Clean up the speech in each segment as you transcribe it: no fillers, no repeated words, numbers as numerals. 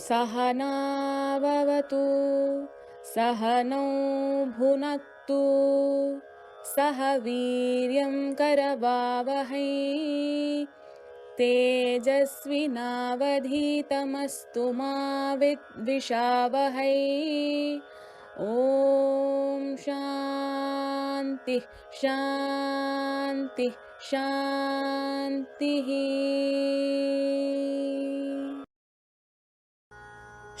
सहनाववतु सहनौ भुनक्तु सह वीर्यं करवावहै तेजस्विनावधीतमस्तु मा विद्विषावहै। ॐ शान्तिः शान्तिः शान्तिः।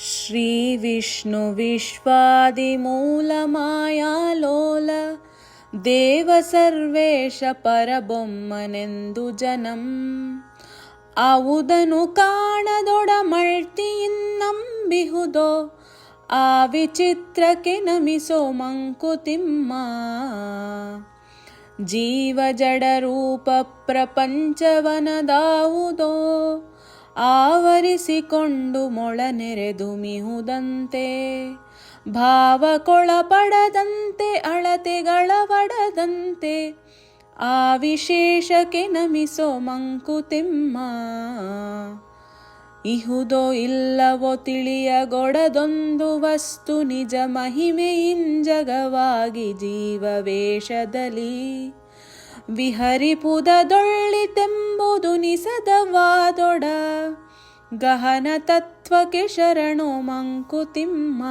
श्रीविष्णुविश्वादिमूलमायालोल देव सर्वेश परबೊಮ್ಮನೆಂದು ಜನಂ ಆವುದನು ಕಾಣದೊಡಮಳ್ತಿಯಿನ್ನಂಬಿಹುದೋ ಆ ವಿಚಿತ್ರಕ್ಕೆ ನಮಿಸೋ ಮಂಕುತಿಮ್ಮ. ಜೀವ ಜಡ ರೂಪ ಪ್ರಪಂಚವನದಾವುದೋ ಆವರಿಸಿಕೊಂಡು ಮೊಳನೆರೆದುಮಿಹುದಂತೆ ಭಾವಕೊಳಪಡದಂತೆ ಅಳತೆಗಳವಡದಂತೆ ಆ ವಿಶೇಷಕ್ಕೆ ನಮಿಸೋ ಮಂಕುತಿಮ್ಮ. ಇಹುದೋ ಇಲ್ಲವೋ ತಿಳಿಯಗೊಡದೊಂದು ವಸ್ತು ನಿಜ ಮಹಿಮೆಯಿಂಜಗವಾಗಿ ಜೀವವೇಷದಲ್ಲಿ ವಿಹರಿಪುದದೊಳ್ಳಿತೆಂಬುದು ನಿಸದವಾದೊಡ ಗಹನ ತತ್ವಕ್ಕೆ ಶರಣೋ ಮಂಕುತಿಮ್ಮ.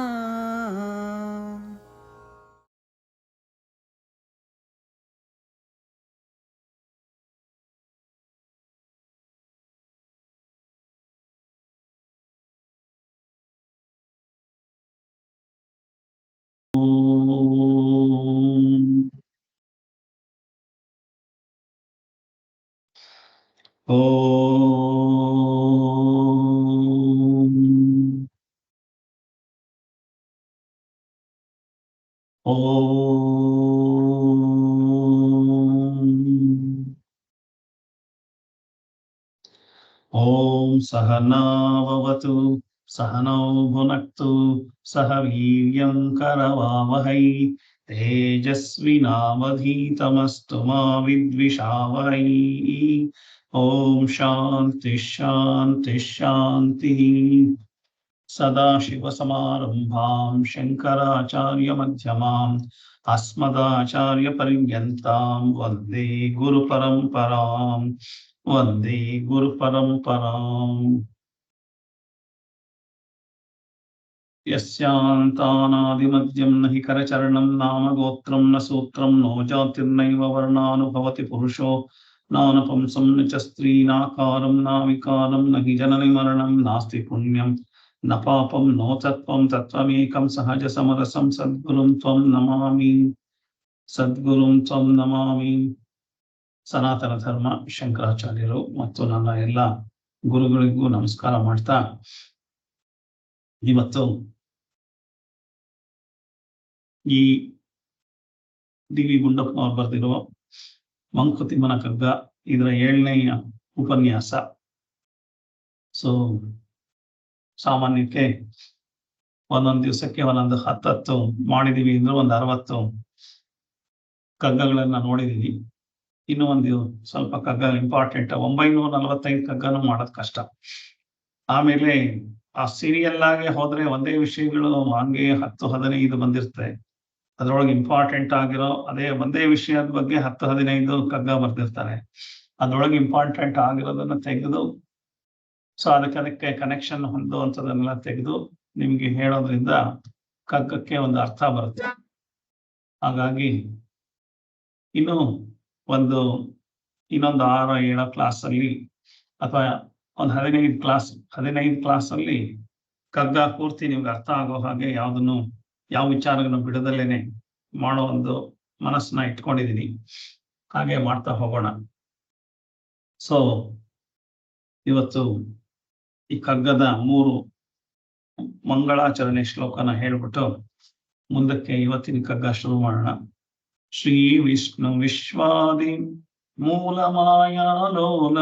ಓಂ ಸಹನಾವವತು ಸಹನೌ ಭುನಕ್ತು ಸಹ ವೀರ್ಯಂ ಕರವಾವಹೈ ತೇಜಸ್ವಿನಾವಧೀತಮಸ್ತು ಮಾ ವಿದ್ವಿಷಾವಹೈ. ಓಂ ಶಾಂತಿ ಶಾಂತಿ ಶಾಂತಿ. ಸದಾಶಿವಸಮಾರಂಭಾಂ ಶಂಕರಾಚಾರ್ಯಮಧ್ಯಮಾಂ ಅಸ್ಮದಾಚಾರ್ಯಪರ್ಯಂತಾಂ ವಂದೇ ಗುರುಪರಂಪರಾಂ ವಂದೇ ಗುರುಪರಂಪರಾಂ. ಯಸ್ಯಾಂತಾನಾದಿಮಧ್ಯಂ ನ ಹಿ ಕರಚರಣಂ ನಾಮ ಗೋತ್ರಂ ನ ಸೂತ್ರಂ ನೋ ಜಾತಿರ್ನೈವ ವರ್ಣಾನುಭವತಿ ಪುರುಷೋ ನಾನಪಂಸಂ ನ ಚ ಸ್ತ್ರೀನಾಕಾರಂ ನಾವಿಕಾರಂ ನ ಹಿ ಜನನಿ ಮರಣಂ ನಾಸ್ತಿ ಪುಣ್ಯಂ ನ ಪಾಪಂ ನೋ ತತ್ವಂ ತತ್ವಮೇಕಂ ಸಹಜ ಸಮರಸಂ ಸದ್ಗುರುಂ ತ್ವಂ ನಮಾಮಿ ಸದ್ಗುರುಂ ತ್ವಂ ನಮಾಮಿ. ಸನಾತನ ಧರ್ಮ ಶಂಕರಾಚಾರ್ಯರು ಮತ್ತು ನನ್ನ ಎಲ್ಲ ಗುರುಗಳಿಗೂ ನಮಸ್ಕಾರ ಮಾಡ್ತಾ, ಇವತ್ತು ಈ ಡಿ ವಿ ಗುಂಡಪ್ಪನವರು ಬರೆದಿರುವ ಮಂಕುತಿಮ್ಮನ ಕಗ್ಗ ಇದರ 7ನೇ ಉಪನ್ಯಾಸ. ಸೊ ಸಾಮಾನ್ಯಕ್ಕೆ ಒಂದೊಂದು ದಿವಸಕ್ಕೆ ಒಂದೊಂದು 10 ಮಾಡಿದೀವಿ ಅಂದ್ರೆ ಒಂದು 60 ಕಗ್ಗಗಳನ್ನ ನೋಡಿದೀವಿ. ಇನ್ನು ಒಂದು ಸ್ವಲ್ಪ ಕಗ್ಗ ಇಂಪಾರ್ಟೆಂಟ್ 945 ಕಗ್ಗನೂ ಮಾಡೋದು ಕಷ್ಟ. ಆಮೇಲೆ ಆ ಸೀರಿಯಲ್ ಆಗಿ ಹೋದ್ರೆ ಒಂದೇ ವಿಷಯಗಳು ಹಂಗೆ 10-15 ಬಂದಿರ್ತವೆ. ಅದ್ರೊಳಗೆ ಇಂಪಾರ್ಟೆಂಟ್ ಆಗಿರೋ ಅದೇ ಒಂದೇ ವಿಷಯದ ಬಗ್ಗೆ 10-15 ಕಗ್ಗ ಬರ್ದಿರ್ತಾರೆ. ಅದ್ರೊಳಗೆ ಇಂಪಾರ್ಟೆಂಟ್ ಆಗಿರೋದನ್ನ ತೆಗೆದು, ಸೊ ಅದಕ್ಕೆ ಕನೆಕ್ಷನ್ ಹೊಂದುವಂಥದನ್ನೆಲ್ಲ ತೆಗೆದು ನಿಮ್ಗೆ ಹೇಳೋದ್ರಿಂದ ಕಗ್ಗಕ್ಕೆ ಒಂದು ಅರ್ಥ ಬರುತ್ತೆ. ಹಾಗಾಗಿ ಇನ್ನೊಂದು 6-7 ಕ್ಲಾಸಲ್ಲಿ ಅಥವಾ ಒಂದು 15 ಕ್ಲಾಸಲ್ಲಿ ಕಗ್ಗ ಪೂರ್ತಿ ನಿಮ್ಗೆ ಅರ್ಥ ಆಗೋ ಹಾಗೆ ಯಾವ ವಿಚಾರಗಳನ್ನು ಬಿಡದಲ್ಲೇನೆ ಮಾಡೋ ಒಂದು ಮನಸ್ಸನ್ನ ಇಟ್ಕೊಂಡಿದೀನಿ. ಹಾಗೆ ಮಾಡ್ತಾ ಹೋಗೋಣ. ಸೊ ಇವತ್ತು ಈ ಕಗ್ಗದ 3 ಮಂಗಳಾಚರಣೆ ಶ್ಲೋಕನ ಹೇಳ್ಬಿಟ್ಟು ಮುಂದಕ್ಕೆ ಇವತ್ತಿನ ಕಗ್ಗ ಶುರು ಮಾಡೋಣ. ಶ್ರೀ ವಿಷ್ಣು ವಿಶ್ವಾದಿ ಮೂಲ ಮಾಯಾಲೋಲ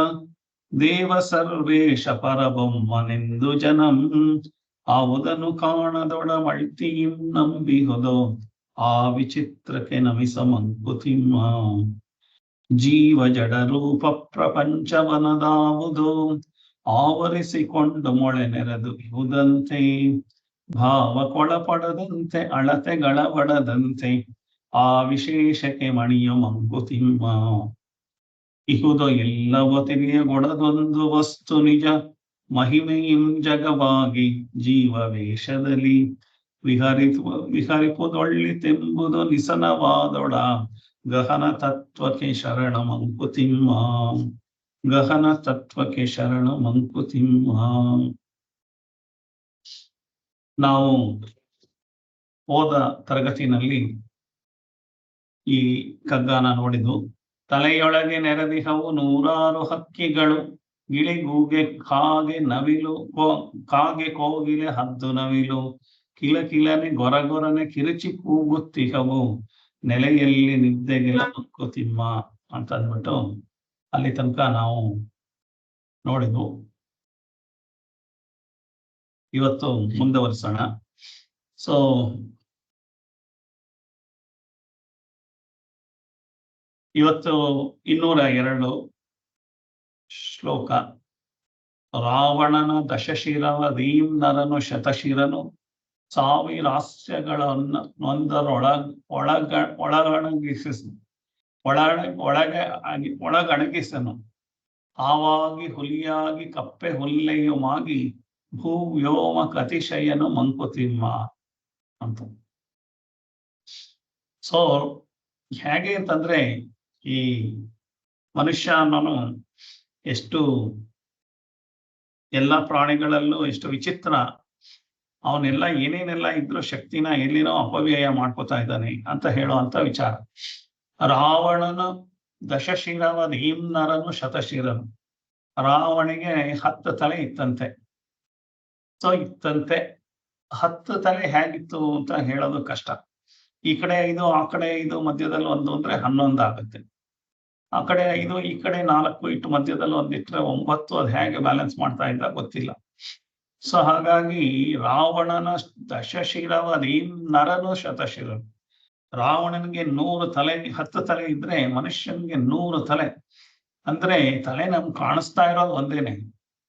ದೇವ ಸರ್ವೇಶ ಪರಬೊಮ್ಮನೆಂದು ಜನಂ ಆವುದನು ಕಾಣದೊಡಮಳ್ತಿಯಿಂ ನಂಬಿಹುದೋ ಆ ವಿಚಿತ್ರಕ್ಕೆ ನಮಿಸ ಮಂಕುತಿಮ್ಮ. ಜೀವ ಜಡ ರೂಪ ಪ್ರಪಂಚವನದಾವುದೋ ಆವರಿಸಿಕೊಂಡು ಮೊಳೆ ನೆರೆದು ಇಹುದಂತೆ ಭಾವ ಕೊಳಪಡದಂತೆ ಅಳತೆಗಳ ಬಡದಂತೆ ಆ ವಿಶೇಷಕ್ಕೆ ಮಣಿಯ ಮಂಕುತಿಮ್ಮ ಇಹುದು ಎಲ್ಲವ ತಿಳಿಯಗೊಡದೊಂದು ವಸ್ತು ನಿಜ ಮಹಿಮೆಯಿಂ ಜಗವಾಗಿ ಜೀವವೇಷದಲ್ಲಿ ವಿಹರಿಪುದೊಳ್ಳಿತೆಂಬುದು ನಿಸನವಾದೊಡ ಗಹನ ತತ್ವಕ್ಕೆ ಶರಣ ಮಂಕುತಿಮ್ಮ ಗಹನ ತತ್ವಕ್ಕೆ ಶರಣ ಮಂಕುತಿಮ್ಮ. ನಾವು ಹೋದ ತರಗತಿನಲ್ಲಿ ಈ ಕಗ್ಗನ ನೋಡಿದ್ದು. ತಲೆಯೊಳಗೆ ನೆರೆದಿಹವು ನೂರಾರು ಹಕ್ಕಿಗಳು, ಗಿಳಿಗೂಗೆ ಕಾಗೆ ಕೋಗಿಲೆ ಹದ್ದು ನವಿಲು, ಕಿಲಕಿಲನೆ ಗೊರಗೊರನೆ ಕಿರುಚಿ ಕೂಗುತ್ತಿಹವು, ನೆಲೆಯಲ್ಲಿ ನಿದ್ದೆಗೆಲ್ಲ ಮಂಕುತಿಮ್ಮ ಅಂತ ಅಂದ್ಬಿಟ್ಟು ಅಲ್ಲಿ ತನಕ ನಾವು ನೋಡಿದ್ವು. ಇವತ್ತು ಮುಂದುವರಿಸೋಣ. ಸೊ ಇವತ್ತು 202 ಶ್ಲೋಕ. ರಾವಣನ ದಶಶಿರವ ದೀಂ ನರನು ಶತಶಿರನು, ಸಾವಿರಾಸ್ಯಗಳನ್ನು ಒಳಗಣಗಿಸನು, ಆವಾಗಿ ಹುಲಿಯಾಗಿ ಕಪ್ಪೆ ಹುಲ್ಲೆಯುಮಾಗಿ ಭೂವ್ಯೋಮ ಕತಿಶಯನು ಮಂಕುತಿಮ್ಮ ಅಂತ. ಸೊ ಹೇಗೆ ಅಂತಂದ್ರೆ ಈ ಮನುಷ್ಯ ಅನ್ನೋನು ಎಷ್ಟು ಎಲ್ಲ ಪ್ರಾಣಿಗಳಲ್ಲೂ ಎಷ್ಟು ವಿಚಿತ್ರ, ಅವನೆಲ್ಲ ಏನೇನೆಲ್ಲ ಇದ್ರೂ ಶಕ್ತಿನ ಎಲ್ಲಿನೋ ಅಪವ್ಯಯ ಮಾಡ್ಕೋತಾ ಇದ್ದಾನೆ ಅಂತ ಹೇಳುವಂತ ವಿಚಾರ. ರಾವಣನ ದಶಶಿರವ ದೀಂ ನರನು ಶತಶಿರನು. ರಾವಣಿಗೆ 10 ತಲೆ ಇತ್ತಂತೆ. ಸೊ ಇತ್ತಂತೆ 10 ತಲೆ ಹೇಗಿತ್ತು ಅಂತ ಹೇಳೋದು ಕಷ್ಟ. ಈ ಕಡೆ 5 ಆ ಕಡೆ 5 ಮಧ್ಯದಲ್ಲಿ 1 ಅಂದ್ರೆ 11 ಆಗುತ್ತೆ. ಆ ಕಡೆ 5 ಈ ಕಡೆ 4 ಇಟ್ಟು ಮಧ್ಯದಲ್ಲಿ 1 ಇಟ್ಟರೆ 9. ಅದು ಹೇಗೆ ಬ್ಯಾಲೆನ್ಸ್ ಮಾಡ್ತಾ ಇದ್ದ ಗೊತ್ತಿಲ್ಲ. ಸೊ ಹಾಗಾಗಿ ರಾವಣನ ದಶಶಿರವ ದೀಂ ನರನು ಶತಶಿರನು. ರಾವಣನಿಗೆ 100 ತಲೆ, 10 ತಲೆ ಇದ್ರೆ ಮನುಷ್ಯನಿಗೆ 100 ತಲೆ. ಅಂದ್ರೆ ತಲೆ ನಮ್ಗೆ ಕಾಣಿಸ್ತಾ ಇರೋದು ಒಂದೇನೆ,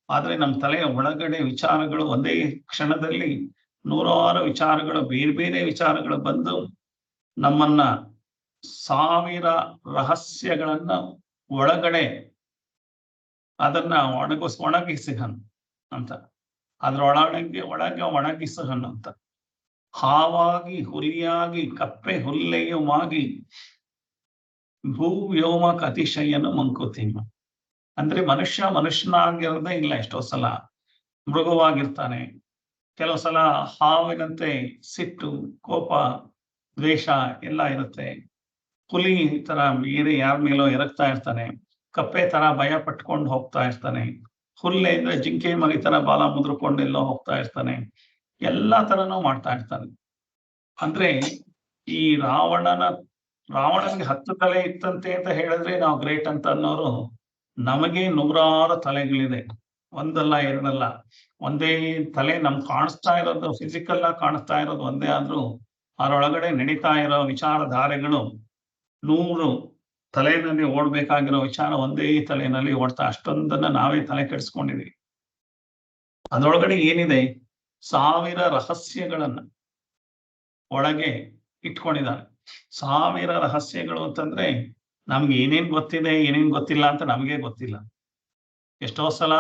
ಆದ್ರೆ ನಮ್ಮ ತಲೆಯ ಒಳಗಡೆ ವಿಚಾರಗಳು ಒಂದೇ ಕ್ಷಣದಲ್ಲಿ 100 ವಿಚಾರಗಳು, ಬೇರೆ ಬೇರೆ ವಿಚಾರಗಳು ಬಂದು ನಮ್ಮನ್ನ 1000 ರಹಸ್ಯಗಳನ್ನ ಒಳಗಡೆ ಅದನ್ನ ಒಣಗಿಸಹನ್ ಅಂತ, ಒಳಗೆ ಒಣಗಿಸಹನ್ ಅಂತ. ಹಾವಾಗಿ ಹುಲಿಯಾಗಿ ಕಪ್ಪೆ ಹುಲ್ಲೆಯುಮಾಗಿ ಭೂವ್ಯೋಮ ಕತಿಶಯನು ಮಂಕುತಿಮ್ಮ. ಅಂದ್ರೆ ಮನುಷ್ಯನಾಗಿರೋದೇ ಇಲ್ಲ. ಎಷ್ಟೋ ಸಲ ಮೃಗವಾಗಿರ್ತಾನೆ, ಕೆಲವು ಸಲ ಹಾವಿನಂತೆ ಸಿಟ್ಟು, ಕೋಪ, ದ್ವೇಷ ಎಲ್ಲ ಇರುತ್ತೆ. ಹುಲಿ ತರ ಬೇರೆ ಯಾರ ಮೇಲೋ ಎರಗ್ತಾ ಇರ್ತಾನೆ, ಕಪ್ಪೆ ತರ ಭಯ ಪಟ್ಕೊಂಡು ಹೋಗ್ತಾ ಇರ್ತಾನೆ, ಹುಲ್ಲೆ ಅಂದ್ರೆ ಜಿಂಕೆ ಮರಿ ತರ ಬಾಲ ಮುದ್ರಕೊಂಡೆಲ್ಲೋ ಹೋಗ್ತಾ ಇರ್ತಾನೆ, ಎಲ್ಲಾ ತರನೂ ಮಾಡ್ತಾ ಇರ್ತಾನೆ. ಅಂದ್ರೆ ಈ ರಾವಣನಿಗೆ 10 ತಲೆ ಇತ್ತಂತೆ ಅಂತ ಹೇಳಿದ್ರೆ ನಾವು ಗ್ರೇಟ್ ಅಂತ ಅನ್ನೋರು, ನಮಗೆ 100 ತಲೆಗಳಿದೆ. ಒಂದಲ್ಲ ಎರಡಲ್ಲ, ಒಂದೇ ತಲೆ ನಮ್ಗೆ ಕಾಣಿಸ್ತಾ ಇರೋದು, ಫಿಸಿಕಲ್ ಆಗಿ ಕಾಣಿಸ್ತಾ ಇರೋದು ಒಂದೇ ಆದ್ರೂ ಅದರೊಳಗಡೆ ನಡೀತಾ ಇರೋ ವಿಚಾರಧಾರೆಗಳು 100 ತಲೆಯಲ್ಲಿ ಓಡ್ಬೇಕಾಗಿರೋ ವಿಚಾರ ಒಂದೇ ತಲೆಯಲ್ಲಿ ಓಡ್ತಾ, ಅಷ್ಟೊಂದನ್ನ ನಾವೇ ತಲೆ ಕೆಡಿಸ್ಕೊಂಡಿದೀವಿ. ಅದರೊಳಗಡೆ ಏನಿದೆ 1000 ರಹಸ್ಯಗಳನ್ನ ಒಳಗೆ ಇಟ್ಕೊಂಡಿದ್ದಾನೆ. 1000 ರಹಸ್ಯಗಳು ಅಂತಂದ್ರೆ ನಮ್ಗೆ ಏನೇನ್ ಗೊತ್ತಿದೆ ಏನೇನ್ ಗೊತ್ತಿಲ್ಲ ಅಂತ ನಮಗೆ ಗೊತ್ತಿಲ್ಲ. ಎಷ್ಟೋ ಸಲ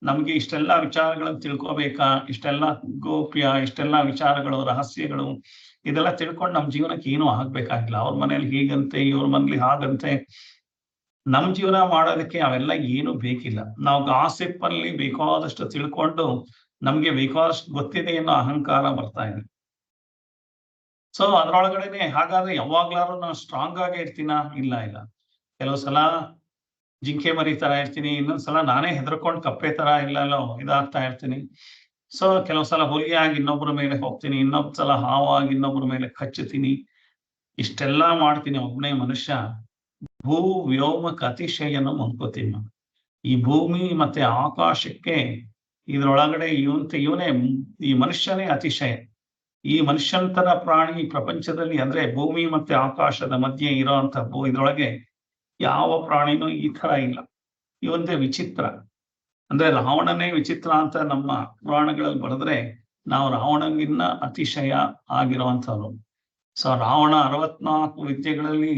ನಮ್ಗೆ ಇಷ್ಟೆಲ್ಲ ವಿಚಾರಗಳನ್ನು ತಿಳ್ಕೋಬೇಕಾ, ಇಷ್ಟೆಲ್ಲ ಗೋಪ್ಯ, ಇಷ್ಟೆಲ್ಲ ವಿಚಾರಗಳು, ರಹಸ್ಯಗಳು, ಇದೆಲ್ಲ ತಿಳ್ಕೊಂಡು ನಮ್ ಜೀವನಕ್ಕೆ ಏನೂ ಆಗ್ಬೇಕಾಗಿಲ್ಲ. ಅವ್ರ ಮನೇಲಿ ಹೀಗಂತೆ, ಇವ್ರ ಮನೇಲಿ ಹಾಗಂತೆ. ನಮ್ ಜೀವನ ಮಾಡೋದಕ್ಕೆ ಅವೆಲ್ಲ ಏನು ಬೇಕಿಲ್ಲ. ನಾವು ಗಾಸಿಪ್ ಅಲ್ಲಿ ಬೇಕಾದಷ್ಟು ತಿಳ್ಕೊಂಡು ನಮ್ಗೆ ಬೇಕಾದಷ್ಟು ಗೊತ್ತಿದೆ ಅನ್ನೋ ಅಹಂಕಾರ ಬರ್ತಾ ಇದೆ. ಸೊ ಅದ್ರೊಳಗಡೆನೆ ಹಾಗಾದ್ರೆ ಯಾವಾಗ್ಲಾರು ನಾನು ಸ್ಟ್ರಾಂಗ್ ಆಗೇ ಇರ್ತೀನ? ಇಲ್ಲ. ಕೆಲವು ಸಲ ಜಿಂಕೆ ಮರಿ ತರ ಇರ್ತೀನಿ, ಇನ್ನೊಂದ್ಸಲ ನಾನೇ ಹೆದರ್ಕೊಂಡು ಕಪ್ಪೆ ತರ ಇಲ್ಲೋ ಇದಾಗ್ತಾ ಇರ್ತೀನಿ. ಸೊ ಕೆಲವು ಸಲ ಹುಲಿಯಾಗಿ ಇನ್ನೊಬ್ಬರ ಮೇಲೆ ಹೋಗ್ತೀನಿ, ಇನ್ನೊಬ್ಬ ಸಲ ಹಾವಾಗಿ ಇನ್ನೊಬ್ಬರ ಮೇಲೆ ಕಚ್ಚುತ್ತೀನಿ. ಇಷ್ಟೆಲ್ಲಾ ಮಾಡ್ತೀನಿ ಒಬ್ಬನೇ ಮನುಷ್ಯ. ಭೂ ವ್ಯೋಮ ಅತಿಶಯನ ಮಂಕುತಿಮ್ಮ. ಈ ಭೂಮಿ ಮತ್ತೆ ಆಕಾಶಕ್ಕೆ ಇದ್ರೊಳಗಡೆ ಇವನೇ ಈ ಮನುಷ್ಯನೇ ಅತಿಶಯ. ಈ ಮನುಷ್ಯಂತರ ಪ್ರಾಣಿ ಪ್ರಪಂಚದಲ್ಲಿ ಅಂದ್ರೆ ಭೂಮಿ ಮತ್ತೆ ಆಕಾಶದ ಮಧ್ಯೆ ಇರೋಂಥ ಇದ್ರೊಳಗೆ ಯಾವ ಪ್ರಾಣಿನೂ ಈ ತರ ಇಲ್ಲ. ಇವಂತೆ ವಿಚಿತ್ರ. ಅಂದ್ರೆ ರಾವಣನೇ ವಿಚಿತ್ರ ಅಂತ ನಮ್ಮ ಪುರಾಣಗಳಲ್ಲಿ ಬರೆದ್ರೆ ನಾವು ರಾವಣನಿಗಿನ್ನ ಅತಿಶಯ ಆಗಿರುವಂಥವ್ರು. ಸೊ ರಾವಣ 64 ವಿದ್ಯೆಗಳಲ್ಲಿ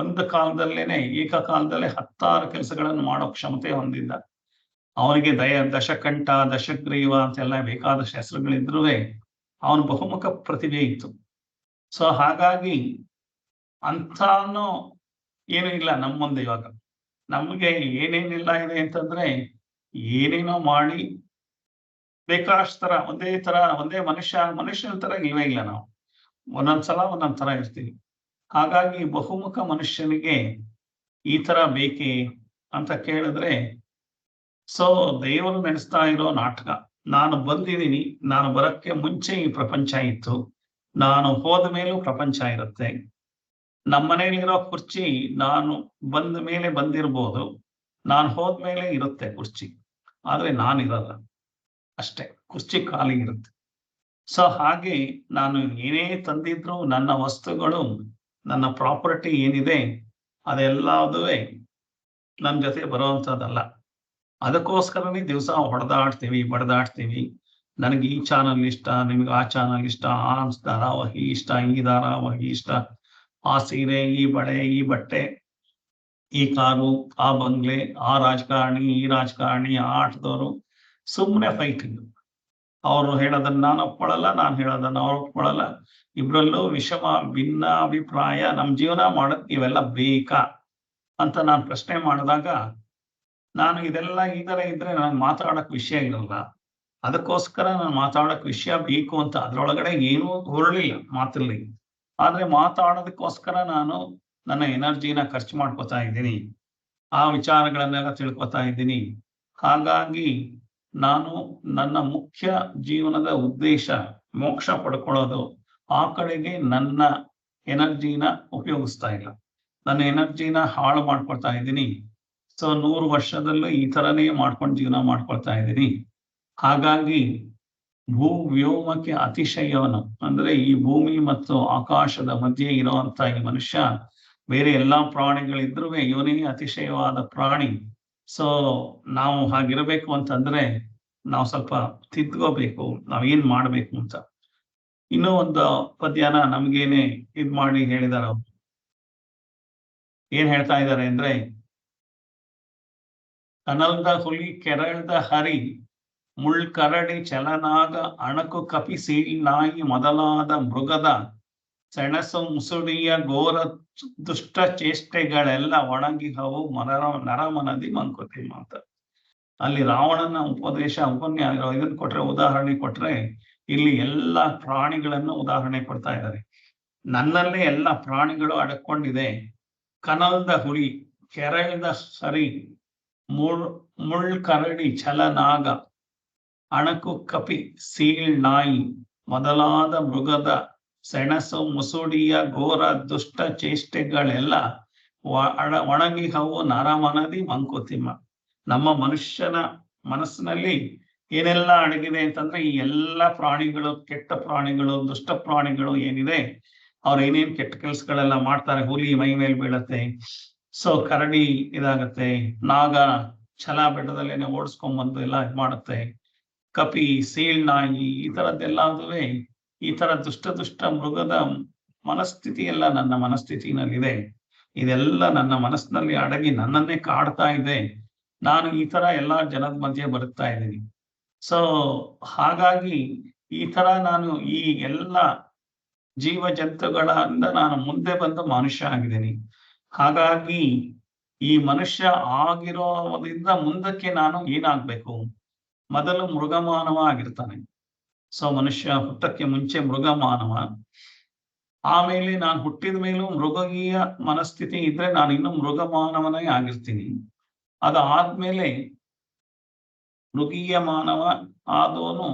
ಒಂದು ಕಾಲದಲ್ಲೇನೆ ಏಕಕಾಲದಲ್ಲೇ 16 ಕೆಲಸಗಳನ್ನು ಮಾಡೋ ಕ್ಷಮತೆ ಹೊಂದಿದ್ದ. ಅವನಿಗೆ ದಶಕಂಠ, ದಶಗ್ರೀವ ಅಂತೆಲ್ಲ ಬೇಕಾದಷ್ಟು ಹೆಸರುಗಳಿದ್ರೂ ಅವನ ಬಹುಮುಖ ಪ್ರತಿಭೆ ಇತ್ತು. ಸೊ ಹಾಗಾಗಿ ಅಂತಾನು ಏನೂ ಇಲ್ಲ ನಮ್ಮ ಮುಂದೆ ಇವಾಗ. ನಮ್ಗೆ ಏನೇನಿಲ್ಲ ಇದೆ ಅಂತಂದ್ರೆ ಏನೇನೋ ಮಾಡಿ ಬೇಕಾದಷ್ಟು ಒಂದೇ ಮನುಷ್ಯನ ತರ ಇಲ್ವೇ ಇಲ್ಲ ನಾವು. ಒಂದೊಂದ್ಸಲ ಒಂದೊಂದ್ ತರ ಇರ್ತೀವಿ. ಹಾಗಾಗಿ ಬಹುಮುಖ ಮನುಷ್ಯನಿಗೆ ಈ ತರ ಬೇಕೇ ಅಂತ ಕೇಳಿದ್ರೆ, ಸೊ ದೇವರು ನಡೆಸ್ತಾ ಇರೋ ನಾಟಕ. ನಾನು ಬಂದಿದ್ದೀನಿ, ನಾನು ಬರಕ್ಕೆ ಮುಂಚೆ ಈ ಪ್ರಪಂಚ ಇತ್ತು, ನಾನು ಹೋದ ಮೇಲೂ ಪ್ರಪಂಚ ಇರುತ್ತೆ. ನಮ್ಮನೇಲಿರೋ ಕುರ್ಚಿ ನಾನು ಬಂದ ಮೇಲೆ ಬಂದಿರ್ಬೋದು, ನಾನು ಹೋದ್ಮೇಲೆ ಇರುತ್ತೆ ಕುರ್ಚಿ, ಆದ್ರೆ ನಾನಿರಲ್ಲ ಅಷ್ಟೇ, ಕುರ್ಚಿ ಖಾಲಿ ಇರುತ್ತೆ. ಸೊ ಹಾಗೆ ನಾನು ಏನೇ ತಂದಿದ್ರು ನನ್ನ ವಸ್ತುಗಳು, ನನ್ನ ಪ್ರಾಪರ್ಟಿ ಏನಿದೆ ಅದೆಲ್ಲದುವೆ ನನ್ನ ಜೊತೆ ಬರುವಂಥದ್ದಲ್ಲ. ಅದಕ್ಕೋಸ್ಕರನೇ ದಿವಸ ಬಡದಾಡ್ತೀವಿ. ನನಗೆ ಈ ಚಾನಲ್ ಇಷ್ಟ, ನಿಮ್ಗೆ ಆ ಚಾನಲ್ ಇಷ್ಟ, ಆ ಧಾರಾವಾಹಿ ಇಷ್ಟ, ಈ ಧಾರಾವಾಹಿ ಇಷ್ಟ, ಆ ಸೀರೆ, ಈ ಬಳೆ, ಈ ಬಟ್ಟೆ, ಈ ಕಾರು, ಆ ಬಂಗ್ಲೆ, ಆ ರಾಜಕಾರಣಿ, ಈ ರಾಜಕಾರಣಿ, ಆ ಆಟದವರು. ಸುಮ್ಮನೆ ಫೈಟಿಂಗ್. ಅವರು ಹೇಳೋದನ್ನ ನಾನು ಒಪ್ಕೊಳ್ಳಲ್ಲ, ನಾನು ಹೇಳೋದನ್ನ ಅವ್ರು ಒಪ್ಕೊಳ್ಳಲ್ಲ. ಇಬ್ರಲ್ಲೂ ಭಿನ್ನ ಅಭಿಪ್ರಾಯ. ನಮ್ ಜೀವನ ಮಾಡೋದ್ ಇವೆಲ್ಲ ಬೇಕಾ ಅಂತ ನಾನು ಪ್ರಶ್ನೆ ಮಾಡಿದಾಗ, ನಾನು ಇದೆಲ್ಲ ಈ ತರ ಇದ್ರೆ ನಾನು ಮಾತಾಡಕ್ ವಿಷಯ ಇರಲ್ಲ. ಅದಕ್ಕೋಸ್ಕರ ನಾನು ಮಾತಾಡಕ್ ವಿಷಯ ಬೇಕು ಅಂತ ಅದ್ರೊಳಗಡೆ ಏನೂ ಹೊರಳಿಲ್ಲ ಮಾತಲ್ಲಿ. ಆದ್ರೆ ಮಾತಾಡೋದಕ್ಕೋಸ್ಕರ ನಾನು ನನ್ನ ಎನರ್ಜಿನ ಖರ್ಚು ಮಾಡ್ಕೋತಾ ಇದ್ದೀನಿ, ಆ ವಿಚಾರಗಳನ್ನೆಲ್ಲ ತಿಳ್ಕೊತಾ ಇದ್ದೀನಿ. ಹಾಗಾಗಿ ನಾನು ನನ್ನ ಮುಖ್ಯ ಜೀವನದ ಉದ್ದೇಶ ಮೋಕ್ಷ ಪಡ್ಕೊಳ್ಳೋದು. ಆ ಕಡೆಗೆ ನನ್ನ ಎನರ್ಜಿನ ಉಪಯೋಗಿಸ್ತಾ ಇಲ್ಲ, ನನ್ನ ಎನರ್ಜಿನ ಹಾಳು ಮಾಡ್ಕೊಳ್ತಾ ಇದ್ದೀನಿ. ಸೊ 100 ವರ್ಷದಲ್ಲೂ ಈ ತರನೇ ಮಾಡ್ಕೊಂಡು ಜೀವನ ಮಾಡ್ಕೊಳ್ತಾ ಇದ್ದೀನಿ. ಹಾಗಾಗಿ ವ್ಯೋಮಕ್ಕೆ ಅತಿಶಯವನು, ಅಂದ್ರೆ ಈ ಭೂಮಿ ಮತ್ತು ಆಕಾಶದ ಮಧ್ಯೆ ಇರುವಂತ ಈ ಮನುಷ್ಯ ಬೇರೆ ಎಲ್ಲಾ ಪ್ರಾಣಿಗಳಿದ್ರೂ ಇವನೇ ಅತಿಶಯವಾದ ಪ್ರಾಣಿ. ಸೊ ನಾವು ಹಾಗಿರ್ಬೇಕು ಅಂತಂದ್ರೆ ನಾವು ಸ್ವಲ್ಪ ತಿದ್ಕೋಬೇಕು, ನಾವೇನ್ ಮಾಡ್ಬೇಕು ಅಂತ. ಇನ್ನೂ ಒಂದು ಪದ್ಯನ ನಮ್ಗೇನೆ ಮಾಡಿ ಹೇಳಿದಾರ. ಏನ್ ಹೇಳ್ತಾ ಇದ್ದಾರೆ ಅಂದ್ರೆ, ಕನಲ್ದ ಹುಲಿ ಕೆರಳ್ದ ಹರಿ ಮುಳ್ಕರಡಿ ಚಲನಾಗ ಅಣಕು ಕಪಿ ನಾಯಿ ಮೊದಲಾದ ಮೃಗದ ಸೆಣಸು ಮುಸುಡಿಯ ಘೋರ ದುಷ್ಟ ಚೇಷ್ಟೆಗಳೆಲ್ಲ ಒಣಗಿಹವು ನರಮನದಿ ಮಂಕುತಿಮ್ಮ ಅಂತ. ಅಲ್ಲಿ ರಾವಣನ ಇದನ್ನ ಕೊಟ್ರೆ, ಉದಾಹರಣೆ ಕೊಟ್ರೆ, ಇಲ್ಲಿ ಎಲ್ಲಾ ಪ್ರಾಣಿಗಳನ್ನು ಉದಾಹರಣೆ ಕೊಡ್ತಾ ಇದ್ದಾರೆ. ನನ್ನಲ್ಲೇ ಎಲ್ಲ ಪ್ರಾಣಿಗಳು ಅಡಕೊಂಡಿದೆ. ಕನಲ್ದ ಹುಲಿ, ಕೆರಳ್ದ ಹರಿ, ಮುಳ್ಕರಡಿ ಛಲನಾಗ, ಅಣಕು ಕಪಿ ನಾಯಿ ಮೊದಲಾದ ಮೃಗದ ಸೆಣಸು ಮುಸುಡಿಯ ಘೋರ ದುಷ್ಟ ಚೇಷ್ಟೆಗಳೆಲ್ಲ ಒಣಗಿಹವು ನರಮನದಿ ಮಂಕುತಿಮ್ಮ. ನಮ್ಮ ಮನುಷ್ಯನ ಮನಸ್ಸಿನಲ್ಲಿ ಏನೆಲ್ಲ ಅಡಗಿದೆ ಅಂತಂದ್ರೆ, ಈ ಎಲ್ಲ ಪ್ರಾಣಿಗಳು, ಕೆಟ್ಟ ಪ್ರಾಣಿಗಳು, ದುಷ್ಟ ಪ್ರಾಣಿಗಳು ಏನಿದೆ, ಅವ್ರು ಏನೇನ್ ಕೆಟ್ಟ ಕೆಲ್ಸಗಳೆಲ್ಲ ಮಾಡ್ತಾರೆ. ಹುಲಿ ಮೈ ಮೇಲೆ ಬೀಳತ್ತೆ, ಸೊ ಕರಡಿ ಇದಾಗತ್ತೆ, ನಾಗ ಛಲ ಬೆಟ್ಟದಲ್ಲೇನೆ ಓಡಿಸ್ಕೊಂಡ್ಬಂದು ಎಲ್ಲ ಇದ್ ಮಾಡುತ್ತೆ, ಕಪಿ ನಾಯಿ, ಈ ತರದ್ದೆಲ್ಲದುವೆ, ಈ ತರ ದುಷ್ಟ ಮೃಗದ ಮನಸ್ಥಿತಿ ಎಲ್ಲ ನನ್ನ ಮನಸ್ಥಿತಿನಲ್ಲಿದೆ. ಇದೆಲ್ಲ ನನ್ನ ಮನಸ್ಸಿನಲ್ಲಿ ಅಡಗಿ ನನ್ನನ್ನೇ ಕಾಡ್ತಾ ಇದೆ. ನಾನು ಈ ತರ ಎಲ್ಲಾ ಜನದ ಮಧ್ಯೆ ಬರುತ್ತಾ ಇದ್ದೀನಿ. ಸೊ ಹಾಗಾಗಿ ಈ ತರ ನಾನು ಈ ಎಲ್ಲ ಜೀವ ಜಂತುಗಳಿಂದ ನಾನು ಮುಂದೆ ಬಂದು ಮನುಷ್ಯ ಆಗಿದ್ದೀನಿ. ಹಾಗಾಗಿ ಈ ಮನುಷ್ಯ ಆಗಿರೋದ್ರಿಂದ ಮುಂದಕ್ಕೆ ನಾನು ಏನಾಗ್ಬೇಕು? ಮೊದಲು ಮೃಗಮಾನವ ಆಗಿರ್ತಾನೆ. ಸೊ ಮನುಷ್ಯ ಹುಟ್ಟಕ್ಕೆ ಮುಂಚೆ ಮೃಗಮಾನವ, ಆಮೇಲೆ ನಾನು ಹುಟ್ಟಿದ ಮೇಲೂ ಮೃಗೀಯ ಮನಸ್ಥಿತಿ ಇದ್ರೆ ನಾನು ಇನ್ನು ಮೃಗಮಾನವನೇ ಆಗಿರ್ತೀನಿ. ಅದಾದ್ಮೇಲೆ ಮೃಗೀಯ ಮಾನವ ಆದವನು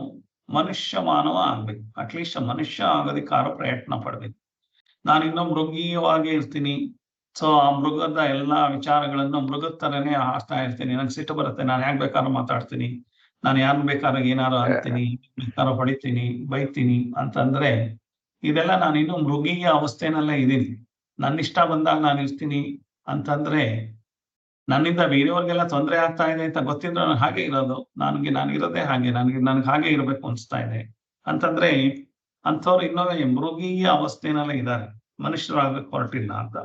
ಮನುಷ್ಯ ಮಾನವ ಆಗ್ಬೇಕು. ಅಟ್ಲೀಸ್ಟ್ ಮನುಷ್ಯ ಆಗೋದಕ್ಕಾರ ಪ್ರಯತ್ನ ಪಡ್ಬೇಕು. ನಾನಿನ್ನೂ ಮೃಗೀಯವಾಗಿ ಇರ್ತೀನಿ. ಸೊ ಆ ಮೃಗದ ಎಲ್ಲಾ ವಿಚಾರಗಳನ್ನು ಮೃಗದ ತರನೇ ಆಡ್ತಾ ಇರ್ತೀನಿ. ನಂಗೆ ಸಿಟ್ಟು ಬರುತ್ತೆ, ನಾನು ಯಾಕೆ ಬೇಕಾದ್ರೂ ಮಾತಾಡ್ತೀನಿ, ನಾನು ಯಾರು ಬೇಕಾದ್ರೂ ಏನಾರು ಅಂತೀನಿ, ಬೇಕಾದ್ರೂ ಹೊಡಿತೀನಿ, ಬೈತೀನಿ ಅಂತಂದ್ರೆ ಇದೆಲ್ಲ ನಾನು ಇನ್ನೂ ಮೃಗೀಯ ಅವಸ್ಥೆನಲ್ಲೇ ಇದ್ದೀನಿ. ನನ್ನ ಇಷ್ಟ ಬಂದಾಗ ನಾನು ಇರ್ತೀನಿ ಅಂತಂದ್ರೆ ನನ್ನಿಂದ ಬೇರೆಯವ್ರಿಗೆಲ್ಲ ತೊಂದರೆ ಆಗ್ತಾ ಇದೆ ಅಂತ ಗೊತ್ತಿದ್ರೆ ನಾನು ಹಾಗೆ ಇರೋದು. ನಾನು ಇರೋದೇ ಹಾಗೆ. ನನಗೆ ಹಾಗೆ ಇರಬೇಕು ಅನ್ಸ್ತಾ ಇದೆ ಅಂತಂದ್ರೆ ಅಂಥವ್ರು ಇನ್ನೊಮ್ಮೆ ಮೃಗೀಯ ಅವಸ್ಥೆನಲ್ಲೇ ಇದ್ದಾರೆ. ಮನುಷ್ಯರಾಗಕ್ಕೆ ಹೊರಟಿಲ್ಲ ಅಂತ.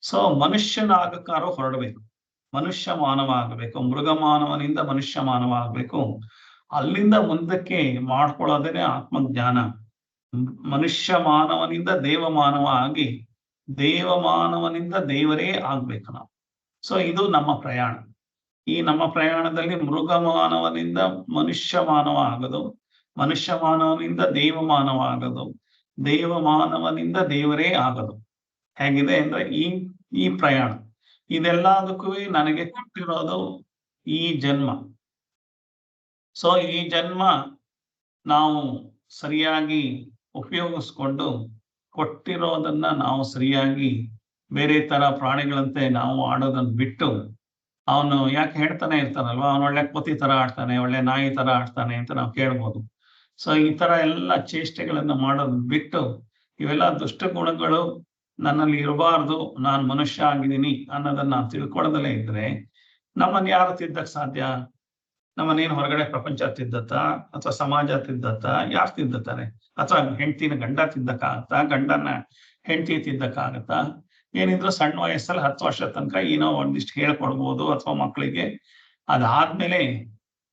ಸೊ ಮನುಷ್ಯನಾಗಕ್ಕಾದ್ರೂ ಹೊರಡಬೇಕು. ಮನುಷ್ಯ ಮಾನವ ಆಗಬೇಕು. ಮೃಗ ಮಾನವನಿಂದ ಮನುಷ್ಯ ಮಾನವ ಆಗ್ಬೇಕು. ಅಲ್ಲಿಂದ ಮುಂದಕ್ಕೆ ಮಾಡ್ಕೊಳ್ಳೋದೇನೆ ಆತ್ಮಜ್ಞಾನ. ಮನುಷ್ಯ ಮಾನವನಿಂದ ದೇವ ಮಾನವ ಆಗಿ ದೇವ ಮಾನವನಿಂದ ದೇವರೇ ಆಗ್ಬೇಕು ನಾವು. ಸೊ ಇದು ನಮ್ಮ ಪ್ರಯಾಣ. ಈ ನಮ್ಮ ಪ್ರಯಾಣದಲ್ಲಿ ಮೃಗ ಮಾನವನಿಂದ ಮನುಷ್ಯ ಮಾನವ ಆಗೋದು, ಮನುಷ್ಯ ಮಾನವನಿಂದ ದೇವ ಮಾನವ ಆಗೋದು, ದೇವ ಮಾನವನಿಂದ ದೇವರೇ ಆಗೋದು ಹೇಗಿದೆ ಅಂದ್ರೆ ಈ ಪ್ರಯಾಣ. ಇದೆಲ್ಲದಕ್ಕೂ ನನಗೆ ಕೊಟ್ಟಿರೋದು ಈ ಜನ್ಮ. ಸೊ ಈ ಜನ್ಮ ನಾವು ಸರಿಯಾಗಿ ಉಪಯೋಗಿಸ್ಕೊಂಡು ಕೊಟ್ಟಿರೋದನ್ನ ನಾವು ಸರಿಯಾಗಿ ಬೇರೆ ತರ ಪ್ರಾಣಿಗಳಂತೆ ನಾವು ಆಡೋದನ್ನ ಬಿಟ್ಟು, ಅವನು ಯಾಕೆ ಹೇಳ್ತಾನೆ ಇರ್ತಾನಲ್ವಾ, ಅವನು ಒಳ್ಳೆ ಕೋತಿ ತರ ಆಡ್ತಾನೆ, ಒಳ್ಳೆ ನಾಯಿ ತರ ಆಡ್ತಾನೆ ಅಂತ ನಾವು ಕೇಳ್ಬೋದು. ಸೊ ಈ ತರ ಎಲ್ಲ ಚೇಷ್ಟೆಗಳನ್ನ ಮಾಡೋದ್ ಬಿಟ್ಟು, ಇವೆಲ್ಲ ದುಷ್ಟ ಗುಣಗಳು ನನ್ನಲ್ಲಿ ಇರಬಾರ್ದು, ನಾನು ಮನುಷ್ಯ ಆಗಿದ್ದೀನಿ ಅನ್ನೋದನ್ನ ನಾವು ತಿಳ್ಕೊಳ್ಳೋದಲ್ಲೇ ಇದ್ರೆ ನಮ್ಮನ್ನ ಯಾರು ತಿದ್ದಕ್ ಸಾಧ್ಯ? ನಮ್ಮನ್ನೇನು ಹೊರಗಡೆ ಪ್ರಪಂಚ ತಿದ್ದತ್ತ ಅಥವಾ ಸಮಾಜ ತಿದ್ದತ್ತ? ಯಾರು ತಿದ್ದತ್ತಾರೆ? ಅಥವಾ ಹೆಂಡತಿನ ಗಂಡ ತಿದ್ದಕ್ಕಾಗತ್ತಾ? ಗಂಡನ ಹೆಂಡತಿ ತಿದ್ದಕ್ಕಾಗತ್ತಾ? ಏನಿದ್ರು ಸಣ್ಣ ವಯಸ್ಸಲ್ಲಿ 10 ವರ್ಷ ತನಕ ಏನೋ ಒಂದಿಷ್ಟು ಹೇಳ್ಕೊಡ್ಬೋದು ಅಥವಾ ಮಕ್ಕಳಿಗೆ. ಅದಾದ್ಮೇಲೆ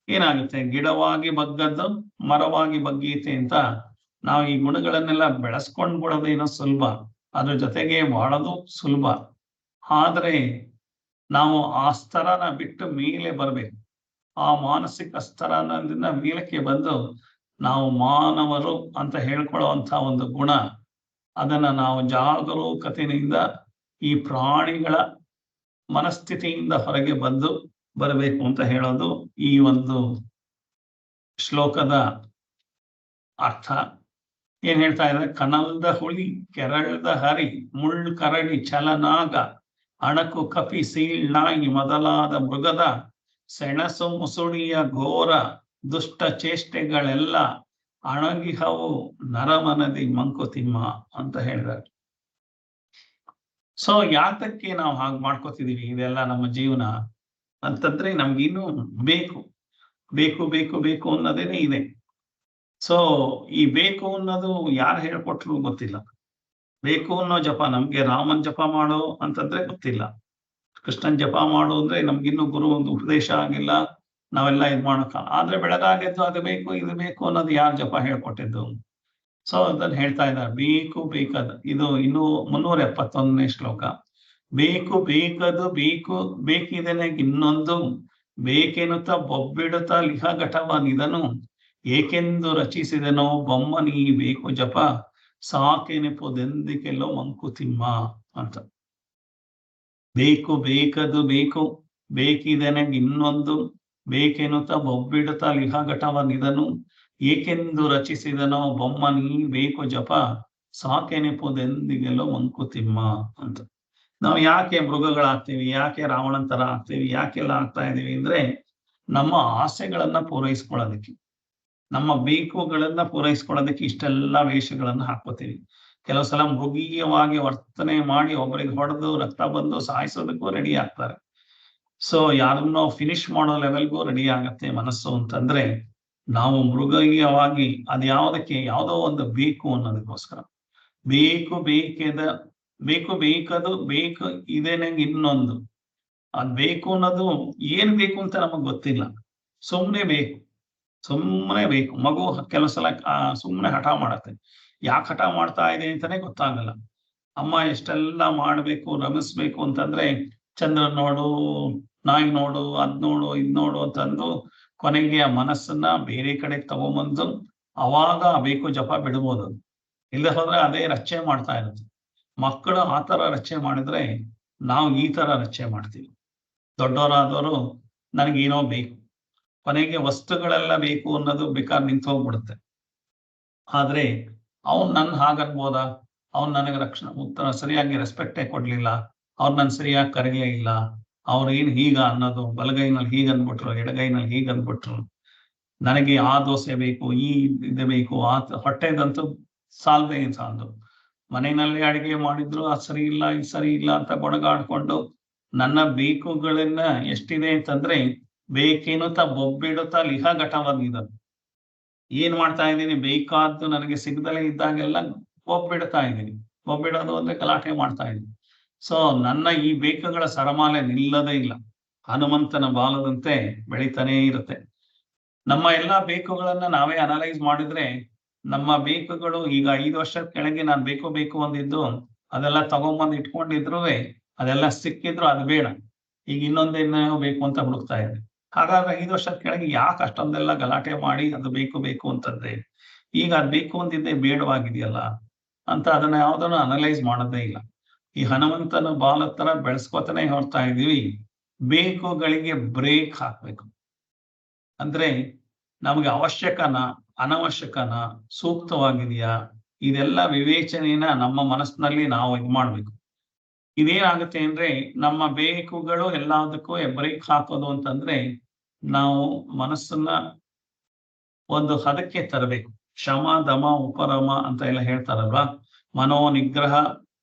ಏನಾಗುತ್ತೆ? ಗಿಡವಾಗಿ ಬಗ್ಗದ್ದು ಮರವಾಗಿ ಬಗ್ಗೀತೆ ಅಂತ ನಾವು ಈ ಗುಣಗಳನ್ನೆಲ್ಲ ಬೆಳೆಸ್ಕೊಂಡ್ ಬಿಡೋದೇನೋ ಸುಲಭ, ಅದ್ರ ಜೊತೆಗೆ ಮಾಡೋದು ಸುಲಭ. ಆದ್ರೆ ನಾವು ಆ ಸ್ತರನ ಬಿಟ್ಟು ಮೇಲೆ ಬರ್ಬೇಕು. ಆ ಮಾನಸಿಕ ಸ್ತರದಿಂದ ಮೇಲಕ್ಕೆ ಬಂದು ನಾವು ಮಾನವರು ಅಂತ ಹೇಳ್ಕೊಳ್ಳುವಂತ ಒಂದು ಗುಣ, ಅದನ್ನ ನಾವು ಜಾಗರೂಕತೆಯಿಂದ ಈ ಪ್ರಾಣಿಗಳ ಮನಸ್ಥಿತಿಯಿಂದ ಹೊರಗೆ ಬರಬೇಕು ಅಂತ ಹೇಳೋದು ಈ ಒಂದು ಶ್ಲೋಕದ ಅರ್ಥ. ಏನ್ ಹೇಳ್ತಾ ಇದ್ದಾರೆ? ಕನಲ್ದ ಹುಳಿ, ಕೆರಳ್ದ ಹರಿ, ಮುಳ್ಳು ಕರಡಿ, ಚಲನಾಗ, ಅಣಕು ಕಪಿ, ಸೀಳ್ನಾಯಿ ಮೊದಲಾದ ಮೃಗದ ಸೆಣಸು ಮುಸುಳಿಯ ಘೋರ ದುಷ್ಟ ಚೇಷ್ಟೆಗಳೆಲ್ಲ ಅಣಗಿಹವು ನರಮನದಿ ಮಂಕುತಿಮ್ಮ ಅಂತ ಹೇಳಿದ್ದಾರೆ. ಸೊ ಯಾತಕ್ಕೆ ನಾವು ಹಾಗೆ ಮಾಡ್ಕೋತಿದೀವಿ ಇದೆಲ್ಲ ನಮ್ಮ ಜೀವನ ಅಂತಂದ್ರೆ ನಮ್ಗಿನ್ನು ಬೇಕು ಬೇಕು ಬೇಕು ಬೇಕು ಅನ್ನೋದೇನೆ ಇದೆ. ಸೊ ಈ ಬೇಕು ಅನ್ನೋದು ಯಾರು ಹೇಳ್ಕೊಟ್ರು ಗೊತ್ತಿಲ್ಲ. ಬೇಕು ಅನ್ನೋ ಜಪ, ನಮ್ಗೆ ರಾಮನ್ ಜಪ ಮಾಡೋ ಅಂತಂದ್ರೆ ಗೊತ್ತಿಲ್ಲ, ಕೃಷ್ಣನ್ ಜಪ ಮಾಡು ಅಂದ್ರೆ ನಮ್ಗಿನ್ನು ಗುರು ಒಂದು ಉಪದೇಶ ಆಗಿಲ್ಲ, ನಾವೆಲ್ಲ ಇದ್ ಮಾಡೋಕ. ಆದ್ರೆ ಬೆಳಗಾಗೆದ್ದು ಅದು ಬೇಕು ಇದು ಬೇಕು ಅನ್ನೋದು ಯಾರು ಜಪ ಹೇಳ್ಕೊಟ್ಟಿದ್ದು? ಸೊ ಅದನ್ನ ಹೇಳ್ತಾ ಇದ್ದಾರೆ, ಬೇಕು ಬೇಕದು. ಇದು ಇನ್ನು 371ನೇ ಶ್ಲೋಕ. ಬೇಕು ಬೇಕದು ಬೇಕು ಬೇಕಿದನೆ ಇನ್ನೊಂದು, ಬೇಕೆನ್ನುತ್ತ ಬೊಬ್ಬಿಡುತ್ತ ಲಿಹ ಘಟವನಿದನು, ಏಕೆಂದು ರಚಿಸಿದನೋ ಬೊಮ್ಮನೀ ಬೇಕು ಜಪ, ಸಾಕೆನೆಪುದೆಂದಿಕೆಲ್ಲೋ ಮಂಕುತಿಮ್ಮ ಅಂತ. ಬೇಕು ಬೇಕದು ಬೇಕು ಬೇಕಿದನೆ ಇನ್ನೊಂದು, ಬೇಕೆನ್ನುತ್ತ ಬೊಬ್ಬಿಡುತ್ತ ಲಿಹ ಘಟವನಿದನು, ಏಕೆಂದು ರಚಿಸಿದನೋ ಬೊಮ್ಮನೀ ಬೇಕು ಜಪ, ಸಾಕೆನೆಪುದೆಂದಿಗೆಲ್ಲೋ ಮಂಕುತಿಮ್ಮ ಅಂತ. ನಾವು ಯಾಕೆ ಮೃಗಗಳಾಗ್ತೀವಿ, ಯಾಕೆ ರಾವಣನ್ ತರ ಆಗ್ತೀವಿ, ಯಾಕೆಲ್ಲ ಆಗ್ತಾ ಇದೀವಿ ಅಂದ್ರೆ ನಮ್ಮ ಆಸೆಗಳನ್ನ ಪೂರೈಸ್ಕೊಳ್ಳೋದಕ್ಕೆ, ನಮ್ಮ ಬೇಕುಗಳನ್ನ ಪೂರೈಸ್ಕೊಳ್ಳೋದಕ್ಕೆ ಇಷ್ಟೆಲ್ಲ ವೇಷಗಳನ್ನ ಹಾಕೋತೀವಿ. ಕೆಲವು ಸಲ ಮೃಗೀಯವಾಗಿ ವರ್ತನೆ ಮಾಡಿ ಒಬ್ಬರಿಗೆ ಹೊಡೆದು ರಕ್ತ ಬಂದು ಸಾಯಿಸೋದಕ್ಕೂ ರೆಡಿ ಆಗ್ತಾರೆ. ಸೊ ಯಾರನ್ನೋ ಫಿನಿಶ್ ಮಾಡೋ ಲೆವೆಲ್ಗೂ ರೆಡಿ ಆಗತ್ತೆ ಮನಸ್ಸು ಅಂತಂದ್ರೆ ನಾವು ಮೃಗೀಯವಾಗಿ ಅದ್ಯಾವುದಕ್ಕೆ ಯಾವುದೋ ಒಂದು ಬೇಕು ಅನ್ನೋದಕ್ಕೋಸ್ಕರ. ಬೇಕು ಬೇಕದು ಬೇಕು ಇದೇನೆ ಇನ್ನೊಂದು. ಅದ್ ಬೇಕು ಅನ್ನೋದು ಏನ್ ಬೇಕು ಅಂತ ನಮಗ್ ಗೊತ್ತಿಲ್ಲ, ಸುಮ್ನೆ ಬೇಕು. ಮಗು ಕೆಲವು ಸಲ ಸುಮ್ನೆ ಹಠ ಮಾಡತ್ತೆ. ಯಾಕೆ ಹಠ ಮಾಡ್ತಾ ಇದೆ ಅಂತಾನೆ ಗೊತ್ತಾಗಲ್ಲ. ಅಮ್ಮ ಎಷ್ಟೆಲ್ಲ ಮಾಡ್ಬೇಕು ರಮಿಸ್ಬೇಕು ಅಂತಂದ್ರೆ ಚಂದ್ರನ್ ನೋಡು, ನಾಯಿ ನೋಡು, ಅದ್ ನೋಡು ಇದ್ ನೋಡು ಅಂತಂದು ಕೊನೆಗೆ ಆ ಮನಸ್ಸನ್ನ ಬೇರೆ ಕಡೆ ತಗೊಂಬಂದು ಅವಾಗ ಬೇಕು ಜಪ ಬಿಡ್ಬೋದು. ಇಲ್ಲದೆ ಹೋದ್ರೆ ಅದೇ ರಚನೆ ಮಾಡ್ತಾ ಇರುತ್ತೆ. ಮಕ್ಕಳು ಆ ತರ ರಚನೆ ಮಾಡಿದ್ರೆ ನಾವು ಈ ತರ ರಚನೆ ಮಾಡ್ತೀವಿ. ದೊಡ್ಡವರಾದವರು ನನಗೇನೋ ಬೇಕು, ಕೊನೆಗೆ ವಸ್ತುಗಳೆಲ್ಲ ಬೇಕು ಅನ್ನೋದು ಬೇಕಾದ್ರೆ ನಿಂತು ಹೋಗ್ಬಿಡುತ್ತೆ. ಆದ್ರೆ ಅವ್ನು ನನ್ ಹಾಗನ್ಬೋದಾ, ಅವ್ನು ನನಗೆ ಉತ್ತರ ಸರಿಯಾಗಿ ರೆಸ್ಪೆಕ್ಟೇ ಕೊಡ್ಲಿಲ್ಲ, ಅವ್ರು ನನ್ ಸರಿಯಾಗಿ ಕರೀಲೇ ಇಲ್ಲ, ಅವ್ರು ಏನ್ ಹೀಗ ಅನ್ನೋದು, ಬಲಗೈನಲ್ಲಿ ಹೀಗ್ ಅಂದ್ಬಿಟ್ರು, ಎಡಗೈನಲ್ಲಿ ಹೀಗ್ ಅಂದ್ಬಿಟ್ರು, ನನಗೆ ಆ ದೋಸೆ ಬೇಕು, ಈ ಇದು ಬೇಕು, ಹೊಟ್ಟೆದಂತೂ ಸಾಲದು. ಮನೆಯಲ್ಲಿ ಅಡಿಗೆ ಮಾಡಿದ್ರು ಅದು ಸರಿ ಇಲ್ಲ ಇದು ಸರಿ ಇಲ್ಲ ಅಂತ ಗೊಣಗಾಡ್ಕೊಂಡು ನನ್ನ ಬೇಕುಗಳನ್ನ ಎಷ್ಟಿದೆ ಅಂತಂದ್ರೆ ಬೇಕೇನುತ್ತಾ ಬೊಬ್ಬಿಡುತ್ತಾ ಲಿಹ ಘಟವಾಗಿದ. ಏನ್ ಮಾಡ್ತಾ ಇದ್ದೀನಿ, ಬೇಕಾದ್ದು ನನಗೆ ಸಿಗದಲೇ ಇದ್ದಾಗೆಲ್ಲ ಬೊಬ್ಬಿಡ್ತಾ ಇದ್ದೀನಿ. ಬೊಬ್ಬಿಡೋದು ಅಂದ್ರೆ ಗಲಾಟೆ ಮಾಡ್ತಾ ಇದ್ದೀನಿ. ಸೊ ನನ್ನ ಈ ಬೇಕುಗಳ ಸರಮಾಲೆ ನಿಲ್ಲದೇ ಇಲ್ಲ, ಹನುಮಂತನ ಬಾಲದಂತೆ ಬೆಳಿತಾನೇ ಇರುತ್ತೆ. ನಮ್ಮ ಎಲ್ಲಾ ಬೇಕುಗಳನ್ನ ನಾವೇ ಅನಲೈಸ್ ಮಾಡಿದ್ರೆ ನಮ್ಮ ಬೇಕುಗಳು ಈಗ 5 ವರ್ಷದ ಕೆಳಗೆ ನಾನು ಬೇಕು ಅಂದಿದ್ದು ಅದೆಲ್ಲ ತಗೊಂಬಂದು ಇಟ್ಕೊಂಡಿದ್ರು ಅದೆಲ್ಲ ಸಿಕ್ಕಿದ್ರು ಅದು ಬೇಡ, ಈಗ ಇನ್ನೊಂದೇನೋ ಬೇಕು ಅಂತ ಹುಡುಕ್ತಾ ಇದೆ. ಹಾಗಾದ್ರೆ 5 ವರ್ಷದ ಕೆಳಗೆ ಯಾಕೆ ಅಷ್ಟೊಂದೆಲ್ಲ ಗಲಾಟೆ ಮಾಡಿ ಅದು ಬೇಕು ಅಂತಂದ್ರೆ ಈಗ ಅದು ಬೇಕು ಅಂದಿದ್ದೆ ಬೇಡವಾಗಿದೆಯಲ್ಲ ಅಂತ ಅದನ್ನ ಯಾವ್ದನ್ನು ಅನಲೈಸ್ ಮಾಡೋದೇ ಇಲ್ಲ. ಈ ಹನುಮಂತನ ಬಾಲ ತರ ಬೆಳೆಸ್ಕೊತಾನೆ ಹೊರ್ತಾ ಇದೀವಿ. ಬೇಕುಗಳಿಗೆ ಬ್ರೇಕ್ ಹಾಕ್ಬೇಕು. ಅಂದ್ರೆ ನಮಗೆ ಅವಶ್ಯಕನ ಅನವಶ್ಯಕನ ಸೂಕ್ತವಾಗಿದೆಯಾ ಇದೆಲ್ಲ ವಿವೇಚನೆನ ನಮ್ಮ ಮನಸ್ಸಿನಲ್ಲಿ ನಾವು ಇದು ಮಾಡ್ಬೇಕು. ಇದೇನಾಗುತ್ತೆ ಅಂದ್ರೆ ನಮ್ಮ ಬೇಕುಗಳು ಎಲ್ಲದಕ್ಕೂ ಬ್ರೇಕ್ ಹಾಕೋದು ಅಂತಂದ್ರೆ ನಾವು ಮನಸ್ಸನ್ನ ಒಂದು ಹದಕ್ಕೆ ತರಬೇಕು. ಶಮ ದಮ ಉಪರಮ ಅಂತ ಎಲ್ಲ ಹೇಳ್ತಾರಲ್ವಾ, ಮನೋ ನಿಗ್ರಹ,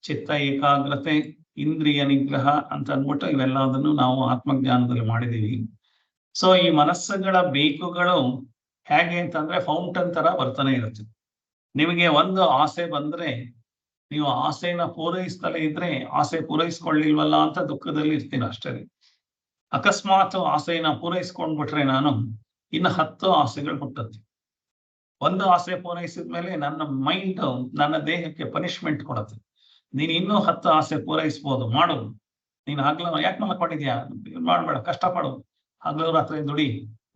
ಚಿತ್ತ ಏಕಾಗ್ರತೆ, ಇಂದ್ರಿಯ ನಿಗ್ರಹ ಅಂತ ಅಂದ್ಬಿಟ್ಟು ಇವೆಲ್ಲದನ್ನು ನಾವು ಆತ್ಮಜ್ಞಾನದಲ್ಲಿ ಮಾಡಿದೀವಿ. ಸೊ ಈ ಮನಸ್ಸುಗಳ ಬೇಕುಗಳು ಹೇಗೆ ಅಂತಂದ್ರೆ ಫೌಂಟನ್ ತರ ಬರ್ತಾನೆ ಇರುತ್ತೆ. ನಿಮಗೆ ಒಂದು ಆಸೆ ಬಂದ್ರೆ ನೀವು ಆಸೆನ ಪೂರೈಸ್ತಲೇ ಇದ್ರೆ ಆಸೆ ಪೂರೈಸ್ಕೊಳ್ಳಿಲ್ವಲ್ಲ ಅಂತ ದುಃಖದಲ್ಲಿ ಇರ್ತೀನಿ ಅಷ್ಟೇ. ಅಕಸ್ಮಾತ್ ಆಸೆನ ಪೂರೈಸ್ಕೊಂಡ್ಬಿಟ್ರೆ ನಾನು ಇನ್ನು 10 ಆಸೆಗಳು ಹುಟ್ಟುತ್ತೆ. ಒಂದು ಆಸೆ ಪೂರೈಸಿದ್ಮೇಲೆ ನನ್ನ ಮೈಂಡ್ ನನ್ನ ದೇಹಕ್ಕೆ ಪನಿಷ್ಮೆಂಟ್ ಕೊಡುತ್ತೆ. ನೀನು ಇನ್ನೂ 10 ಆಸೆ ಪೂರೈಸ್ಬೋದು, ಮಾಡು. ನೀನು ಹಗ್ಲು ಯಾಕೆ ಮಲ್ಕೊಂಡಿದ್ಯಾ, ಮಾಡ್ಬೇಡ, ಕಷ್ಟಪಡು, ಹಗಲು ರಾತ್ರಿ ದುಡಿ,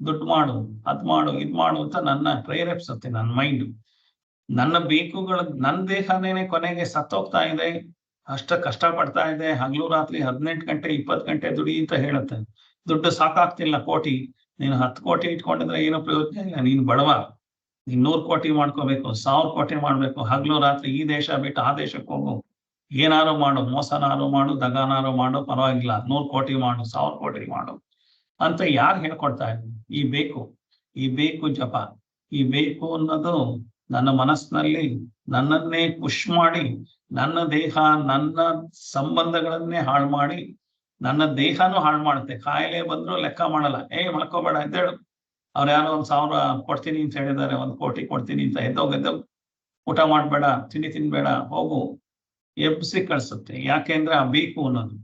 ದುಡ್ಡು ಮಾಡು, ಅದ್ ಮಾಡು, ಇದ್ ಮಾಡು ಅಂತ ನನ್ನ ಪ್ರೇರೇಪಿಸುತ್ತೆ ನನ್ನ ಮೈಂಡ್. ನನ್ನ ಬೇಕುಗಳು ನನ್ನ ದೇಹನೇನೆ ಕೊನೆಗೆ ಸತ್ತೋಗ್ತಾ ಇದೆ, ಅಷ್ಟ ಕಷ್ಟ ಪಡ್ತಾ ಇದೆ, ಹಗಲು ರಾತ್ರಿ 18 ಗಂಟೆ 20 ಗಂಟೆ ದುಡಿ ಅಂತ ಹೇಳುತ್ತೆ. ದುಡ್ಡು ಸಾಕಾಗ್ತಿಲ್ಲ, ಕೋಟಿ, ನೀನು 10 ಕೋಟಿ ಇಟ್ಕೊಂಡಿದ್ರೆ ಏನೋ ಪ್ರಯೋಜನ ಇಲ್ಲ. ನೀನು ಬಡವ, ನೀನ್ 100 ಕೋಟಿ ಮಾಡ್ಕೋಬೇಕು, 1000 ಕೋಟಿ ಮಾಡ್ಬೇಕು, ಹಗಲು ರಾತ್ರಿ ಈ ದೇಶ ಬಿಟ್ಟು ಆ ದೇಶಕ್ಕೆ ಹೋಗು, ಏನಾರು ಮಾಡು, ಮೋಸನಾರು ಮಾಡು, ದಗಾನಾರು ಮಾಡು, ಪರವಾಗಿಲ್ಲ, 100 ಕೋಟಿ ಮಾಡು, 1000 ಕೋಟಿ ಮಾಡು ಅಂತ ಯಾರು ಹೇಳ್ಕೊಡ್ತಾ ಇದ್ರು? ಈ ಬೇಕು ಜಪ. ಈ ಬೇಕು ಅನ್ನೋದು ನನ್ನ ಮನಸ್ಸಿನಲ್ಲಿ ನನ್ನನ್ನೇ ಪುಷ್ ಮಾಡಿ ನನ್ನ ದೇಹ ನನ್ನ ಸಂಬಂಧಗಳನ್ನೇ ಹಾಳು ಮಾಡಿ ನನ್ನ ದೇಹನೂ ಹಾಳು ಮಾಡುತ್ತೆ. ಕಾಯಿಲೆ ಬಂದ್ರು ಲೆಕ್ಕ ಮಾಡಲ್ಲ, ಮಲ್ಕೋಬೇಡ, ಎದ್ದೇಳು, ಅವ್ರು ಯಾರೋ 1000 ಕೊಡ್ತೀನಿ ಅಂತ ಹೇಳಿದ್ದಾರೆ, 1 ಕೋಟಿ ಕೊಡ್ತೀನಿ ಅಂತ, ಎದ್ದೋಗ್, ಊಟ ಮಾಡ್ಬೇಡ, ತಿಂಡಿ ತಿನ್ಬೇಡ, ಹೋಗು, ಎಬ್ಸಿ ಕಳ್ಸುತ್ತೆ. ಯಾಕೆಂದ್ರೆ ಆ ಬೇಕು ಅನ್ನೋದು.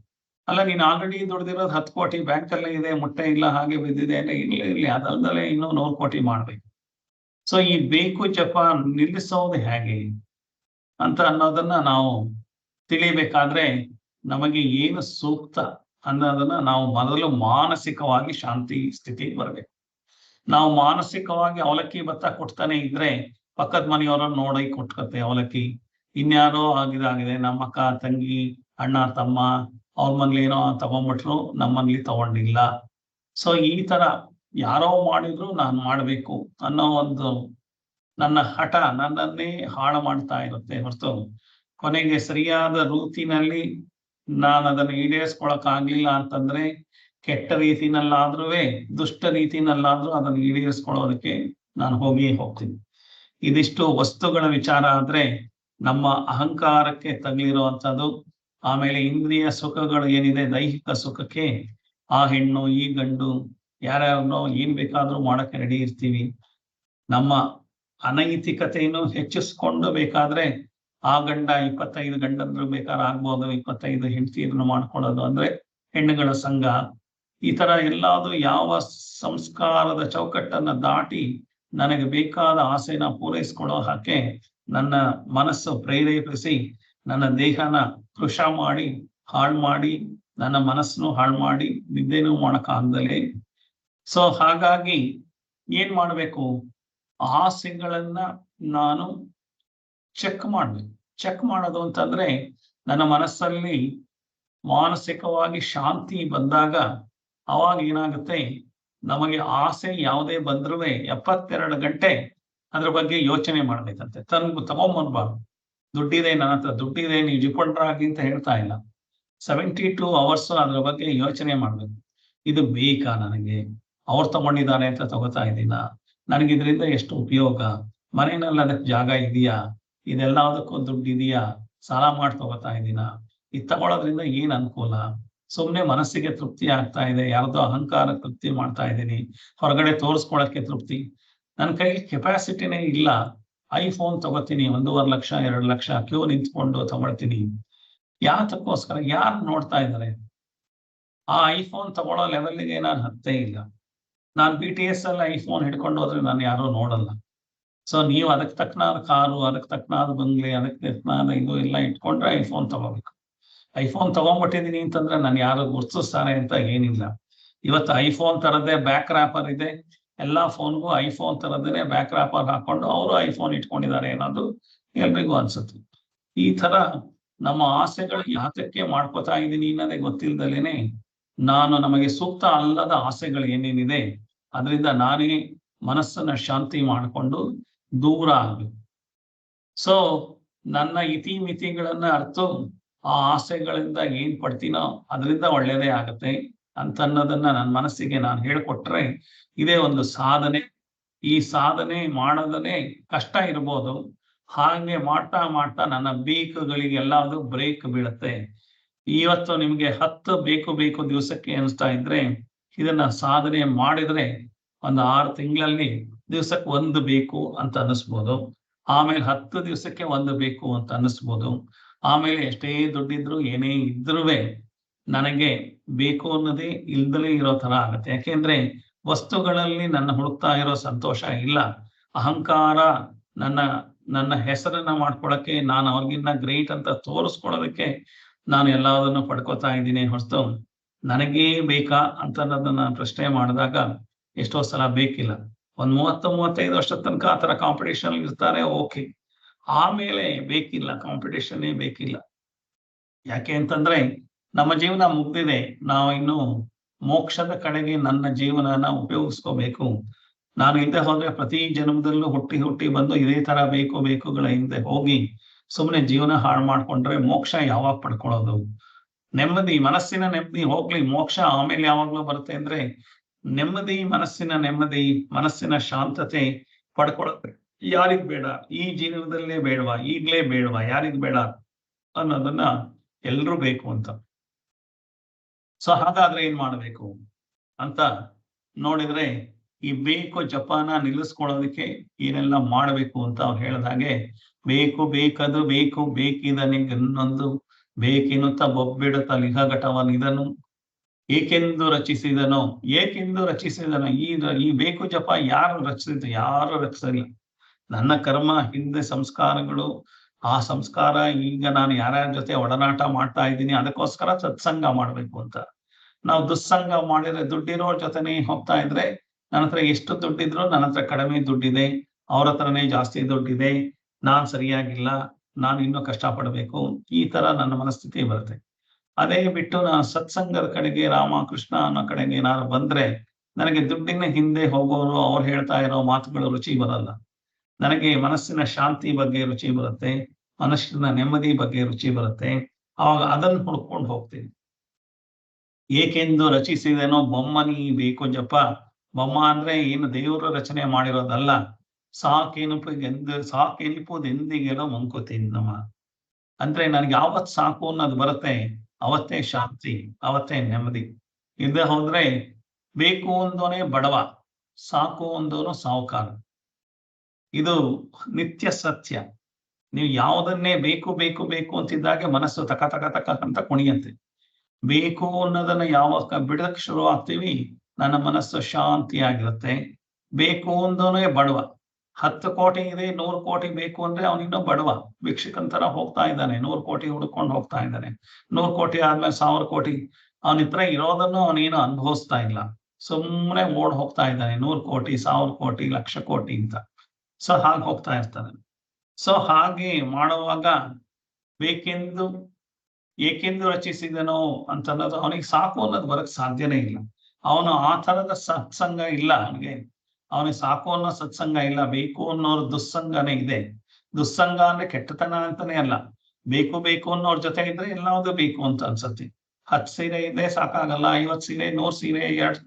ಅಲ್ಲ, ನೀನು ಆಲ್ರೆಡಿ ದುಡ್ದಿರೋದು 10 ಕೋಟಿ ಬ್ಯಾಂಕಲ್ಲೇ ಇದೆ, ಮುಟ್ಟೆ ಇಲ್ಲ, ಹಾಗೆ ಬಿದ್ದಿದೆ, ಇರ್ಲಿ ಅದಲ್ದಲೆ ಇನ್ನೂ 100 ಕೋಟಿ ಮಾಡ್ಬೇಕು. ಸೊ ಈ ಬೇಕು ಜಪ ನಿಲ್ಲಿಸೋದು ಹೇಗೆ ಅಂತ ಅನ್ನೋದನ್ನ ನಾವು ತಿಳಿಬೇಕಾದ್ರೆ ನಮಗೆ ಏನು ಸೂಕ್ತ ಅನ್ನೋದನ್ನ ನಾವು ಮೊದಲು ಮಾನಸಿಕವಾಗಿ ಶಾಂತಿ ಸ್ಥಿತಿ ಬರಬೇಕು. ನಾವು ಮಾನಸಿಕವಾಗಿ ಅವಲಕ್ಕಿ ಭತ್ತ ಕೊಡ್ತಾನೆ ಇದ್ರೆ ಪಕ್ಕದ ಮನೆಯವರನ್ನು ನೋಡಿ ಕೊಟ್ಕತ್ತೆ ಅವಲಕ್ಕಿ. ಇನ್ಯಾರೋ ಆಗಿದೆ, ನಮ್ಮ ಅಕ್ಕ ತಂಗಿ ಅಣ್ಣ ತಮ್ಮ ಅವ್ರ ಮನೇಲಿ ಏನೋ ತಗೊಂಡ್ಬಿಟ್ರು, ನಮ್ಮನೇಲಿ ತಗೊಂಡಿಲ್ಲ. ಸೊ ಈ ತರ ಯಾರೋ ಮಾಡಿದ್ರು ನಾನು ಮಾಡ್ಬೇಕು ಅನ್ನೋ ಒಂದು ನನ್ನ ಹಠ ನನ್ನನ್ನೇ ಹಾಳು ಮಾಡ್ತಾ ಇರುತ್ತೆ ಹೊರತು ಕೊನೆಗೆ ಸರಿಯಾದ ರೂತಿನಲ್ಲಿ ನಾನು ಅದನ್ನು ಈಡೇರಿಸ್ಕೊಳಕ್ ಆಗ್ಲಿಲ್ಲ ಅಂತಂದ್ರೆ ಕೆಟ್ಟ ರೀತಿನಲ್ಲಾದ್ರೂ ದುಷ್ಟ ರೀತಿನಲ್ಲಾದ್ರೂ ಅದನ್ನು ಈಡೇರಿಸ್ಕೊಳ್ಳೋದಕ್ಕೆ ನಾನು ಹೋಗ್ತೀನಿ. ಇದಿಷ್ಟು ವಸ್ತುಗಳ ವಿಚಾರ ಆದ್ರೆ ನಮ್ಮ ಅಹಂಕಾರಕ್ಕೆ ತಗಲಿರುವಂಥದ್ದು. ಆಮೇಲೆ ಇಂದ್ರಿಯ ಸುಖಗಳು ಏನಿದೆ, ದೈಹಿಕ ಸುಖಕ್ಕೆ ಆ ಹೆಣ್ಣು ಈ ಗಂಡು ಯಾರ್ಯಾರನ್ನೋ ಏನ್ ಬೇಕಾದ್ರೂ ಮಾಡಕ್ಕೆ ರೆಡಿ ಇರ್ತೀವಿ. ನಮ್ಮ ಅನೈತಿಕತೆಯನ್ನು ಹೆಚ್ಚಿಸ್ಕೊಂಡು ಬೇಕಾದ್ರೆ ಆ ಗಂಡ 25 ಗಂಡಂದ್ರು ಬೇಕಾದ್ರೆ ಆಗ್ಬೋದು, 25 ಹೆಂಡತಿಯನ್ನು ಮಾಡ್ಕೊಳ್ಳೋದು ಅಂದ್ರೆ ಹೆಣ್ಣುಗಳ ಸಂಘ. ಈ ತರ ಎಲ್ಲಾದ್ರೂ ಯಾವ ಸಂಸ್ಕಾರದ ಚೌಕಟ್ಟನ್ನ ದಾಟಿ ನನಗೆ ಬೇಕಾದ ಆಸೆನ ಪೂರೈಸ್ಕೊಳ್ಳೋ ಹಾಗೆ ನನ್ನ ಮನಸ್ಸು ಪ್ರೇರೇಪಿಸಿ ನನ್ನ ದೇಹನ ಕೃಶ ಮಾಡಿ ಹಾಳು ಮಾಡಿ ನನ್ನ ಮನಸ್ಸನ್ನು ಹಾಳು ಮಾಡಿ ನಿದ್ದೆನೂ ಮಾಡಕ್ಕಾಗ್ದಲೇ. ಸೊ ಹಾಗಾಗಿ ಏನ್ ಮಾಡ್ಬೇಕು, ಆಸೆಗಳನ್ನ ನಾನು ಚೆಕ್ ಮಾಡ್ಬೇಕು. ಚೆಕ್ ಮಾಡೋದು ಅಂತಂದ್ರೆ ನನ್ನ ಮನಸ್ಸಲ್ಲಿ ಮಾನಸಿಕವಾಗಿ ಶಾಂತಿ ಬಂದಾಗ ಅವಾಗ ಏನಾಗುತ್ತೆ, ನಮಗೆ ಆಸೆ ಯಾವುದೇ ಬಂದ್ರೂ 72 ಗಂಟೆ ಅದ್ರ ಬಗ್ಗೆ ಯೋಚನೆ ಮಾಡ್ಬೇಕಂತೆ. ತಗೊಂಬರ್ಬಾರ್ದು. ದುಡ್ಡಿದೆ, ನನ್ನ ಹತ್ರ ದುಡ್ಡಿದೆ, ನೀವು ಜಿಪಂಡ್ರಾಗಿ ಅಂತ ಹೇಳ್ತಾ ಇಲ್ಲ. 72 hours ಅದ್ರ ಬಗ್ಗೆ ಯೋಚನೆ ಮಾಡ್ಬೇಕು. ಇದು ಬೇಕಾ ನನಗೆ, ಅವ್ರು ತಗೊಂಡಿದ್ದಾರೆ ಅಂತ ತಗೋತಾ ಇದ್ದೀನ, ನನಗಿದ್ರಿಂದ ಎಷ್ಟು ಉಪಯೋಗ, ಮನೆಯಲ್ಲಿ ಅದಕ್ಕೆ ಜಾಗ ಇದೆಯಾ, ಇದೆಲ್ಲದಕ್ಕೂ ದುಡ್ಡು ಇದೆಯಾ, ಸಾಲ ಮಾಡಿ ತಗೋತಾ ಇದ್ದೀನ, ಇದು ತಗೊಳ್ಳೋದ್ರಿಂದ ಏನ್ ಅನುಕೂಲ. ಸುಮ್ಮನೆ ಮನಸ್ಸಿಗೆ ತೃಪ್ತಿ ಆಗ್ತಾ ಇದೆ, ಯಾರ್ದೋ ಅಹಂಕಾರ ತೃಪ್ತಿ ಮಾಡ್ತಾ ಇದ್ದೀನಿ, ಹೊರಗಡೆ ತೋರಿಸ್ಕೊಳಕ್ಕೆ ತೃಪ್ತಿ. ನನ್ನ ಕೈಲಿ ಕೆಪಾಸಿಟಿನೇ ಇಲ್ಲ. ಐಫೋನ್ ತಗೋತೀನಿ, 1.5 ಲಕ್ಷ 2 ಲಕ್ಷ ಕ್ಯೂ ನಿಂತ್ಕೊಂಡು ತಗೊಳ್ತೀನಿ. ಯಾತಕ್ಕೋಸ್ಕರ? ಯಾರು ನೋಡ್ತಾ ಇದ್ದಾರೆ? ಆ ಐಫೋನ್ ತಗೊಳ್ಳೋ ಲೆವೆಲ್ಗೆ ನಾನು ಹತ್ತೇ ಇಲ್ಲ. ನಾನು BTS ಅಲ್ಲಿ ಐಫೋನ್ ಹಿಡ್ಕೊಂಡು ಹೋದ್ರೆ ನಾನು ಯಾರು ನೋಡಲ್ಲ. ಸೊ ನೀವು ಅದಕ್ಕೆ ತಕ್ಕನಾದ ಕಾರು, ಅದಕ್ಕೆ ತಕ್ಕನಾದ ಬಂಗ್ಲೆ, ಅದಕ್ಕೆ ತಕ್ಕನಾದ ಇದು ಎಲ್ಲ ಇಟ್ಕೊಂಡ್ರೆ ಐಫೋನ್ ತಗೋಬೇಕು. ಐಫೋನ್ ತಗೊಂಡ್ಬಿಟ್ಟಿದೀನಿ ಅಂತಂದ್ರೆ ನಾನು ಯಾರು ಗುರ್ತಿಸ್ತಾರೆ ಅಂತ ಏನಿಲ್ಲ. ಇವತ್ತು ಐಫೋನ್ ತರದೇ ಬ್ಯಾಕ್ ರ್ಯಾಪರ್ ಇದೆ. ಎಲ್ಲಾ ಫೋನ್ಗೂ ಐಫೋನ್ ತರದೇನೆ ಬ್ಯಾಕ್ ರ್ಯಾಪರ್ ಹಾಕೊಂಡು ಅವರು ಐಫೋನ್ ಇಟ್ಕೊಂಡಿದ್ದಾರೆ ಅನ್ನೋದು ಎಲ್ರಿಗೂ ಅನ್ಸುತ್ತೆ. ಈ ತರ ನಮ್ಮ ಆಸೆಗಳು ಯಾತಕ್ಕೆ ಮಾಡ್ಕೋತಾ ಇದ್ದೀನಿ ಅನ್ನೋದೇ ಗೊತ್ತಿಲ್ದಲೇನೆ ನಮಗೆ ಸೂಕ್ತ ಅಲ್ಲದ ಆಸೆಗಳು ಏನೇನಿದೆ ಅದರಿಂದ ನಾನೇ ಮನಸ್ಸನ್ನ ಶಾಂತಿ ಮಾಡಿಕೊಂಡು ದೂರ ಆಗ್ಬೇಕು. ಸೊ ನನ್ನ ಇತಿಮಿತಿಗಳನ್ನ ಅರ್ತು ಆ ಆಸೆಗಳಿಂದ ಏನ್ ಪಡ್ತೀನೋ ಅದರಿಂದ ಒಳ್ಳೇದೇ ಆಗತ್ತೆ ಅಂತ ಅನ್ನೋದನ್ನ ನನ್ನ ಮನಸ್ಸಿಗೆ ನಾನು ಹೇಳ್ಕೊಟ್ರೆ ಇದೇ ಒಂದು ಸಾಧನೆ. ಈ ಸಾಧನೆ ಮಾಡೋದನ್ನೇ ಕಷ್ಟ ಇರ್ಬೋದು. ಹಾಗೆ ಮಾಡ್ತಾ ಮಾಡ್ತಾ ನನ್ನ ಬೇಕುಗಳಿಗೆಲ್ಲಾದ್ರೂ ಬ್ರೇಕ್ ಬೀಳುತ್ತೆ. ಇವತ್ತು ನಿಮ್ಗೆ 10 ಬೇಕು ದಿವಸಕ್ಕೆ ಅನಿಸ್ತಾ ಇದ್ರೆ ಇದನ್ನ ಸಾಧನೆ ಮಾಡಿದ್ರೆ ಒಂದು 6 ತಿಂಗಳಲ್ಲಿ ದಿವಸಕ್ಕೆ 1 ಬೇಕು ಅಂತ ಅನ್ನಿಸ್ಬೋದು. ಆಮೇಲೆ 10 ದಿವಸಕ್ಕೆ 1 ಬೇಕು ಅಂತ ಅನ್ನಿಸ್ಬೋದು. ಆಮೇಲೆ ಎಷ್ಟೇ ದುಡ್ಡಿದ್ರು ಏನೇ ಇದ್ರುವೆ ನನಗೆ ಬೇಕು ಅನ್ನೋದೇ ಇಲ್ದಲೇ ಇರೋ ತರ ಆಗತ್ತೆ. ಯಾಕೆಂದ್ರೆ ವಸ್ತುಗಳಲ್ಲಿ ನನ್ನ ಹುಡುಕ್ತಾ ಇರೋ ಸಂತೋಷ ಇಲ್ಲ. ಅಹಂಕಾರ ನನ್ನ ಹೆಸರನ್ನ ಮಾಡ್ಕೊಳಕ್ಕೆ, ನಾನು ಅವ್ರಿಗಿನ್ನ ಗ್ರೇಟ್ ಅಂತ ತೋರಿಸ್ಕೊಳ್ಳೋದಕ್ಕೆ ನಾನು ಎಲ್ಲದನ್ನು ಪಡ್ಕೋತಾ ಇದ್ದೀನಿ ಹೊರತು ನನಗೇ ಬೇಕಾ ಅಂತ ಅನ್ನೋದನ್ನ ಪ್ರಶ್ನೆ ಮಾಡಿದಾಗ ಎಷ್ಟೋ ಸಲ ಬೇಕಿಲ್ಲ. ಒಂದ್ 30-35 ವರ್ಷದ ತನಕ ಆ ತರ ಕಾಂಪಿಟೇಷನ್ ಇರ್ತಾರೆ, ಓಕೆ. ಆಮೇಲೆ ಬೇಕಿಲ್ಲ, ಕಾಂಪಿಟೇಷನ್ನೇ ಬೇಕಿಲ್ಲ. ಯಾಕೆ ಅಂತಂದ್ರೆ ನಮ್ಮ ಜೀವನ ಮುಗ್ದಿದೆ. ನಾವು ಇನ್ನು ಮೋಕ್ಷದ ಕಡೆಗೆ ನನ್ನ ಜೀವನನ ಉಪಯೋಗಿಸ್ಕೋಬೇಕು. ನಾನು ಇಲ್ಲದೆ ಹೋದ್ರೆ ಪ್ರತಿ ಜನ್ಮದಲ್ಲೂ ಹುಟ್ಟಿ ಬಂದು ಇದೇ ತರ ಬೇಕುಗಳ ಹಿಂದೆ ಹೋಗಿ ಸುಮ್ಮನೆ ಜೀವನ ಹಾಳು ಮಾಡ್ಕೊಂಡ್ರೆ ಮೋಕ್ಷ ಯಾವಾಗ ಪಡ್ಕೊಳ್ಳೋದು? ನೆಮ್ಮದಿ, ಮನಸ್ಸಿನ ನೆಮ್ಮದಿ ಹೋಗ್ಲಿ, ಮೋಕ್ಷ ಆಮೇಲೆ ಯಾವಾಗ್ಲೂ ಬರುತ್ತೆ. ಅಂದ್ರೆ ನೆಮ್ಮದಿ, ಮನಸ್ಸಿನ ಶಾಂತತೆ ಪಡ್ಕೊಳ್ಳೋದು ಯಾರಿಗ್ ಬೇಡ? ಈ ಜೀವನದಲ್ಲೇ ಬೇಡವಾ? ಈಗ್ಲೇ ಬೇಡವಾ? ಯಾರಿಗ್ ಬೇಡ ಅನ್ನೋದನ್ನ ಎಲ್ರೂ ಬೇಕು ಅಂತ. ಸೊ ಹಾಗಾದ್ರೆ ಏನ್ ಮಾಡ್ಬೇಕು ಅಂತ ನೋಡಿದ್ರೆ ಈ ಬೇಕು ಜಪಾನ ನಿಲ್ಲಿಸ್ಕೊಳ್ಳೋದಕ್ಕೆ ಏನೆಲ್ಲ ಮಾಡಬೇಕು ಅಂತ ಅವ್ರು ಹೇಳಿದಾಗೆ, ಬೇಕದು ಬೇಕು ಬೇಕಿದನಿಗನ್ನೊಂದು ಬೇಕೆನ್ನುತ್ತ ಬೊಬ್ಬಿಡುತ್ತ ಲಿಹಘಟವನಿದನು ಏಕೆಂದು ರಚಿಸಿದನೋ ಈ ಬೇಕು ಜಪ ಯಾರು ರಚಿಸಿದ್ರು? ಯಾರು ರಚಿಸಿಲ್ಲ. ನನ್ನ ಕರ್ಮ, ಹಿಂದೆ ಸಂಸ್ಕಾರಗಳು, ಆ ಸಂಸ್ಕಾರ ಈಗ ನಾನು ಯಾರ್ಯಾರ ಜೊತೆ ಒಡನಾಟ ಮಾಡ್ತಾ ಇದ್ದೀನಿ, ಅದಕ್ಕೋಸ್ಕರ ಸತ್ಸಂಗ ಮಾಡ್ಬೇಕು ಅಂತ. ನಾವು ದುಸ್ಸಂಗ ಮಾಡಿದ್ರೆ ದುಡ್ಡಿರೋರ್ ಜೊತೆನೆ ಹೋಗ್ತಾ ಇದ್ರೆ ನನ್ನ ಹತ್ರ ಎಷ್ಟು ದುಡ್ಡಿದ್ರು ನನ್ನ ಹತ್ರ ಕಡಿಮೆ ದುಡ್ಡಿದೆ, ಅವ್ರ ಹತ್ರನೇ ಜಾಸ್ತಿ ದುಡ್ಡಿದೆ, ನಾನ್ ಸರಿಯಾಗಿಲ್ಲ, ನಾನು ಇನ್ನೂ ಕಷ್ಟಪಡ್ಬೇಕು, ಈ ತರ ನನ್ನ ಮನಸ್ಥಿತಿ ಬರುತ್ತೆ. ಅದೇ ಬಿಟ್ಟು ನಾನು ಸತ್ಸಂಗದ ಕಡೆಗೆ, ರಾಮಕೃಷ್ಣ ಅನ್ನೋ ಕಡೆಗೆ ಏನಾದ್ರು ಬಂದ್ರೆ ನನಗೆ ದುಡ್ಡಿನ ಹಿಂದೆ ಹೋಗೋರು ಅವ್ರು ಹೇಳ್ತಾ ಇರೋ ಮಾತುಗಳು ರುಚಿ ಬರಲ್ಲ. ನನಗೆ ಮನಸ್ಸಿನ ಶಾಂತಿ ಬಗ್ಗೆ ರುಚಿ ಬರುತ್ತೆ, ಮನಸ್ಸಿನ ನೆಮ್ಮದಿ ಬಗ್ಗೆ ರುಚಿ ಬರುತ್ತೆ. ಅವಾಗ ಅದನ್ನು ಹುಡ್ಕೊಂಡು ಹೋಗ್ತೀನಿ. ಏಕೆಂದು ರಚಿಸಿದೇನೋ ಬೊಮ್ಮನಿ ಬೇಕು ಜಪ. ಬೊಮ್ಮ ಅಂದ್ರೆ ಏನು ದೇವರು ರಚನೆ ಮಾಡಿರೋದಲ್ಲ. ಸಾಕೆನಿಪುದೆಂದಿಗೆಲ್ಲ ಮಂಕುತಿನ್ನಮ. ಅಂದ್ರೆ ನನ್ಗೆ ಯಾವತ್ ಸಾಕು ಅನ್ನೋದು ಬರುತ್ತೆ ಅವತ್ತೇ ಶಾಂತಿ, ಅವತ್ತೇ ನೆಮ್ಮದಿ. ಇಲ್ಲದೆ ಹೋದ್ರೆ ಬೇಕು ಅಂದೋನೇ ಬಡವ, ಸಾಕು ಅಂದೋನು ಸಾಹುಕಾರ. ಇದು ನಿತ್ಯ ಸತ್ಯ. ನೀವು ಯಾವುದನ್ನೇ ಬೇಕು ಅಂತಿದ್ದಾಗೆ ಮನಸ್ಸು ತಕ ಅಂತ ಕುಣಿಯಂತೆ. ಬೇಕು ಅನ್ನೋದನ್ನ ಯಾವಾಗ ಬಿಡಕ್ಕೆ ಶುರು ಆಗ್ತೀವಿ ನನ್ನ ಮನಸ್ಸು ಶಾಂತಿಯಾಗಿರುತ್ತೆ. ಬೇಕು ಅಂದೋನೇ ಬಡವ. 10 ಕೋಟಿ ಇದೆ, 100 ಕೋಟಿ ಬೇಕು ಅಂದ್ರೆ ಅವನಿನ್ನೂ ಬಡವ, ಭಿಕ್ಷುಕಂತರ ಹೋಗ್ತಾ ಇದ್ದಾನೆ, 100 ಕೋಟಿ ಹುಡ್ಕೊಂಡು ಹೋಗ್ತಾ ಇದ್ದಾನೆ. 100 ಕೋಟಿ ಆದ್ಮೇಲೆ 1000 ಕೋಟಿ. ಅವನ ಹತ್ರ ಇರೋದನ್ನು ಅವನೇನು ಅನುಭವಿಸ್ತಾ ಇಲ್ಲ, ಸುಮ್ಮನೆ ಓಡ್ ಹೋಗ್ತಾ ಇದ್ದಾನೆ. 100 ಕೋಟಿ 1000 ಕೋಟಿ 1,00,000 ಕೋಟಿ ಅಂತ. ಸೊ ಹಾಗೆ ಹೋಗ್ತಾ ಇರ್ತಾನೆ. ಸೊ ಹಾಗೆ ಮಾಡುವಾಗ ಏಕೆಂದು ರಚಿಸಿದನೋ ಅಂತ ಅನ್ನೋದು ಅವನಿಗೆ ಸಾಕು ಅನ್ನೋದು ಬರಕ್ ಸಾಧ್ಯನೇ ಇಲ್ಲ. ಅವನು ಆ ತರದ ಸತ್ಸಂಗ ಇಲ್ಲ ಅವನಿಗೆ ಸಾಕು ಅನ್ನೋ ಸತ್ಸಂಗ ಇಲ್ಲ. ಬೇಕು ಅನ್ನೋರು ದುಸ್ಸಂಗನೇ ಇದೆ. ದುಸ್ಸಂಗ ಅಂದ್ರೆ ಕೆಟ್ಟತನ ಅಂತಾನೆ ಅಲ್ಲ. ಬೇಕು ಅನ್ನೋರ್ ಜೊತೆ ಇದ್ರೆ ಎಲ್ಲಾವುದು ಬೇಕು ಅಂತ ಅನ್ಸತ್ತೆ. 10 ಸೀರೆ ಇದೆ ಸಾಕಾಗಲ್ಲ, 50 ಸೀರೆ, 100 ಸೀರೆ,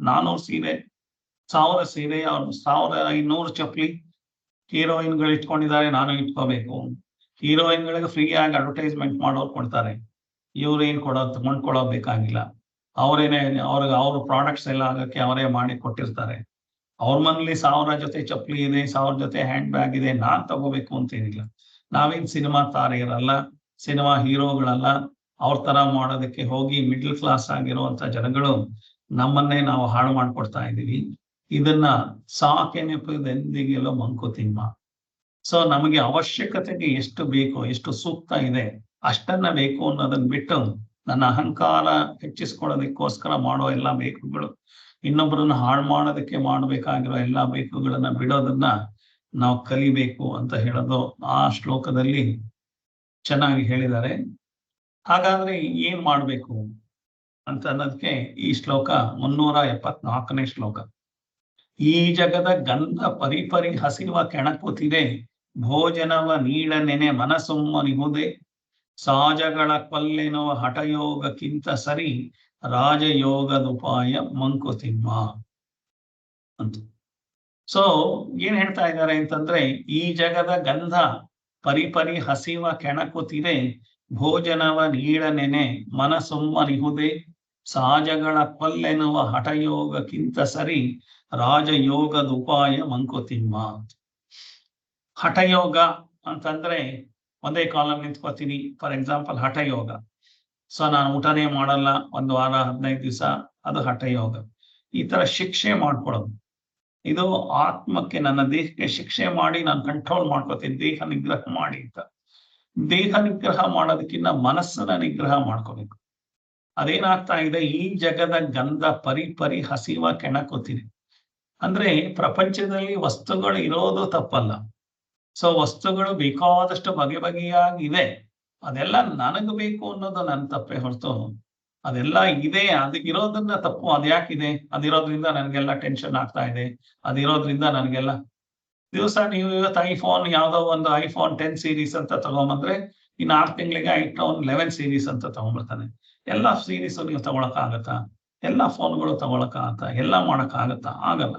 400 ಸೀರೆ, 1000 ಸೀರೆ, 1500 ಚಪ್ಲಿ ಹೀರೋಯಿನ್ಗಳು ಇಟ್ಕೊಂಡಿದ್ದಾರೆ, ನಾನು ಇಟ್ಕೋಬೇಕು. ಹೀರೋಯಿನ್ಗಳಿಗೆ ಫ್ರೀ ಆಗಿ ಅಡ್ವರ್ಟೈಸ್ಮೆಂಟ್ ಮಾಡೋರು ಕೊಡ್ತಾರೆ, ಇವ್ರೇನ್ ತಗೊಂಡ್ಕೊಳ್ಳೋ ಬೇಕಾಗಿಲ್ಲ. ಅವರೇನೆ ಅವ್ರ ಪ್ರಾಡಕ್ಟ್ಸ್ ಎಲ್ಲ ಆಗಕ್ಕೆ ಅವರೇ ಮಾಡಿ ಕೊಟ್ಟಿರ್ತಾರೆ. ಅವ್ರ ಮನೇಲಿ 1000 ಜೊತೆ ಚಪ್ಪಲಿ ಇದೆ, 1000 ಜೊತೆ ಹ್ಯಾಂಡ್ ಬ್ಯಾಗ್ ಇದೆ, ನಾನ್ ತಗೋಬೇಕು ಅಂತೇನಿಲ್ಲ. ನಾವೇನ್ ಸಿನಿಮಾ ತಾರೆಯರಲ್ಲ, ಸಿನಿಮಾ ಹೀರೋಗಳಲ್ಲ. ಅವ್ರ ತರ ಮಾಡೋದಕ್ಕೆ ಹೋಗಿ ಮಿಡ್ಲ್ ಕ್ಲಾಸ್ ಆಗಿರುವಂತ ಜನಗಳು ನಮ್ಮನ್ನೇ ನಾವು ಹಾಳು ಮಾಡ್ಕೊಡ್ತಾ ಇದೀವಿ. ಇದನ್ನ ಸಾಕೆ ನೆಪದೆಂದಿಗೆಲ್ಲೋ ಮಂಕುತಿಮ್ಮ. ಸೊ ನಮಗೆ ಅವಶ್ಯಕತೆಗೆ ಎಷ್ಟು ಬೇಕೋ, ಎಷ್ಟು ಸೂಕ್ತ ಇದೆ ಅಷ್ಟನ್ನ ಬೇಕು ಅನ್ನೋದನ್ನ ಬಿಟ್ಟು ನನ್ನ ಅಹಂಕಾರ ಹೆಚ್ಚಿಸ್ಕೊಳ್ಳೋದಕ್ಕೋಸ್ಕರ ಮಾಡೋ ಎಲ್ಲಾ ಬೇಕುಗಳು, ಇನ್ನೊಬ್ಬರನ್ನ ಹಾಳು ಮಾಡೋದಕ್ಕೆ ಮಾಡಬೇಕಾಗಿರೋ ಎಲ್ಲಾ ಬೇಕುಗಳನ್ನ ಬಿಡೋದನ್ನ ನಾವು ಕಲಿಬೇಕು ಅಂತ ಹೇಳೋದು ಆ ಶ್ಲೋಕದಲ್ಲಿ ಚೆನ್ನಾಗಿ ಹೇಳಿದ್ದಾರೆ. ಹಾಗಾದ್ರೆ ಏನ್ ಮಾಡ್ಬೇಕು ಅಂತ ಅನ್ನೋದಕ್ಕೆ ಈ ಶ್ಲೋಕ 374ನೇ ಶ್ಲೋಕ. ಈ ಜಗದ ಗಂಧ ಪರಿಪರಿ ಹಸಿವ ಕೆಣಕುತ್ತಿದೆ, ಭೋಜನವ ನೀಡನೆನೆ ಮನಸ್ಸುಮ್ಮನಿಹುದೆ, ಸಾಜಗಳ ಕೊಲ್ಲೆನುವ ಹಠಯೋಗಕ್ಕಿಂತ ಸರಿ, ರಾಜಯೋಗದುಪಾಯ ಮಂಕುತಿಮ್ಮ ಅಂತ. ಸೊ ಏನ್ ಹೇಳ್ತಾ ಇದ್ದಾರೆ ಅಂತಂದ್ರೆ, ಈ ಜಗದ ಗಂಧ ಪರಿಪರಿ ಹಸಿವ ಕೆಣಕುತ್ತಿದೆ, ಭೋಜನವ ನೀಡನೆನೆ ಮನಸ್ಸುಮ್ಮನಿಹುದೆ, ಸಾಜಗಳ ಕೊಲ್ಲೆನುವ ಹಠಯೋಗಕ್ಕಿಂತ ಸರಿ, ರಾಜಯೋಗದ ಉಪಾಯ ಮಂಕುತಿಮ್ಮ. ಹಠಯೋಗ ಅಂತಂದ್ರೆ ಒಂದೇ ಕಾಲಲ್ಲಿ ನಿಂತ್ಕೋತೀನಿ, ಫಾರ್ ಎಕ್ಸಾಂಪಲ್ ಹಠಯೋಗ. ಸೊ ನಾನು ಊಟನೇ ಮಾಡಲ್ಲ 1 ವಾರ 15 ದಿವಸ, ಅದು ಹಠಯೋಗ. ಈ ತರ ಶಿಕ್ಷೆ ಮಾಡ್ಕೊಳ್ಳೋದು, ಇದು ಆತ್ಮಕ್ಕೆ, ನನ್ನ ದೇಹಕ್ಕೆ ಶಿಕ್ಷೆ ಮಾಡಿ ನಾನು ಕಂಟ್ರೋಲ್ ಮಾಡ್ಕೋತೀನಿ, ದೇಹ ನಿಗ್ರಹ ಮಾಡಿ ಅಂತ. ದೇಹ ನಿಗ್ರಹ ಮಾಡೋದಕ್ಕಿಂತ ಮನಸ್ಸನ್ನ ನಿಗ್ರಹ ಮಾಡ್ಕೋಬೇಕು. ಅದೇನಾಗ್ತಾ ಇದೆ, ಈ ಜಗದ ಗಂಧ ಪರಿಪರಿ ಹಸಿವ ಕೆಣಕುತ್ತಿದೆ. ಅಂದ್ರೆ ಪ್ರಪಂಚದಲ್ಲಿ ವಸ್ತುಗಳು ಇರೋದು ತಪ್ಪಲ್ಲ. ಸೊ ವಸ್ತುಗಳು ಬೇಕಾದಷ್ಟು ಬಗೆ ಬಗೆಯಾಗಿದೆ, ಅದೆಲ್ಲ ನನಗ್ ಬೇಕು ಅನ್ನೋದು ನನ್ನ ತಪ್ಪೇ ಹೊರತು, ಅದೆಲ್ಲ ಇದೆ, ಅದಕ್ಕಿರೋದನ್ನ ತಪ್ಪು. ಅದ್ಯಾಕಿದೆ, ಅದಿರೋದ್ರಿಂದ ನನಗೆಲ್ಲ ಟೆನ್ಷನ್ ಆಗ್ತಾ ಇದೆ, ಅದಿರೋದ್ರಿಂದ ನನಗೆಲ್ಲ ದಿವಸ ನೀವು ಇವತ್ತು ಐಫೋನ್ ಯಾವ್ದೋ ಒಂದು ಐಫೋನ್ 10 ಸೀರೀಸ್ ಅಂತ ತಗೊಂಬಂದ್ರೆ ಇನ್ನು 6 ತಿಂಗಳಿಗೆ ಐಫೋನ್ 11 ಸೀರೀಸ್ ಅಂತ ತಗೊಂಡ್ಬರ್ತಾನೆ. ಎಲ್ಲಾ ಸೀರೀಸ್ ನೀವು ತಗೊಳಕ್ ಆಗತ್ತಾ? ಎಲ್ಲಾ ಫೋನ್ಗಳು ತಗೊಳಕ್ ಆಗತ್ತಾ? ಎಲ್ಲ ಮಾಡಕ್ ಆಗತ್ತಾ? ಆಗಲ್ಲ.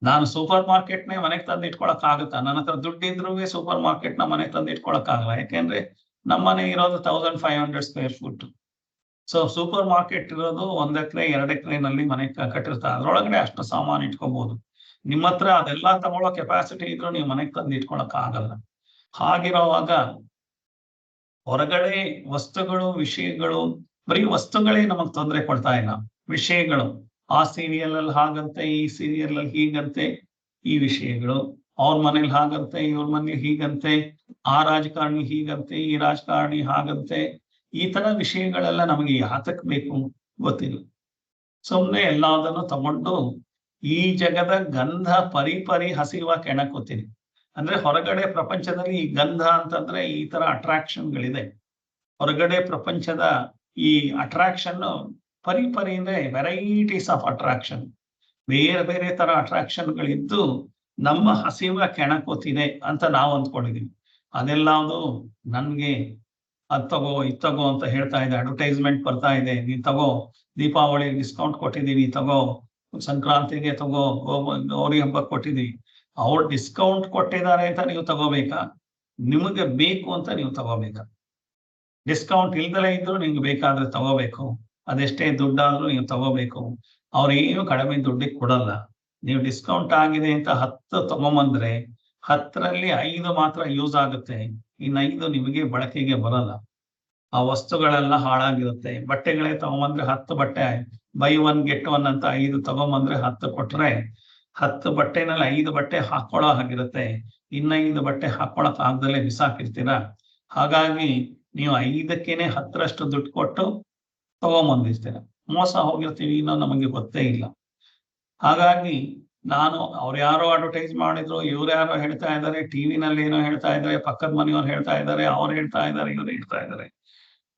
ನಾನು ಸೂಪರ್ ಮಾರ್ಕೆಟ್ನೇ ಮನೆಗೆ ತಂದು ಇಟ್ಕೊಳಕ್ ಆಗುತ್ತಾ? ನನ್ನ ಹತ್ರ ದುಡ್ಡಿದ್ರೂ ಸೂಪರ್ ಮಾರ್ಕೆಟ್ ನ ಮನೆಗೆ ತಂದು ಇಟ್ಕೊಳಕ್ ಆಗಲ್ಲ. ಯಾಕೆಂದ್ರೆ ನಮ್ಮನೆ ಇರೋದು 1500 square foot. So super market ಇರೋದು 1 ಎಕರೆ 2 ಎಕರೆನಲ್ಲಿ ಮನೆ ಕಟ್ಟಿರ್ತಾರೆ, ಅದ್ರೊಳಗಡೆ ಅಷ್ಟು ಸಾಮಾನು ಇಟ್ಕೋಬಹುದು. ನಿಮ್ಮ ಹತ್ರ ಅದೆಲ್ಲ ತಗೊಳ್ಳೋ ಕೆಪಾಸಿಟಿ ಇದ್ರೂ ನೀವು ಮನೆಗೆ ತಂದು ಇಟ್ಕೊಳಕ್ ಆಗಲ್ಲ. ಹಾಗಿರೋವಾಗ ಹೊರಗಡೆ ವಸ್ತುಗಳು, ವಿಷಯಗಳು, ಬರೀ ವಸ್ತುಗಳೇ ನಮಗ್ ತೊಂದರೆ ಕೊಡ್ತಾ ಇಲ್ಲ. ವಿಷಯಗಳು, ಆ ಸೀರಿಯಲ್ ಅಲ್ಲಿ ಹಾಗಂತೆ, ಈ ಸೀರಿಯಲ್ ಅಲ್ಲಿ ಹೀಗಂತೆ, ಈ ವಿಷಯಗಳು, ಅವ್ರ ಮನೇಲಿ ಹಾಗಂತೆ, ಇವ್ರ ಮನೇಲಿ ಹೀಗಂತೆ, ಆ ರಾಜಕಾರಣಿ ಹೀಗಂತೆ, ಈ ರಾಜಕಾರಣಿ ಹಾಗಂತೆ, ಈ ತರ ವಿಷಯಗಳೆಲ್ಲ ನಮಗೆ ಯಾತಕ್ ಬೇಕು ಗೊತ್ತಿಲ್ಲ. ಸುಮ್ನೆ ಎಲ್ಲದನ್ನು ತಗೊಂಡು ಈ ಜಗದ ಗಂಧ ಪರಿಪರಿ ಹಸಿವ ಕೆಣಕುತ್ತೀನಿ. ಅಂದ್ರೆ ಹೊರಗಡೆ ಪ್ರಪಂಚದಲ್ಲಿ ಈ ಗಂಧ ಅಂತಂದ್ರೆ ಈ ತರ ಅಟ್ರಾಕ್ಷನ್ಗಳಿದೆ. ಹೊರಗಡೆ ಪ್ರಪಂಚದ ಈ ಅಟ್ರಾಕ್ಷನ್ ಪರಿಪರಿ ಅಂದ್ರೆ ವೆರೈಟೀಸ್ ಆಫ್ ಅಟ್ರಾಕ್ಷನ್, ಬೇರೆ ಬೇರೆ ತರ ಅಟ್ರಾಕ್ಷನ್ಗಳಿದ್ದು ನಮ್ಮ ಹಸಿವ ಕೆಣಕುತ್ತಿದೆ ಅಂತ ನಾವು ಅಂದ್ಕೊಂಡಿದೀವಿ. ಅದೆಲ್ಲದು ನನ್ಗೆ ಅದ್ ತಗೋ ಇದ್ ತಗೋ ಅಂತ ಹೇಳ್ತಾ ಇದೆ, ಅಡ್ವರ್ಟೈಸ್ಮೆಂಟ್ ಬರ್ತಾ ಇದೆ, ನೀನ್ ತಗೋ, ದೀಪಾವಳಿ ಡಿಸ್ಕೌಂಟ್ ಕೊಟ್ಟಿದೀವಿ ತಗೋ, ಸಂಕ್ರಾಂತಿಗೆ ತಗೋ, ಗೌರಿ ಹಬ್ಬಕ್ಕೆ ಕೊಟ್ಟಿದೀವಿ. ಅವ್ರು ಡಿಸ್ಕೌಂಟ್ ಕೊಟ್ಟಿದ್ದಾರೆ ಅಂತ ನೀವು ತಗೋಬೇಕಾ? ನಿಮಗೆ ಬೇಕು ಅಂತ ನೀವು ತಗೋಬೇಕಾ? ಡಿಸ್ಕೌಂಟ್ ಇಲ್ದಲೇ ಇದ್ರು ನಿಮ್ಗೆ ಬೇಕಾದ್ರೆ ತಗೋಬೇಕು, ಅದೆಷ್ಟೇ ದುಡ್ಡಾದ್ರೂ ನೀವು ತಗೋಬೇಕು. ಅವ್ರೇನು ಕಡಿಮೆ ದುಡ್ಡಿಗೆ ಕೊಡಲ್ಲ. ನೀವು ಡಿಸ್ಕೌಂಟ್ ಆಗಿದೆ ಅಂತ 10 ತಗೊಂಬಂದ್ರೆ 10ರಲ್ಲಿ 5 ಮಾತ್ರ ಯೂಸ್ ಆಗುತ್ತೆ, ಇನ್ನು 5 ನಿಮಗೆ ಬಳಕೆಗೆ ಬರಲ್ಲ. ಆ ವಸ್ತುಗಳೆಲ್ಲ ಹಾಳಾಗಿರುತ್ತೆ. ಬಟ್ಟೆಗಳೇ ತಗೊಂಬಂದ್ರೆ 10 ಬಟ್ಟೆ ಬೈ 1 ಗೆಟ್ 1 ಅಂತ 5 ತಗೊಂಬಂದ್ರೆ 10 ಕೊಟ್ರೆ 10 ಬಟ್ಟೆನಲ್ಲಿ 5 ಬಟ್ಟೆ ಹಾಕೊಳ್ಳೋ ಹಾಗಿರುತ್ತೆ, ಇನ್ನ 5 ಬಟ್ಟೆ ಹಾಕೊಳಕ್ ಆಗದಲ್ಲೇ ಬಿಸಾಕಿರ್ತೀರಾ. ಹಾಗಾಗಿ ನೀವು 5ಕ್ಕೇನೆ 10ರಷ್ಟು ದುಡ್ಡು ಕೊಟ್ಟು ತಗೊಂಬಂದಿರ್ತೀರ, ಮೋಸ ಹೋಗಿರ್ತೀವಿ, ಇನ್ನೂ ನಮಗೆ ಗೊತ್ತೇ ಇಲ್ಲ. ಹಾಗಾಗಿ ನಾನು ಅವ್ರು ಯಾರೋ ಅಡ್ವರ್ಟೈಸ್ ಮಾಡಿದ್ರು, ಇವ್ರು ಯಾರೋ ಹೇಳ್ತಾ ಇದ್ದಾರೆ, ಟಿವಿನಲ್ಲಿ ಏನೋ ಹೇಳ್ತಾ ಇದ್ದಾರೆ, ಪಕ್ಕದ ಮನೆಯವ್ರು ಹೇಳ್ತಾ ಇದ್ದಾರೆ, ಅವ್ರು ಹೇಳ್ತಾ ಇದ್ದಾರೆ, ಇವ್ರು ಹೇಳ್ತಾ ಇದ್ದಾರೆ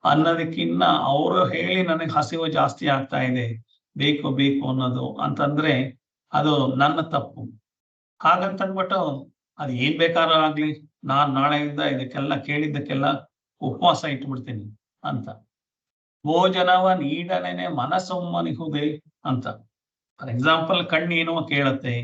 ಅನ್ನೋದಕ್ಕಿನ್ನ ಅವರು ಹೇಳಿ ನನಗೆ ಹಸಿವು ಜಾಸ್ತಿ ಆಗ್ತಾ ಇದೆ, ಬೇಕು ಬೇಕು ಅನ್ನೋದು ಅಂತಂದ್ರೆ ಅದು ನನ್ನ ತಪ್ಪು. ಹಾಗಂತಂದ್ಬಿಟ್ಟು ಅದು ಏನ್ ಬೇಕಾದ್ರೂ ಆಗ್ಲಿ, ನಾನ್ ನಾಳೆಯಿಂದ ಇದಕ್ಕೆಲ್ಲ ಕೇಳಿದ್ದಕ್ಕೆಲ್ಲ ಉಪವಾಸ ಇಟ್ಬಿಡ್ತೀನಿ ಅಂತ. ಭೋಜನವ ನೀಡನೇನೆ ಮನಸ್ಸೊಮ್ಮನಿಹುದೆ ಅಂತ. ಫಾರ್ ಎಕ್ಸಾಂಪಲ್ ಕಣ್ಣೇನೋ ಕೇಳುತ್ತೆ,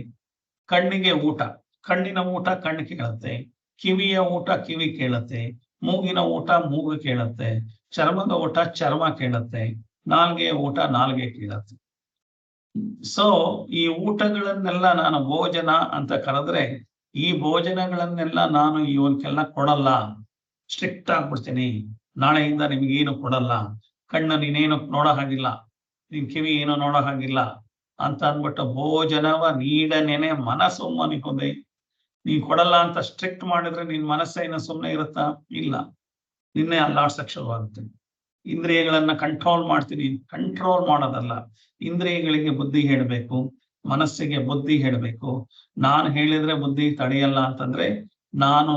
ಕಣ್ಣಿಗೆ ಊಟ, ಕಣ್ಣಿನ ಊಟ ಕಣ್ಣು ಕೇಳುತ್ತೆ, ಕಿವಿಯ ಊಟ ಕಿವಿ ಕೇಳುತ್ತೆ, ಮೂಗಿನ ಊಟ ಮೂಗು ಕೇಳುತ್ತೆ, ಚರ್ಮದ ಊಟ ಚರ್ಮ ಕೇಳುತ್ತೆ, ನಾಲ್ಗೆ ಊಟ ನಾಲ್ಗೆ ಕೀಳತ್ತೆ. ಸೊ ಈ ಊಟಗಳನ್ನೆಲ್ಲ ನಾನು ಭೋಜನ ಅಂತ ಕರೆದ್ರೆ ಈ ಭೋಜನಗಳನ್ನೆಲ್ಲ ನಾನು ಇವನ್ಕೆಲ್ಲ ಕೊಡಲ್ಲ, ಸ್ಟ್ರಿಕ್ಟ್ ಆಗ್ಬಿಡ್ತೀನಿ. ನಾಳೆಯಿಂದ ನಿಮ್ಗೇನು ಕೊಡಲ್ಲ, ಕಣ್ಣು ನೀನೇನು ನೋಡೋ ಹಾಗಿಲ್ಲ, ನಿನ್ ಕಿವಿ ಏನು ನೋಡೋ ಹಾಗಿಲ್ಲ ಅಂತ ಅಂದ್ಬಿಟ್ಟು ಭೋಜನವ ನೀಡನೇನೆ ಮನಸ್ಸುಮ್ಮನಿಹುದೆ. ನೀನ್ ಕೊಡಲ್ಲ ಅಂತ ಸ್ಟ್ರಿಕ್ಟ್ ಮಾಡಿದ್ರೆ ನಿನ್ ಮನಸ್ಸೇನು ಸುಮ್ಮನೆ ಇರುತ್ತಾ? ಇಲ್ಲ, ನಿನ್ನೆ ಅಲ್ಲಾಡ್ಸಕ್ ಶುರುವಾಗುತ್ತೆ. ಇಂದ್ರಿಯಗಳನ್ನ ಕಂಟ್ರೋಲ್ ಮಾಡ್ತೀನಿ. ಕಂಟ್ರೋಲ್ ಮಾಡೋದಲ್ಲ, ಇಂದ್ರಿಯಗಳಿಗೆ ಬುದ್ಧಿ ಹೇಳಬೇಕು, ಮನಸ್ಸಿಗೆ ಬುದ್ಧಿ ಹೇಳಬೇಕು. ನಾನು ಹೇಳಿದ್ರೆ ಬುದ್ಧಿ ತಡೆಯಲ್ಲ ಅಂತಂದ್ರೆ ನಾನು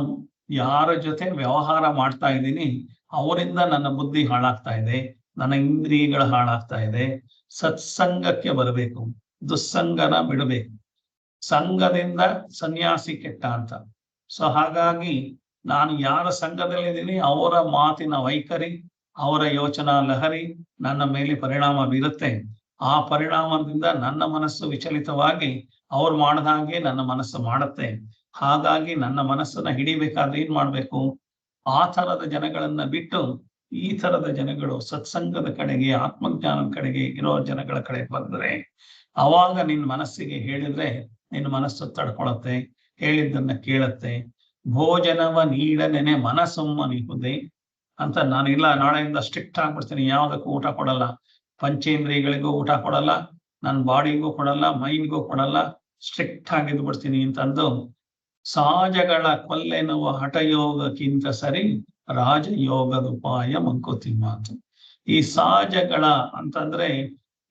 ಯಾರ ಜೊತೆ ವ್ಯವಹಾರ ಮಾಡ್ತಾ ಇದ್ದೀನಿ ಅವರಿಂದ ನನ್ನ ಬುದ್ಧಿ ಹಾಳಾಗ್ತಾ ಇದೆ, ನನ್ನ ಇಂದ್ರಿಯಗಳು ಹಾಳಾಗ್ತಾ ಇದೆ. ಸತ್ಸಂಗಕ್ಕೆ ಬರಬೇಕು, ದುಸ್ಸಂಗನ ಬಿಡಬೇಕು. ಸಂಘದಿಂದ ಸನ್ಯಾಸಿ ಕೆಟ್ಟ ಅಂತ. ಸೊ ಹಾಗಾಗಿ ನಾನು ಯಾರ ಸಂಘದಲ್ಲಿದ್ದೀನಿ ಅವರ ಮಾತಿನ ವೈಖರಿ, ಅವರ ಯೋಚನಾ ಲಹರಿ ನನ್ನ ಮೇಲೆ ಪರಿಣಾಮ ಬೀರುತ್ತೆ. ಆ ಪರಿಣಾಮದಿಂದ ನನ್ನ ಮನಸ್ಸು ವಿಚಲಿತವಾಗಿ ಅವ್ರು ಮಾಡ್ದ ಹಾಗೆ ನನ್ನ ಮನಸ್ಸು ಮಾಡುತ್ತೆ. ಹಾಗಾಗಿ ನನ್ನ ಮನಸ್ಸನ್ನ ಹಿಡಿಬೇಕಾದ್ರೆ ಏನ್ ಮಾಡ್ಬೇಕು? ಆ ಥರದ ಜನಗಳನ್ನ ಬಿಟ್ಟು ಈ ಥರದ ಜನಗಳು ಸತ್ಸಂಗದ ಕಡೆಗೆ, ಆತ್ಮಜ್ಞಾನದ ಕಡೆಗೆ ಇರೋ ಜನಗಳ ಕಡೆ ಬಂದ್ರೆ ಅವಾಗ ನಿನ್ನ ಮನಸ್ಸಿಗೆ ಹೇಳಿದ್ರೆ ನಿನ್ನ ಮನಸ್ಸು ತಡ್ಕೊಳತ್ತೆ, ಹೇಳಿದ್ದನ್ನ ಕೇಳತ್ತೆ. ಭೋಜನವ ನೀಡನೆನೆ ಮನಸ್ಸುಮ್ಮನಿಹುದೆ ಅಂತ. ನಾನಿಲ್ಲ, ನಾಳೆಯಿಂದ ಸ್ಟ್ರಿಕ್ಟ್ ಆಗ್ಬಿಡ್ತೀನಿ, ಯಾವ್ದಕ್ಕೂ ಊಟ ಕೊಡಲ್ಲ, ಪಂಚೇಂದ್ರಿಯಗಳಿಗೂ ಊಟ ಕೊಡಲ್ಲ, ನನ್ನ ಬಾಡಿಗೂ ಕೊಡಲ್ಲ, ಮೈಂಡ್ಗೂ ಕೊಡಲ್ಲ, ಸ್ಟ್ರಿಕ್ಟ್ ಆಗಿದ್ದು ಬಿಡ್ತೀನಿ ಅಂತಂದು ಸಹಜಗಳ ಕೊಲ್ಲೆನ್ನುವ ಹಠಯೋಗಕ್ಕಿಂತ ಸರಿ ರಾಜಯೋಗದ ಉಪಾಯ ಮಂಕುತಿಮ್ಮ ಅಂತ. ಈ ಸಹಜಗಳ ಅಂತಂದ್ರೆ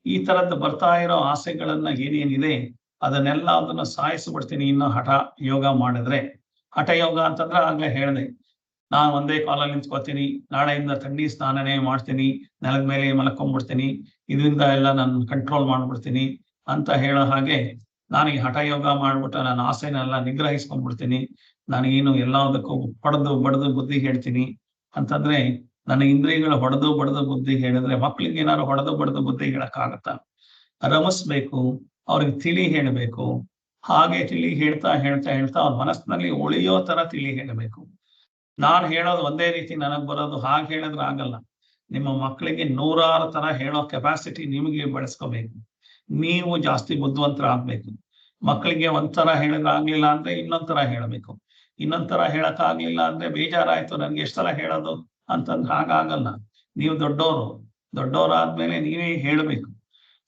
ಈ ತರದ್ದು ಬರ್ತಾ ಇರೋ ಆಸೆಗಳನ್ನ ಏನೇನಿದೆ ಅದನ್ನೆಲ್ಲ ಅದನ್ನ ಸಾಯಿಸ್ಬಿಡ್ತೀನಿ ಇನ್ನು ಹಠ ಯೋಗ ಮಾಡಿದ್ರೆ. ಹಠ ಯೋಗ ಅಂತಂದ್ರೆ ಆಗ್ಲೇ ಹೇಳಿದೆ, ನಾನು ಒಂದೇ ಕಾಲಲ್ಲಿ ನಿಂತ್ಕೋತೀನಿ, ನಾಳೆಯಿಂದ ಥಂಡಿ ಸ್ನಾನನೇ ಮಾಡ್ತೀನಿ, ನೆಲದ ಮೇಲೆ ಮಲ್ಕೊಂಡ್ಬಿಡ್ತೀನಿ, ಇದರಿಂದ ಎಲ್ಲ ನಾನು ಕಂಟ್ರೋಲ್ ಮಾಡ್ಬಿಡ್ತೀನಿ ಅಂತ ಹೇಳೋ ಹಾಗೆ ನಾನು ಈ ಹಠ ಯೋಗ ಮಾಡ್ಬಿಟ್ಟು ನನ್ನ ಆಸೆನೆಲ್ಲ ನಿಗ್ರಹಿಸ್ಕೊಂಡ್ಬಿಡ್ತೀನಿ, ನಾನೇನು ಎಲ್ಲದಕ್ಕೂ ಹೊಡೆದು ಬಡದು ಬುದ್ಧಿ ಹೇಳ್ತೀನಿ ಅಂತಂದ್ರೆ ನನ್ನ ಇಂದ್ರಿಯಗಳು ಹೊಡೆದು ಬಡದು ಬುದ್ಧಿ ಹೇಳಿದ್ರೆ ಮಕ್ಳಿಗೆ ಏನಾದ್ರು ಹೊಡೆದು ಬಡದು ಬುದ್ಧಿ ಹೇಳಕ್ಕಾಗತ್ತಾ? ರಮಿಸ್ಬೇಕು, ಅವ್ರಿಗೆ ತಿಳಿ ಹೇಳಬೇಕು. ಹಾಗೆ ತಿಳಿ ಹೇಳ್ತಾ ಹೇಳ್ತಾ ಹೇಳ್ತಾ ಅವ್ರ ಮನಸ್ಸಿನಲ್ಲಿ ಉಳಿಯೋ ತರ ತಿಳಿ ಹೇಳಬೇಕು. ನಾನು ಹೇಳೋದು ಒಂದೇ ರೀತಿ ನನಗ್ ಬರೋದು ಹಾಗೆ ಹೇಳಿದ್ರೆ ಆಗಲ್ಲ. ನಿಮ್ಮ ಮಕ್ಕಳಿಗೆ 100 ತರ ಹೇಳೋ ಕೆಪಾಸಿಟಿ ನಿಮಗೆ ಬೆಳೆಸ್ಕೋಬೇಕು. ನೀವು ಜಾಸ್ತಿ ಬುದ್ಧಿವಂತರ ಆಗ್ಬೇಕು. ಮಕ್ಕಳಿಗೆ ಒಂಥರ ಹೇಳಿದ್ರೆ ಆಗ್ಲಿಲ್ಲ ಅಂದ್ರೆ ಇನ್ನೊಂಥರ ಹೇಳಬೇಕು. ಇನ್ನೊಂಥರ ಹೇಳಕ್ ಆಗ್ಲಿಲ್ಲ ಅಂದ್ರೆ ಬೇಜಾರಾಯ್ತು, ನನ್ಗೆ ಎಷ್ಟರ ಹೇಳೋದು ಅಂತಂದ್ರೆ ಹಾಗಾಗಲ್ಲ. ನೀವು ದೊಡ್ಡವರಾದ್ಮೇಲೆ ನೀವೇ ಹೇಳಬೇಕು.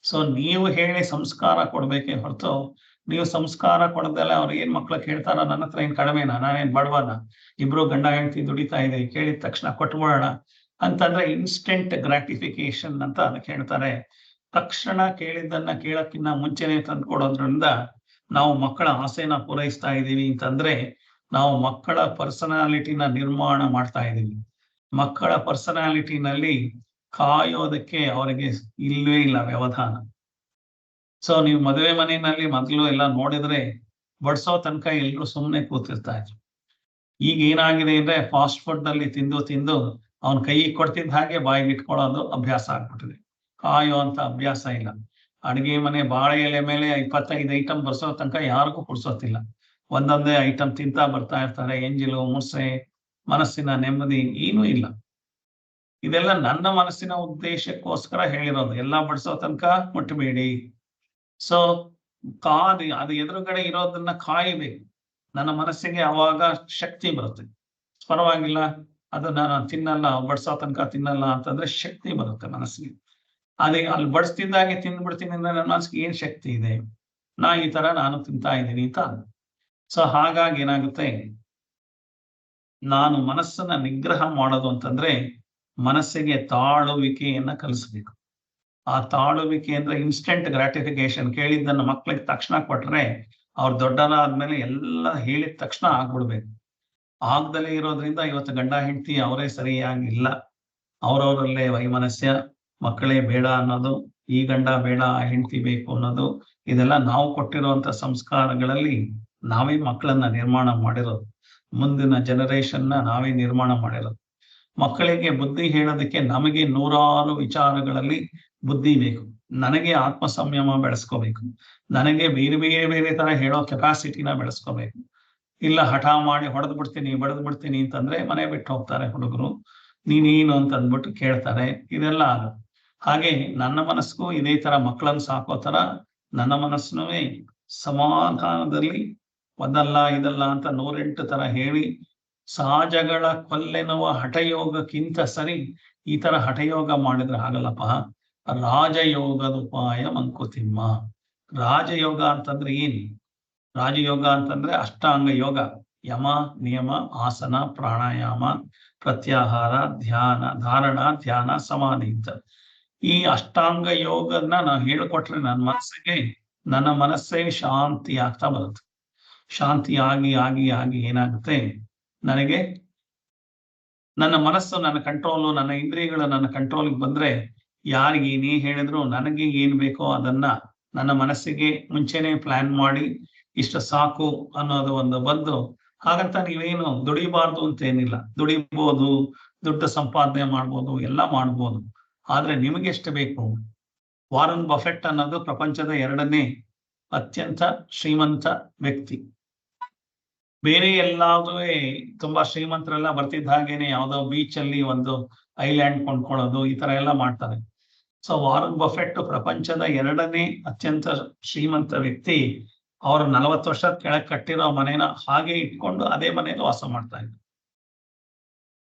ಸೊ ನೀವು ಹೇಳಿ ಸಂಸ್ಕಾರ ಕೊಡ್ಬೇಕೇ ಹೊರತು ನೀವು ಸಂಸ್ಕಾರ ಕೊಡದಲ್ಲ ಅವ್ರು ಏನ್ ಮಕ್ಳಿಗೆ ಹೇಳ್ತಾರ, ನನ್ನ ಹತ್ರ ಏನ್ ಕಡಿಮೆನಾ, ನಾನೇನ್ ಬಡವನ, ಇಬ್ರು ಗಂಡ ಹೆಂಡತಿ ದುಡಿತಾ ಇದೆ, ಕೇಳಿದ ತಕ್ಷಣ ಕೊಟ್ಬಿಡೋಣ ಅಂತಂದ್ರೆ ಇನ್ಸ್ಟೆಂಟ್ ಗ್ರಾಟಿಫಿಕೇಶನ್ ಅಂತ ಅದಕ್ಕೆ ಹೇಳ್ತಾರೆ. ತಕ್ಷಣ ಕೇಳಿದ್ದನ್ನ ಕೇಳಕ್ಕಿನ್ನ ಮುಂಚೆನೆ ತಂದ್ಕೊಡೋದ್ರಿಂದ ನಾವು ಮಕ್ಕಳ ಆಸೆನ ಪೂರೈಸ್ತಾ ಇದೀವಿ ಅಂತಂದ್ರೆ ನಾವು ಮಕ್ಕಳ ಪರ್ಸನಾಲಿಟಿನ ನಿರ್ಮಾಣ ಮಾಡ್ತಾ ಇದೀವಿ. ಮಕ್ಕಳ ಪರ್ಸನಾಲಿಟಿನಲ್ಲಿ ಕಾಯೋದಕ್ಕೆ ಅವರಿಗೆ ಇಲ್ವೇ ಇಲ್ಲ ವ್ಯವಧಾನ. ಸೊ ನೀವು ಮದುವೆ ಮನೆಯಲ್ಲಿ ಮೊದಲು ಎಲ್ಲ ನೋಡಿದ್ರೆ ಬಡ್ಸೋ ತನಕ ಎಲ್ರು ಸುಮ್ಮನೆ ಕೂತಿರ್ತಾ ಇದ್ರು. ಈಗ ಏನಾಗಿದೆ ಅಂದ್ರೆ ಫಾಸ್ಟ್ ಫುಡ್ ಅಲ್ಲಿ ತಿಂದು ತಿಂದು ಅವನ್ ಕೈಗೆ ಕೊಡ್ತಿದ್ದ ಹಾಗೆ ಬಾಯಿಗೆ ಇಟ್ಕೊಳ್ಳೋದು ಅಭ್ಯಾಸ ಆಗ್ಬಿಟ್ಟಿದೆ. ಕಾಯೋ ಅಂತ ಅಭ್ಯಾಸ ಇಲ್ಲ. ಅಡಿಗೆ ಮನೆ ಬಾಳೆ ಎಲೆ ಮೇಲೆ 25 ಐಟಮ್ ಬರ್ಸೋ ತನಕ ಯಾರಿಗೂ ಕುಡ್ಸೋತಿಲ್ಲ. ಒಂದೊಂದೇ ಐಟಮ್ ತಿಂತಾ ಬರ್ತಾ ಇರ್ತಾರೆ. ಎಂಜಿಲು ಮುಸೆ, ಮನಸ್ಸಿನ ನೆಮ್ಮದಿ ಏನೂ ಇಲ್ಲ. ಇದೆಲ್ಲ ನನ್ನ ಮನಸ್ಸಿನ ಉದ್ದೇಶಕ್ಕೋಸ್ಕರ ಹೇಳಿರೋದು. ಎಲ್ಲ ಬಡ್ಸೋ ತನಕ ಮುಟ್ಟಬೇಡಿ. ಸೊ ಅದು ಎದುರುಗಡೆ ಇರೋದನ್ನ ಕಾಯಬೇಕು. ನನ್ನ ಮನಸ್ಸಿಗೆ ಅವಾಗ ಶಕ್ತಿ ಬರುತ್ತೆ. ಪರವಾಗಿಲ್ಲ, ಅದು ನಾನು ತಿನ್ನಲ್ಲ, ಬಡ್ಸೋ ತನಕ ತಿನ್ನಲ್ಲ ಅಂತಂದ್ರೆ ಶಕ್ತಿ ಬರುತ್ತೆ ಮನಸ್ಸಿಗೆ. ಅದೇ ಅಲ್ಲಿ ಬಡಿಸ್ತಿದ್ದಾಗೆ ತಿಂದ್ಬಿಡ್ತೀನಿ ಅಂದ್ರೆ ನನ್ನ ಮನಸ್ಸಿಗೆ ಏನ್ ಶಕ್ತಿ ಇದೆ? ಈ ತರ ನಾನು ತಿಂತಾ ಇದ್ದೀನಿ ಅಂತ. ಸೊ ಹಾಗಾಗಿ ಏನಾಗುತ್ತೆ, ನಾನು ಮನಸ್ಸನ್ನ ನಿಗ್ರಹ ಮಾಡೋದು ಅಂತಂದ್ರೆ ಮನಸ್ಸಿಗೆ ತಾಳುವಿಕೆಯನ್ನ ಕಲಿಸ್ಬೇಕು. ಆ ತಾಳುವಿಕೆ ಅಂದ್ರೆ ಇನ್ಸ್ಟೆಂಟ್ ಗ್ರಾಟಿಫಿಕೇಶನ್. ಕೇಳಿದ್ದನ್ನ ಮಕ್ಳಿಗೆ ತಕ್ಷಣ ಕೊಟ್ರೆ ಅವ್ರು ದೊಡ್ಡರಾದ್ಮೇಲೆ ಎಲ್ಲ ಹೇಳಿದ ತಕ್ಷಣ ಆಗ್ಬಿಡ್ಬೇಕು. ಆಗ್ದಲೇ ಇರೋದ್ರಿಂದ ಇವತ್ತು ಗಂಡ ಹೆಂಡತಿ ಅವರೇ ಸರಿಯಾಗಿಲ್ಲ. ಅವ್ರವರಲ್ಲೇ ವೈಮನಸ್ಯ, ಮಕ್ಕಳೇ ಬೇಡ ಅನ್ನೋದು, ಈ ಗಂಡ ಬೇಡ ಆ ಹೆಂಡತಿ ಬೇಕು ಅನ್ನೋದು, ಇದೆಲ್ಲ ನಾವು ಕೊಟ್ಟಿರುವಂತ ಸಂಸ್ಕಾರಗಳಲ್ಲಿ ನಾವೇ ಮಕ್ಕಳನ್ನ ನಿರ್ಮಾಣ ಮಾಡಿರೋದು. ಮುಂದಿನ ಜನರೇಷನ್ನ ನಾವೇ ನಿರ್ಮಾಣ ಮಾಡಿರೋದು. ಮಕ್ಕಳಿಗೆ ಬುದ್ಧಿ ಹೇಳೋದಕ್ಕೆ ನಮಗೆ 100 ವಿಚಾರಗಳಲ್ಲಿ ಬುದ್ಧಿ ಬೇಕು. ನನಗೆ ಆತ್ಮ ಸಂಯಮ ಬೆಳೆಸ್ಕೋಬೇಕು. ನನಗೆ ಬೇರೆ ಬೇರೆ ಬೇರೆ ತರ ಹೇಳೋ ಕೆಪಾಸಿಟಿನ ಬೆಳೆಸ್ಕೋಬೇಕು. ಇಲ್ಲ ಹಠ ಮಾಡಿ ಹೊಡೆದು ಬಿಡ್ತೀನಿ ಬಡದ್ ಬಿಡ್ತೀನಿ ಅಂತಂದ್ರೆ ಮನೆ ಬಿಟ್ಟು ಹೋಗ್ತಾರೆ ಹುಡುಗರು. ನೀನೇನು ಅಂತ ಅಂದ್ಬಿಟ್ಟು ಕೇಳ್ತಾರೆ. ಇದೆಲ್ಲ ಆಗುತ್ತೆ. ಹಾಗೆ ನನ್ನ ಮನಸ್ಸಿಗೂ ಇದೇ ತರ ಮಕ್ಕಳನ್ನು ಸಾಕೋ ತರ ನನ್ನ ಮನಸ್ಸನ್ನೂ ಸಮಾಧಾನದಲ್ಲಿ ಒಂದಲ್ಲ ಇದಲ್ಲ ಅಂತ 108 ತರ ಹೇಳಿ ಸಹಜಗಳ ಕೊಲ್ಲೆನ್ನುವ ಹಠಯೋಗಕ್ಕಿಂತ ಸರಿ ಈ ತರ ಹಠಯೋಗ ಮಾಡಿದ್ರೆ ಆಗಲ್ಲಪ್ಪ. ರಾಜಯೋಗದ ಉಪಾಯ ಮಂಕುತಿಮ್ಮ. ರಾಜಯೋಗ ಅಂತಂದ್ರೆ ಏನು? ರಾಜಯೋಗ ಅಂತಂದ್ರೆ ಅಷ್ಟಾಂಗ ಯೋಗ. ಯಮ, ನಿಯಮ, ಆಸನ, ಪ್ರಾಣಾಯಾಮ, ಪ್ರತ್ಯಾಹಾರ, ಧ್ಯಾನ, ಧಾರಣ, ಧ್ಯಾನ, ಸಮಾಧಿ ಅಂತ ಈ ಅಷ್ಟಾಂಗ ಯೋಗನ ನಾನು ಹೇಳಿಕೊಟ್ರೆ ನನ್ನ ಮನಸ್ಸೇ ಶಾಂತಿ ಆಗ್ತಾ ಬರುತ್ತೆ. ಶಾಂತಿ ಆಗಿ ಆಗಿ ಆಗಿ ಏನಾಗುತ್ತೆ, ನನಗೆ ನನ್ನ ಮನಸ್ಸು ನನ್ನ ಕಂಟ್ರೋಲು, ನನ್ನ ಇಂದ್ರಿಯಗಳು ನನ್ನ ಕಂಟ್ರೋಲ್ಗೆ ಬಂದ್ರೆ ಯಾರಿಗೆ ಏನೇ ಹೇಳಿದ್ರು ನನಗೆ ಏನ್ ಬೇಕೋ ಅದನ್ನ ನನ್ನ ಮನಸ್ಸಿಗೆ ಮುಂಚೆನೆ ಪ್ಲಾನ್ ಮಾಡಿ ಇಷ್ಟ ಸಾಕು ಅನ್ನೋದು ಒಂದು ಬಂದು, ಹಾಗಂತ ನೀವೇನು ದುಡಿಬಾರ್ದು ಅಂತ ಏನಿಲ್ಲ. ದುಡಿಬಹುದು, ದುಡ್ಡು ಸಂಪಾದನೆ ಮಾಡ್ಬೋದು, ಎಲ್ಲ ಮಾಡ್ಬೋದು. ಆದ್ರೆ ನಿಮಗೆ ಎಷ್ಟು ಬೇಕು? ವಾರನ್ ಬಫೆಟ್ ಅನ್ನೋದು ಪ್ರಪಂಚದ 2ನೇ ಅತ್ಯಂತ ಶ್ರೀಮಂತ ವ್ಯಕ್ತಿ. ಬೇರೆ ಎಲ್ಲಾದ್ರೂ ತುಂಬಾ ಶ್ರೀಮಂತರೆಲ್ಲ ಬರ್ತಿದ್ದ ಹಾಗೇನೆ ಯಾವ್ದೋ ಬೀಚ್ ಅಲ್ಲಿ ಒಂದು ಐಲ್ಯಾಂಡ್ ಕೊಂಡ್ಕೊಳ್ಳೋದು ಈ ತರ ಎಲ್ಲ ಮಾಡ್ತಾರೆ. ಸೊ ವಾರನ್ ಬಫೆಟ್ ಪ್ರಪಂಚದ 2ನೇ ಅತ್ಯಂತ ಶ್ರೀಮಂತ ವ್ಯಕ್ತಿ. ಅವ್ರು 40 ವರ್ಷ ಕೆಳಗೆ ಕಟ್ಟಿರೋ ಮನೇನ ಹಾಗೆ ಇಟ್ಕೊಂಡು ಅದೇ ಮನೇಲಿ ವಾಸ ಮಾಡ್ತಾ ಇದ್ರು.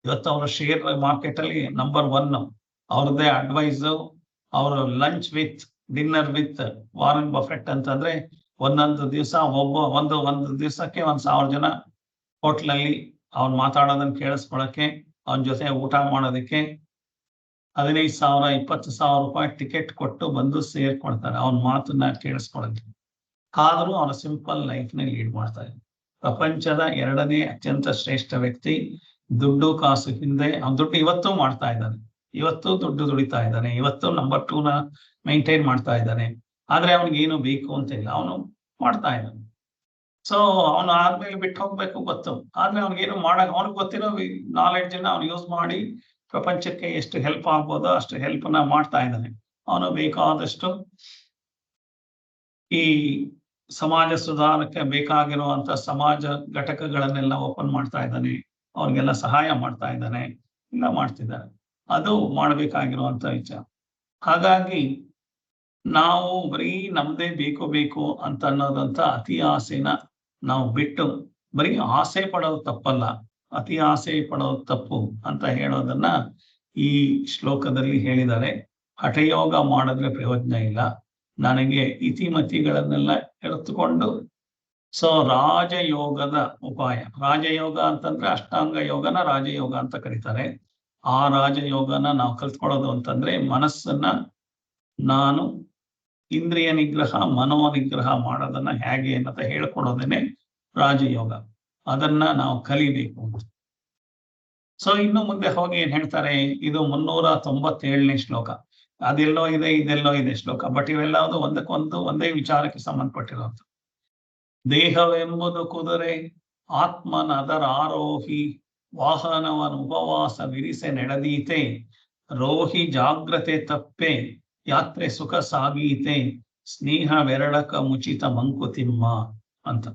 ಇವತ್ತು ಅವರ ಶೇರ್ ಮಾರ್ಕೆಟ್ ಅಲ್ಲಿ ನಂಬರ್ 1. ಅವ್ರದ್ದೇ ಅಡ್ವೈಸ್, ಅವರು lunch with dinner with Warren Buffett ಅಂತಂದ್ರೆ ಒಂದೊಂದು ದಿವಸ ಒಂದು ದಿವಸಕ್ಕೆ 1,000 ಜನ ಹೋಟ್ಲಲ್ಲಿ ಅವ್ನು ಮಾತಾಡೋದನ್ನ ಕೇಳಿಸ್ಕೊಳಕ್ಕೆ, ಅವನ ಜೊತೆ ಊಟ ಮಾಡೋದಕ್ಕೆ 15,000 20,000 ರೂಪಾಯಿ ಟಿಕೆಟ್ ಕೊಟ್ಟು ಬಂದು ಸೇರ್ಕೊಳ್ತಾರೆ ಅವನ ಮಾತನ್ನ ಕೇಳಿಸ್ಕೊಳಕ್ಕೆ. ಆದ್ರೂ ಅವನ ಸಿಂಪಲ್ ಲೈಫ್ ನ ಲೀಡ್ ಮಾಡ್ತಾ ಇದ್ದ ಪ್ರಪಂಚದ 2ನೇ ಅತ್ಯಂತ ಶ್ರೇಷ್ಠ ವ್ಯಕ್ತಿ. ದುಡ್ಡು ಕಾಸು ಹಿಂದೆ ಅವನ ದುಡ್ಡು ಇವತ್ತೂ ಮಾಡ್ತಾ ಇದ್ದಾನೆ, ಇವತ್ತು ದುಡ್ಡು ದುಡಿತಾ ಇದ್ದಾನೆ, ಇವತ್ತು ನಂಬರ್ 2ನ ಮೈಂಟೈನ್ ಮಾಡ್ತಾ ಇದ್ದಾನೆ. ಆದ್ರೆ ಅವನಿಗೆ ಏನು ಬೇಕು ಅಂತ ಇಲ್ಲ, ಅವನು ಮಾಡ್ತಾ ಇದ್ದಾನೆ. ಸೊ ಅವನು ಆದ್ಮೇಲೆ ಬಿಟ್ಟು ಹೋಗ್ಬೇಕು ಗೊತ್ತು, ಆದ್ರೆ ಅವ್ನಿಗೇನು ಮಾಡಕ್ ಅವ್ನಿಗೆ ಗೊತ್ತಿರೋ ನಾಲೆಡ್ಜ್ ಅನ್ನ ಅವ್ನು ಯೂಸ್ ಮಾಡಿ ಪ್ರಪಂಚಕ್ಕೆ ಎಷ್ಟು ಹೆಲ್ಪ್ ಆಗ್ಬೋದೋ ಅಷ್ಟು ಹೆಲ್ಪ್ ನ ಮಾಡ್ತಾ ಇದ್ದಾನೆ. ಅವನು ಬೇಕಾದಷ್ಟು ಈ ಸಮಾಜ ಸುಧಾರಕ್ಕೆ ಬೇಕಾಗಿರುವಂತ ಸಮಾಜ ಘಟಕಗಳನ್ನೆಲ್ಲ ಓಪನ್ ಮಾಡ್ತಾ ಇದ್ದಾನೆ, ಅವ್ರಿಗೆಲ್ಲ ಸಹಾಯ ಮಾಡ್ತಾ ಇದ್ದಾನೆ, ಎಲ್ಲ ಮಾಡ್ತಿದ್ದಾನೆ. ಅದು ಮಾಡಬೇಕಾಗಿರುವಂತ ವಿಚಾರ. ಹಾಗಾಗಿ ನಾವು ಬರೀ ನಮ್ದೇ ಬೇಕು ಅಂತ ಅನ್ನೋದಂತ ಅತಿ ಆಸೆನ ನಾವು ಬಿಟ್ಟು, ಬರೀ ಆಸೆ ಪಡೋದು ತಪ್ಪಲ್ಲ, ಅತಿ ಆಸೆ ಪಡೋದು ತಪ್ಪು ಅಂತ ಹೇಳೋದನ್ನ ಈ ಶ್ಲೋಕದಲ್ಲಿ ಹೇಳಿದ್ದಾರೆ. ಹಠಯೋಗ ಮಾಡಿದ್ರೆ ಪ್ರಯೋಜನ ಇಲ್ಲ. ನನಗೆ ಇತಿಮತಿಗಳನ್ನೆಲ್ಲ ಎಳೆದುಕೊಂಡು ಸೊ ರಾಜಯೋಗದ ಉಪಾಯ. ರಾಜಯೋಗ ಅಂತಂದ್ರೆ ಅಷ್ಟಾಂಗ ಯೋಗನ ರಾಜಯೋಗ ಅಂತ ಕರೀತಾರೆ. ಆ ರಾಜಯೋಗನ ನಾವು ಕಲ್ತ್ಕೊಳ್ಳೋದು ಅಂತಂದ್ರೆ ಮನಸ್ಸನ್ನ ನಾನು ಇಂದ್ರಿಯ ನಿಗ್ರಹ ಮನೋ ನಿಗ್ರಹ ಮಾಡೋದನ್ನ ಹೇಗೆ ಅಂತ ಹೇಳ್ಕೊಡೋದೇನೆ ರಾಜಯೋಗ. ಅದನ್ನ ನಾವು ಕಲಿಬೇಕು. ಸೊ ಇನ್ನು ಮುಂದೆ ಹೋಗಿ ಏನ್ ಹೇಳ್ತಾರೆ, ಇದು 397ನೇ ಶ್ಲೋಕ. ಅದೆಲ್ಲೋ ಇದೆ, ಇದೆಲ್ಲೋ ಇದೆ ಶ್ಲೋಕ, ಬಟ್ ಇವೆಲ್ಲವುದು ಒಂದಕ್ಕೊಂದು ಒಂದೇ ವಿಚಾರಕ್ಕೆ ಸಂಬಂಧಪಟ್ಟಿರೋದು. ದೇಹವೆಂಬುದು ಕುದುರೆ, ಆತ್ಮನದರ ಆರೋಹಿ, ವಾಹನವನ ಉಪವಾಸ ವಿರಿಸೆ ನಡೆದೀತೆ, ರೋಹಿ ಜಾಗ್ರತೆ ತಪ್ಪೆ, ಯಾತ್ರೆ ಸುಖ ಸಾಗೀತೆ, ಸ್ನೇಹವೆರಡಕ ಮುಚಿತ ಮಂಕುತಿಮ್ಮ ಅಂತ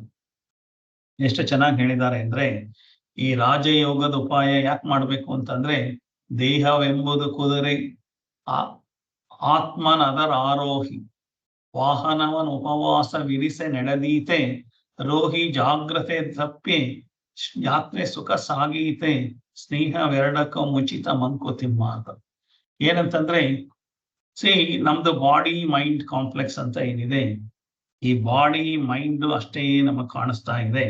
ಎಷ್ಟು ಚೆನ್ನಾಗಿ ಹೇಳಿದ್ದಾರೆ ಅಂದ್ರೆ, ಈ ರಾಜಯೋಗದ ಉಪಾಯ ಯಾಕೆ ಮಾಡ್ಬೇಕು ಅಂತಂದ್ರೆ, ದೇಹವೆಂಬುದು ಕುದುರೆ, ಆತ್ಮನದರ ಆರೋಹಿ, ವಾಹನವನ ಉಪವಾಸ ವಿರಿಸೆ ನಡೆದೀತೆ, ರೋಹಿ ಜಾಗ್ರತೆ ತಪ್ಪಿ, ಯಾತ್ರೆ ಸುಖ ಸಾಗೀತೆ, ಸ್ನೇಹವೆರಡಕ ಮುಚಿತ ಮಂಕುತಿಮ್ಮ ಅಂತ. ಏನಂತಂದ್ರೆ, ನಮ್ದು ಬಾಡಿ ಮೈಂಡ್ ಕಾಂಪ್ಲೆಕ್ಸ್ ಅಂತ ಏನಿದೆ, ಈ ಬಾಡಿ ಮೈಂಡ್ ಅಷ್ಟೇ ನಮಗ್ ಕಾಣಿಸ್ತಾ ಇದೆ.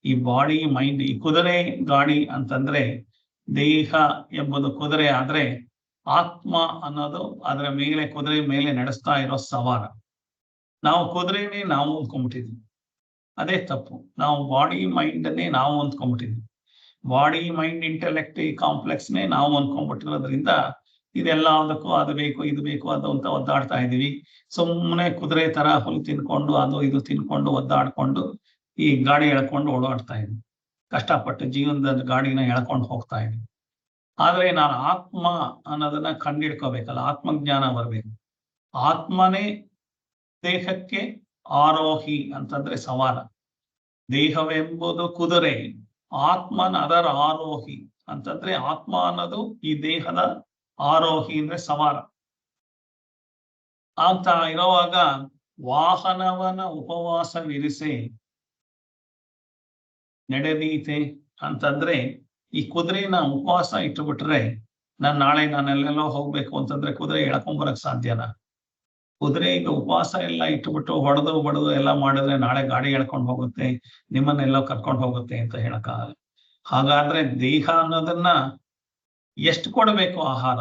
ಈ ಬಾಡಿ ಮೈಂಡ್, ಈ ಕುದುರೆ ಗಾಡಿ ಅಂತಂದ್ರೆ ದೇಹ ಎಂಬುದು ಕುದುರೆ ಆದ್ರೆ ಆತ್ಮ ಅನ್ನೋದು ಅದರ ಮೇಲೆ, ಕುದುರೆ ಮೇಲೆ ನಡೆಸ್ತಾ ಇರೋ ಸವಾರ. ನಾವು ಕುದುರೆನೇ ನಾವು ಅಂದ್ಕೊಂಡ್ಬಿಟ್ಟಿದ್ವಿ, ಅದೇ ತಪ್ಪು. ನಾವು ಬಾಡಿ ಮೈಂಡ್ ಅನ್ನೇ ನಾವು ಅಂದ್ಕೊಂಡ್ಬಿಟ್ಟಿದ್ವಿ. ಬಾಡಿ ಮೈಂಡ್ ಇಂಟೆಲೆಕ್ಟ್ ಈ ಕಾಂಪ್ಲೆಕ್ಸ್ನೇ ನಾವು ಅಂದ್ಕೊಂಡ್ಬಿಟ್ಟಿರೋದ್ರಿಂದ ಇದೆಲ್ಲದಕ್ಕೂ ಅದು ಬೇಕು ಇದು ಬೇಕು ಅದು ಅಂತ ಒದ್ದಾಡ್ತಾ ಇದೀವಿ. ಸುಮ್ಮನೆ ಕುದುರೆ ತರ ಹುಲ್ಲು ತಿನ್ಕೊಂಡು ಅದು ಇದು ತಿನ್ಕೊಂಡು ಒದ್ದಾಡ್ಕೊಂಡು ಈ ಗಾಡಿ ಎಳ್ಕೊಂಡು ಓಡಾಡ್ತಾ ಇದ್ವಿ. ಕಷ್ಟಪಟ್ಟು ಜೀವನದ ಗಾಡಿನ ಎಳ್ಕೊಂಡು ಹೋಗ್ತಾ ಇದ್ವಿ. ಆದ್ರೆ ನಾನು ಆತ್ಮ ಅನ್ನೋದನ್ನ ಕಂಡಿಡ್ಕೋಬೇಕಲ್ಲ, ಆತ್ಮಜ್ಞಾನ ಬರ್ಬೇಕು. ಆತ್ಮನೇ ದೇಹಕ್ಕೆ ಆರೋಹಿ ಅಂತಂದ್ರೆ ಸವಾರ. ದೇಹವೆಂಬುದು ಕುದುರೆ, ಆತ್ಮನ ಅದರ ಆರೋಹಿ ಅಂತಂದ್ರೆ ಆತ್ಮ ಅನ್ನೋದು ಈ ದೇಹದ ಆರೋಹಿ ಅಂದ್ರೆ ಸವಾರ. ಅಂತ ಇರುವಾಗ ವಾಹನವನ ಉಪವಾಸವಿರಿಸಿ ನಡೆದೀತೆ ಅಂತಂದ್ರೆ, ಈ ಕುದುರೆನ ಉಪವಾಸ ಇಟ್ಟುಬಿಟ್ರೆ ನಾಳೆ ನಾನೆಲ್ಲೆಲ್ಲೋ ಹೋಗ್ಬೇಕು ಅಂತಂದ್ರೆ ಕುದುರೆ ಎಳ್ಕೊಂಬರಕ್ ಸಾಧ್ಯನಾ? ಕುದುರೆ ಈಗ ಉಪವಾಸ ಎಲ್ಲ ಇಟ್ಟುಬಿಟ್ಟು ಹೊಡೆದು ಬಡದು ಎಲ್ಲ ಮಾಡಿದ್ರೆ ನಾಳೆ ಗಾಡಿ ಎಳ್ಕೊಂಡು ಹೋಗುತ್ತೆ, ನಿಮ್ಮನ್ನೆಲ್ಲೋ ಕರ್ಕೊಂಡು ಹೋಗುತ್ತೆ ಅಂತ ಹೇಳಕ್ಕಾಗಲ್ಲ. ಹಾಗಾದ್ರೆ ದೇಹ ಅನ್ನೋದನ್ನ ಎಷ್ಟು ಕೊಡಬೇಕು ಆಹಾರ,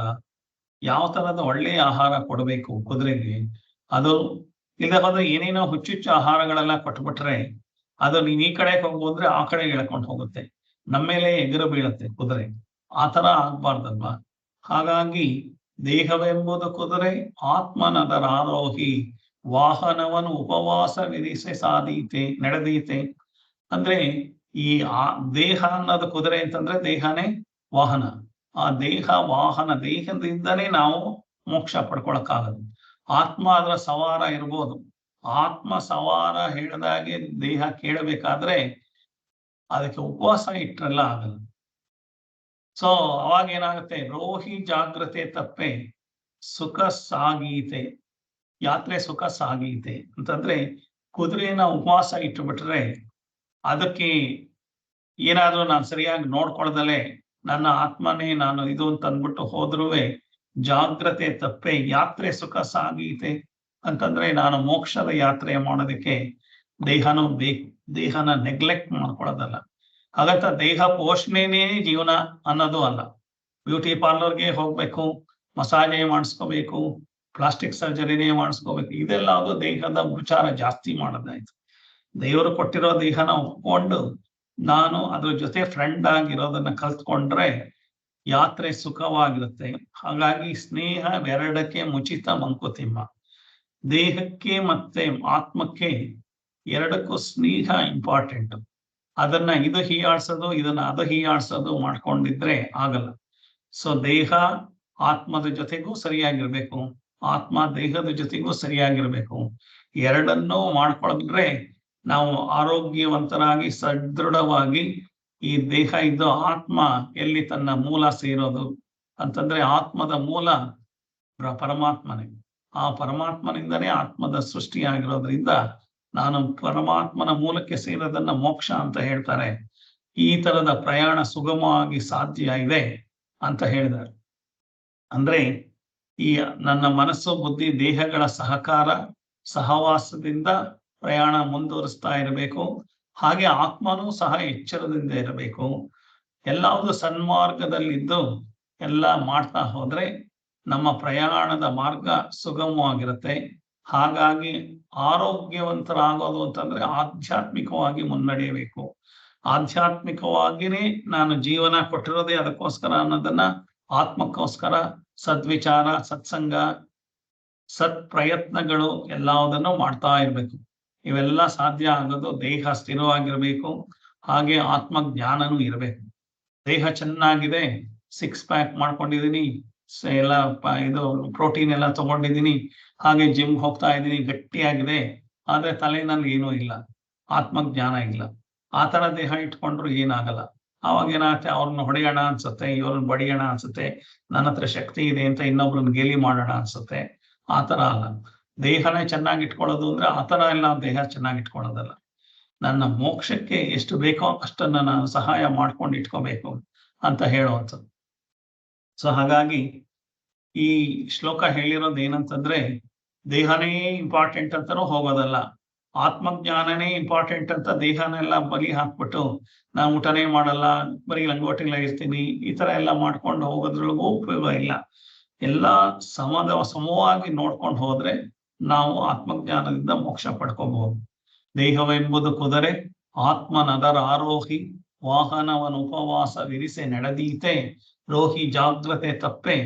ಯಾವ ತರದ ಒಳ್ಳೆಯ ಆಹಾರ ಕೊಡಬೇಕು ಕುದುರೆಗೆ, ಅದು ಇಲ್ಲದೆ ಹೋದ್ರೆ ಏನೇನೋ ಹುಚ್ಚುಚ್ಚು ಆಹಾರಗಳೆಲ್ಲ ಕೊಟ್ಬಿಟ್ರೆ ಅದು ನೀವ್ ಈ ಕಡೆ ಹೋಗ್ಬೋದ್ರೆ ಆ ಕಡೆ ಎಳ್ಕೊಂಡು ಹೋಗುತ್ತೆ, ನಮ್ಮೇಲೆ ಎಗರು ಬೀಳುತ್ತೆ ಕುದುರೆ. ಆ ತರ ಆಗ್ಬಾರ್ದಲ್ವಾ? ಹಾಗಾಗಿ ದೇಹವೆಂಬುದು ಕುದುರೆ, ಆತ್ಮನದರ ಆರೋಹಿ, ವಾಹನವನ್ನು ಉಪವಾಸ ವಿಧಿಸಿ ಸಾದೀತೆ ನಡೆದೀತೆ. ಅಂದ್ರೆ ಈ ದೇಹ ಅನ್ನೋದು ಕುದುರೆ ಅಂತಂದ್ರೆ ದೇಹನೇ ವಾಹನ. ಆ ದೇಹ ವಾಹನ, ದೇಹದಿಂದನೇ ನಾವು ಮೋಕ್ಷ ಪಡ್ಕೊಳಕ್ಕಾಗದು. ಆತ್ಮ ಅದರ ಸವಾರ ಇರ್ಬೋದು, ಆತ್ಮ ಸವಾರ ಹೇಳಿದಾಗೆ ದೇಹ ಕೇಳಬೇಕಾದ್ರೆ ಅದಕ್ಕೆ ಉಪವಾಸ ಇಟ್ರೆಲ್ಲ ಆಗಲ್ಲ. ಸೊ ಅವಾಗ ಏನಾಗುತ್ತೆ, ರೋಹಿ ಜಾಗ್ರತೆ ತಪ್ಪೆ ಸುಖ ಸಾಗೀತೆ, ಯಾತ್ರೆ ಸುಖ ಸಾಗೀತೆ ಅಂತಂದ್ರೆ ಕುದುರೆನ ಉಪವಾಸ ಇಟ್ಟುಬಿಟ್ರೆ ಅದಕ್ಕೆ ಏನಾದ್ರೂ ನಾನು ಸರಿಯಾಗಿ ನೋಡ್ಕೊಳ್ದಲೆ ನನ್ನ ಆತ್ಮನೇ ನಾನು ಇದು ಅಂತ ಅಂದ್ಬಿಟ್ಟು ಹೋದ್ರುವೆ ಜಾಗ್ರತೆ ತಪ್ಪೆ ಯಾತ್ರೆ ಸುಖ ಸಾಗೀತೆ ಅಂತಂದ್ರೆ ನಾನು ಮೋಕ್ಷದ ಯಾತ್ರೆ ಮಾಡೋದಕ್ಕೆ ದೇಹನೂ ಬೇಕು, ದೇಹನ ನೆಗ್ಲೆಕ್ಟ್ ಮಾಡ್ಕೊಳ್ಳೋದಲ್ಲ. ಹಾಗಂತ ದೇಹ ಪೋಷಣೆನೇ ಜೀವನ ಅನ್ನೋದು ಅಲ್ಲ. ಬ್ಯೂಟಿ ಪಾರ್ಲರ್ಗೆ ಹೋಗ್ಬೇಕು, ಮಸಾಜೆ ಮಾಡಿಸ್ಕೋಬೇಕು, ಪ್ಲಾಸ್ಟಿಕ್ ಸರ್ಜರಿನೇ ಮಾಡಿಸ್ಕೋಬೇಕು, ಇದೆಲ್ಲ ಅದು ದೇಹದ ವಿಚಾರ ಜಾಸ್ತಿ ಮಾಡೋದಾಯ್ತು. ದೇವರು ಕೊಟ್ಟಿರೋ ದೇಹನ ಒಪ್ಕೊಂಡು ನಾನು ಅದ್ರ ಜೊತೆ ಫ್ರೆಂಡ್ ಆಗಿರೋದನ್ನ ಕಲ್ತ್ಕೊಂಡ್ರೆ ಯಾತ್ರೆ ಸುಖವಾಗಿರುತ್ತೆ. ಹಾಗಾಗಿ ಸ್ನೇಹವೆರಡಕ್ಕೆ ಮುಚಿತ ಮಂಕುತಿಮ್ಮ. ದೇಹಕ್ಕೆ ಮತ್ತೆ ಆತ್ಮಕ್ಕೆ ಎರಡಕ್ಕೂ ಸ್ನೇಹ ಇಂಪಾರ್ಟೆಂಟ್. ಅದನ್ನ ಇದು ಹೀಯಾಡ್ಸೋದು ಇದನ್ನ ಅದು ಹೀಯಾಡ್ಸೋದು ಮಾಡ್ಕೊಂಡಿದ್ರೆ ಆಗಲ್ಲ. ಸೊ ದೇಹ ಆತ್ಮದ ಜೊತೆಗೂ ಸರಿಯಾಗಿರ್ಬೇಕು, ಆತ್ಮ ದೇಹದ ಜೊತೆಗೂ ಸರಿಯಾಗಿರ್ಬೇಕು. ಎರಡನ್ನೂ ಮಾಡ್ಕೊಂಡ್ರೆ ನಾವು ಆರೋಗ್ಯವಂತರಾಗಿ ಸದೃಢವಾಗಿ ಈ ದೇಹ ಇದ್ದು ಆತ್ಮ ಎಲ್ಲಿ ತನ್ನ ಮೂಲ ಸೇರೋದು ಅಂತಂದ್ರೆ ಆತ್ಮದ ಮೂಲ ಪರಮಾತ್ಮನೇ. ಆ ಪರಮಾತ್ಮನಿಂದನೇ ಆತ್ಮದ ಸೃಷ್ಟಿಯಾಗಿರೋದ್ರಿಂದ ನಾನು ಪರಮಾತ್ಮನ ಮೂಲಕ್ಕೆ ಸೇರೋದನ್ನ ಮೋಕ್ಷ ಅಂತ ಹೇಳ್ತಾರೆ. ಈ ತರದ ಪ್ರಯಾಣ ಸುಗಮವಾಗಿ ಸಾಧ್ಯ ಇದೆ ಅಂತ ಹೇಳಿದ್ದಾರೆ. ಅಂದ್ರೆ ಈ ನನ್ನ ಮನಸ್ಸು ಬುದ್ಧಿ ದೇಹಗಳ ಸಹಕಾರ ಸಹವಾಸದಿಂದ ಪ್ರಯಾಣ ಮುಂದುವರಿಸ್ತಾ ಇರಬೇಕು. ಹಾಗೆ ಆತ್ಮನೂ ಸಹ ಎಚ್ಚರದಿಂದ ಇರಬೇಕು. ಎಲ್ಲಾವುದು ಸನ್ಮಾರ್ಗದಲ್ಲಿದ್ದು ಎಲ್ಲ ಮಾಡ್ತಾ ಹೋದ್ರೆ ನಮ್ಮ ಪ್ರಯಾಣದ ಮಾರ್ಗ ಸುಗಮವಾಗಿರುತ್ತೆ. ಹಾಗಾಗಿ ಆರೋಗ್ಯವಂತರಾಗೋದು ಅಂತಂದ್ರೆ ಆಧ್ಯಾತ್ಮಿಕವಾಗಿ ಮುನ್ನಡೆಯಬೇಕು. ಆಧ್ಯಾತ್ಮಿಕವಾಗಿನೇ ನಾನು ಜೀವನ ಕೊಟ್ಟಿರೋದೇ ಅದಕ್ಕೋಸ್ಕರ ಅನ್ನೋದನ್ನ ಆತ್ಮಕ್ಕೋಸ್ಕರ ಸದ್ವಿಚಾರ, ಸತ್ಸಂಗ, ಸತ್ ಪ್ರಯತ್ನಗಳು ಎಲ್ಲದನ್ನು ಮಾಡ್ತಾ ಇರ್ಬೇಕು. ಇವೆಲ್ಲ ಸಾಧ್ಯ ಆಗೋದು ದೇಹ ಸ್ಥಿರವಾಗಿರ್ಬೇಕು, ಹಾಗೆ ಆತ್ಮ ಜ್ಞಾನನೂ ಇರಬೇಕು. ದೇಹ ಚೆನ್ನಾಗಿದೆ, 6 ಪ್ಯಾಕ್ ಮಾಡ್ಕೊಂಡಿದೀನಿ, ಎಲ್ಲ ಇದು ಪ್ರೋಟೀನ್ ಎಲ್ಲ ತಗೊಂಡಿದ್ದೀನಿ, ಹಾಗೆ ಜಿಮ್ ಹೋಗ್ತಾ ಇದ್ದೀನಿ, ಗಟ್ಟಿಯಾಗಿದೆ, ಆದ್ರೆ ತಲೆನಲ್ಲಿ ಏನೂ ಇಲ್ಲ, ಆತ್ಮಜ್ಞಾನ ಇಲ್ಲ. ಆ ತರ ದೇಹ ಇಟ್ಕೊಂಡ್ರು ಏನಾಗಲ್ಲ. ಅವಾಗ ಏನಾಗುತ್ತೆ, ಅವ್ರನ್ನ ಹೊಡೆಯೋಣ ಅನ್ಸುತ್ತೆ, ಇವ್ರನ್ನ ಬಡಿಯೋಣ ಅನ್ಸುತ್ತೆ, ನನ್ನ ಹತ್ರ ಶಕ್ತಿ ಇದೆ ಅಂತ ಇನ್ನೊಬ್ರನ್ನ ಗೇಲಿ ಮಾಡೋಣ ಅನ್ಸುತ್ತೆ. ಆ ತರ ಅಲ್ಲ. ದೇಹನೇ ಚೆನ್ನಾಗಿ ಇಟ್ಕೊಳ್ಳೋದು ಅಂದ್ರೆ ಆ ತರ ಎಲ್ಲ ದೇಹ ಚೆನ್ನಾಗಿ ಇಟ್ಕೊಳ್ಳೋದಲ್ಲ. ನನ್ನ ಮೋಕ್ಷಕ್ಕೆ ಎಷ್ಟು ಬೇಕೋ ಅಷ್ಟನ್ನ ನಾನು ಸಹಾಯ ಮಾಡ್ಕೊಂಡು ಇಟ್ಕೋಬೇಕು ಅಂತ ಹೇಳುವಂಥದ್ದು. ಸೊ ಹಾಗಾಗಿ ಈ ಶ್ಲೋಕ ಹೇಳಿರೋದು ಏನಂತಂದ್ರೆ ದೇಹನೇ ಇಂಪಾರ್ಟೆಂಟ್ ಅಂತನೂ ಹೋಗೋದಲ್ಲ, ಆತ್ಮಜ್ಞಾನನೇ ಇಂಪಾರ್ಟೆಂಟ್ ಅಂತ ದೇಹನೆಲ್ಲ ಬಲಿ ಹಾಕ್ಬಿಟ್ಟು ನಾನು ಊಟನೇ ಮಾಡಲ್ಲ, ಬರೀ ಲಂಗೋಟಿಲ್ಲ ಇರ್ತೀನಿ, ಈ ತರ ಎಲ್ಲ ಮಾಡ್ಕೊಂಡು ಹೋಗೋದ್ರೊಳಗೂ ಉಪಯೋಗ ಇಲ್ಲ. ಎಲ್ಲ ಸಮವಾಗಿ ನೋಡ್ಕೊಂಡು ಹೋದ್ರೆ ನಾವು ಆತ್ಮಜ್ಞಾನದಿಂದ ಮೋಕ್ಷ ಪಡ್ಕೋಬಹುದು. ದೇಹವೆಂಬುದು ಕುದುರೆ, ಆತ್ಮನದರ ಆರೋಹಿ, ವಾಹನವನ ಉಪವಾಸ ವಿರಿಸೆ ನಡೆದೀತೆ, ರೋಹಿ ಜಾಗ್ರತೆ ತಪ್ಪೆ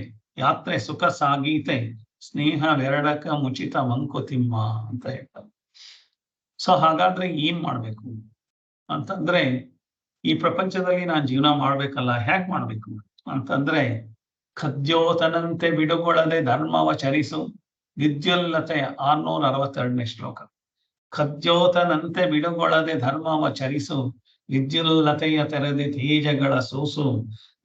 ಯಾತ್ರೆ ಸುಖ ಸಾಗೀತೆ, ಸ್ನೇಹವೆರಡಕ ಮುಚಿತ ಮಂಕುತಿಮ್ಮ ಅಂತ ಹೇಳ್ತಾರೆ. ಸೊ ಹಾಗಾದ್ರೆ ಏನ್ ಮಾಡ್ಬೇಕು ಅಂತಂದ್ರೆ, ಈ ಪ್ರಪಂಚದಲ್ಲಿ ನಾನು ಜೀವನ ಮಾಡ್ಬೇಕಲ್ಲ, ಹ್ಯಾಕ್ ಮಾಡ್ಬೇಕು ಅಂತಂದ್ರೆ, ಖದ್ಯೋತನಂತೆ ಬಿಡುಗೊಳ್ಳದೆ ಧರ್ಮವ ಚರಿಸು, ವಿದ್ಯುಲ್ಲತೆ 662ನೇ ಶ್ಲೋಕ. ಖದ್ಯೋತನಂತೆ ಬಿಡುಗೊಳ್ಳದೆ ಧರ್ಮವ ಚರಿಸು, ವಿದ್ಯುಲ್ಲತೆಯ ತೆರೆದಿ ತೇಜಗಳ ಸೂಸು,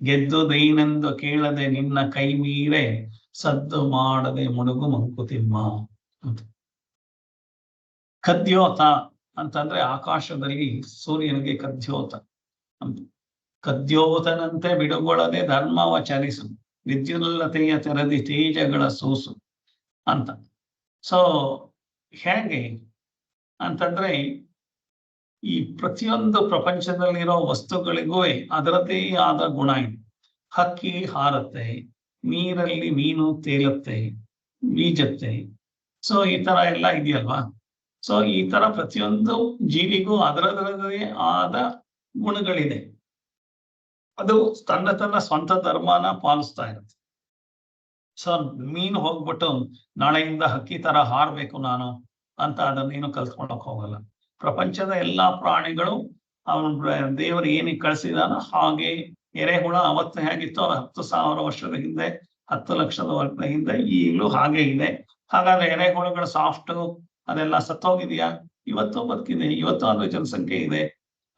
ಗೆದ್ದು ದೈನೆಂದು ಕೇಳದೆ ನಿನ್ನ ಕೈ ಮೀರೆ, ಸದ್ದು ಮಾಡದೆ ಮುಳುಗು ಮಂಕುತಿಮ್ಮ. ಕದ್ಯೋತ ಅಂತಂದ್ರೆ ಆಕಾಶದಲ್ಲಿ ಸೂರ್ಯನಿಗೆ ಕದ್ಯೋತ ಅಂತ. ಕದ್ಯೋತನಂತೆ ಬಿಡುಗೊಳ್ಳದೆ ಧರ್ಮವ ಚಲಿಸು, ವಿದ್ಯುಲ್ಲತೆಯ ತೆರದಿ ತೇಜಗಳ ಸೂಸು ಅಂತ. ಸೊ ಹೇಗೆ ಅಂತಂದ್ರೆ ಈ ಪ್ರತಿಯೊಂದು ಪ್ರಪಂಚದಲ್ಲಿರೋ ವಸ್ತುಗಳಿಗೂ ಅದರದ್ದೇ ಆದ ಗುಣ ಇದೆ. ಹಕ್ಕಿ ಹಾರತ್ತೆ, ನೀರಲ್ಲಿ ಮೀನು ತೇಲುತ್ತೆ, ಬೀಜತ್ತೆ. ಸೊ ಈ ತರ ಎಲ್ಲ ಇದೆಯಲ್ವಾ. ಸೊ ಈ ತರ ಪ್ರತಿಯೊಂದು ಜೀವಿಗೂ ಅದರದೇ ಆದ ಗುಣಗಳಿದೆ. ಅದು ತನ್ನ ಸ್ವಂತ ಧರ್ಮನ ಪಾಲಿಸ್ತಾ ಇರುತ್ತೆ. ಸೊ ಮೀನು ಹೋಗ್ಬಿಟ್ಟು ನಾಳೆಯಿಂದ ಹಕ್ಕಿ ತರ ಹಾರ್ಬೇಕು ನಾನು ಅಂತ ಅದನ್ನೇನು ಕಲ್ತ್ಕೊಳಕ್ ಹೋಗಲ್ಲ. ಪ್ರಪಂಚದ ಎಲ್ಲಾ ಪ್ರಾಣಿಗಳು ಅವನು ದೇವರು ಏನಿಗೆ ಕಳಿಸಿದಾನೋ ಹಾಗೆ. ಎರೆಹುಳ ಅವತ್ತು ಹೇಗಿತ್ತೋ 10,000 ವರ್ಷದ ಹಿಂದೆ, 10 ಲಕ್ಷದ ವರ್ಷದ ಹಿಂದೆ, ಈಗಲೂ ಹಾಗೆ ಇದೆ. ಹಾಗಾದ್ರೆ ಎರೆಹುಳುಗಳು ಸಾಫ್ಟ್ ಅದೆಲ್ಲ ಸತ್ತೋಗಿದೆಯಾ? ಇವತ್ತು ಬದುಕಿದೆ, ಇವತ್ತು ಅದ್ರ ಜನಸಂಖ್ಯೆ ಇದೆ.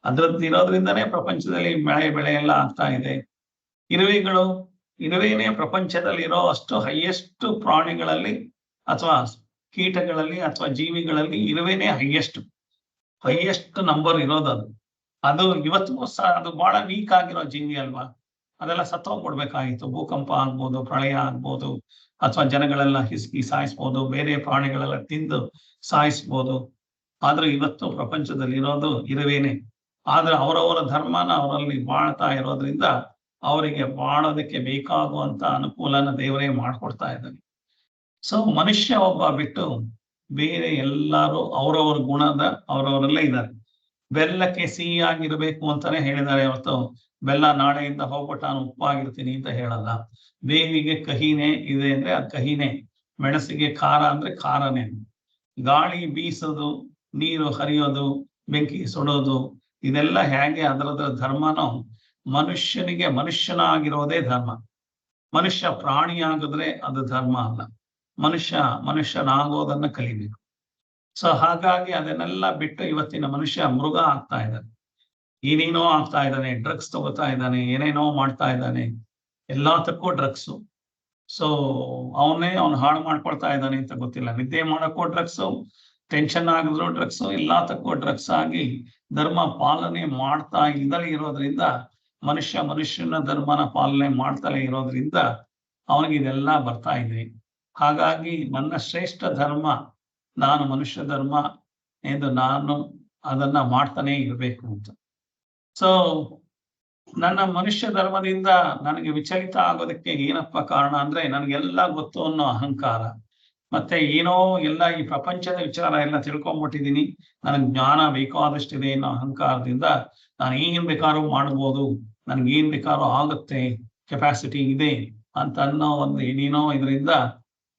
ಅದ್ರದ್ದು ಇರೋದ್ರಿಂದನೇ ಪ್ರಪಂಚದಲ್ಲಿ ಬೆಳೆ ಎಲ್ಲ ಆಗ್ತಾ ಇದೆ. ಇರುವೆನೇ ಪ್ರಪಂಚದಲ್ಲಿ ಇರೋ ಅಷ್ಟು ಹೈಯೆಸ್ಟ್ ಪ್ರಾಣಿಗಳಲ್ಲಿ ಅಥವಾ ಕೀಟಗಳಲ್ಲಿ ಅಥವಾ ಜೀವಿಗಳಲ್ಲಿ ಇರುವೆನೇ ಹೈಯೆಸ್ಟ್ ನಂಬರ್ ಇರೋದದು. ಅದು ಇವತ್ತಿಗೂ ಸಹ ಅದು ಬಹಳ ವೀಕ್ ಆಗಿರೋ ಜೀವಿ ಅಲ್ವಾ. ಅದೆಲ್ಲ ಸತ್ತೋಗ್ಬಿಡ್ಬೇಕಾಗಿತ್ತು. ಭೂಕಂಪ ಆಗ್ಬೋದು, ಪ್ರಳಯ ಆಗ್ಬೋದು, ಅಥವಾ ಜನಗಳೆಲ್ಲ ಹಿಸ್ಕಿ ಸಾಯಿಸ್ಬೋದು, ಬೇರೆ ಪ್ರಾಣಿಗಳೆಲ್ಲ ತಿಂದು ಸಾಯಿಸ್ಬೋದು. ಆದ್ರೆ ಇವತ್ತು ಪ್ರಪಂಚದಲ್ಲಿ ಇರೋದು ಇರುವೇನೆ. ಆದ್ರೆ ಅವರವರ ಧರ್ಮನ ಅವರಲ್ಲಿ ಬಾಳ್ತಾ ಇರೋದ್ರಿಂದ ಅವರಿಗೆ ಬಾಳೋದಕ್ಕೆ ಬೇಕಾಗುವಂತ ಅನುಕೂಲನ ದೇವರೇ ಮಾಡ್ಕೊಡ್ತಾ ಇದ್ದಾನೆ. ಸೊ ಮನುಷ್ಯ ಒಬ್ಬ ಬಿಟ್ಟು ಬೇರೆ ಎಲ್ಲರೂ ಅವರವರ ಗುಣದ ಅವರವರಲ್ಲೇ ಇದ್ದಾರೆ. ಬೆಲ್ಲಕ್ಕೆ ಸಿಹಿಯಾಗಿರ್ಬೇಕು ಅಂತಾನೆ ಹೇಳಿದ್ದಾರೆ ಹೊರತು ಬೆಲ್ಲ ನಾಳೆಯಿಂದ ಹೋಗ್ಬಿಟ್ಟು ನಾನು ಉಪ್ಪಾಗಿರ್ತೀನಿ ಅಂತ ಹೇಳಲ್ಲ. ಬೇವಿಗೆ ಕಹಿನೇ ಇದೆ ಅಂದ್ರೆ ಅದು ಕಹಿನೇ, ಮೆಣಸಿಗೆ ಖಾರ ಅಂದ್ರೆ ಖಾರನೇ. ಗಾಳಿ ಬೀಸೋದು, ನೀರು ಹರಿಯೋದು, ಬೆಂಕಿ ಸುಡೋದು, ಇದೆಲ್ಲ ಹೇಗೆ ಅದರದ ಧರ್ಮನೋ ಮನುಷ್ಯನಿಗೆ ಮನುಷ್ಯನಾಗಿರೋದೇ ಧರ್ಮ. ಮನುಷ್ಯ ಪ್ರಾಣಿಯಾಗಿದ್ರೆ ಅದು ಧರ್ಮ ಅಲ್ಲ. ಮನುಷ್ಯನಾಗೋದನ್ನ ಕಲಿಬೇಕು. ಸೊ ಹಾಗಾಗಿ ಅದನ್ನೆಲ್ಲ ಬಿಟ್ಟು ಇವತ್ತಿನ ಮನುಷ್ಯ ಮೃಗ ಆಗ್ತಾ ಇದ್ದಾನೆ. ಏನೇನೋ ಆಗ್ತಾ ಇದ್ದಾನೆ, ಡ್ರಗ್ಸ್ ತಗೋತಾ ಇದ್ದಾನೆ, ಏನೇನೋ ಮಾಡ್ತಾ ಇದ್ದಾನೆ, ಎಲ್ಲದಕ್ಕೂ ಡ್ರಗ್ಸು. ಸೊ ಅವನು ಹಾಳು ಮಾಡ್ಕೊಳ್ತಾ ಇದ್ದಾನೆ ಅಂತ ಗೊತ್ತಿಲ್ಲ. ನಿದ್ದೆ ಮಾಡೋಕ್ಕೂ ಡ್ರಗ್ಸು, ಟೆನ್ಷನ್ ಆಗಿದ್ರು ಡ್ರಗ್ಸು, ಎಲ್ಲದಕ್ಕೂ ಡ್ರಗ್ಸ್ ಆಗಿ ಧರ್ಮ ಪಾಲನೆ ಮಾಡ್ತಾ ಇಲ್ಲದೆ ಇರೋದ್ರಿಂದ ಮನುಷ್ಯನ ಧರ್ಮನ ಪಾಲನೆ ಮಾಡ್ತಲೇ ಇರೋದ್ರಿಂದ ಅವನಿಗೆ ಇದೆಲ್ಲ ಬರ್ತಾ ಇದೆ. ಹಾಗಾಗಿ ನನ್ನ ಶ್ರೇಷ್ಠ ಧರ್ಮ ನಾನು ಮನುಷ್ಯ ಧರ್ಮ ಎಂದು ನಾನು ಅದನ್ನ ಮಾಡ್ತಾನೆ ಇರಬೇಕು ಅಂತ. ಸೊ ನನ್ನ ಮನುಷ್ಯ ಧರ್ಮದಿಂದ ನನಗೆ ವಿಚಲಿತ ಆಗೋದಕ್ಕೆ ಏನಪ್ಪ ಕಾರಣ ಅಂದ್ರೆ ನನಗೆಲ್ಲ ಗೊತ್ತು ಅನ್ನೋ ಅಹಂಕಾರ, ಮತ್ತೆ ಏನೋ ಎಲ್ಲ ಈ ಪ್ರಪಂಚದ ವಿಚಾರ ಎಲ್ಲ ತಿಳ್ಕೊಂಡ್ಬಿಟ್ಟಿದೀನಿ, ನನಗೆ ಜ್ಞಾನ ಬೇಕಾದಷ್ಟಿದೆ ಅನ್ನೋ ಅಹಂಕಾರದಿಂದ ನಾನು ಏನ್ ಬೇಕಾದ್ರೂ ಮಾಡ್ಬೋದು, ನನ್ಗೇನ್ ಬೇಕಾದ್ರೂ ಆಗುತ್ತೆ, ಕೆಪಾಸಿಟಿ ಇದೆ ಅಂತ ಅನ್ನೋ ಒಂದು ಏನೇನೋ ಇದರಿಂದ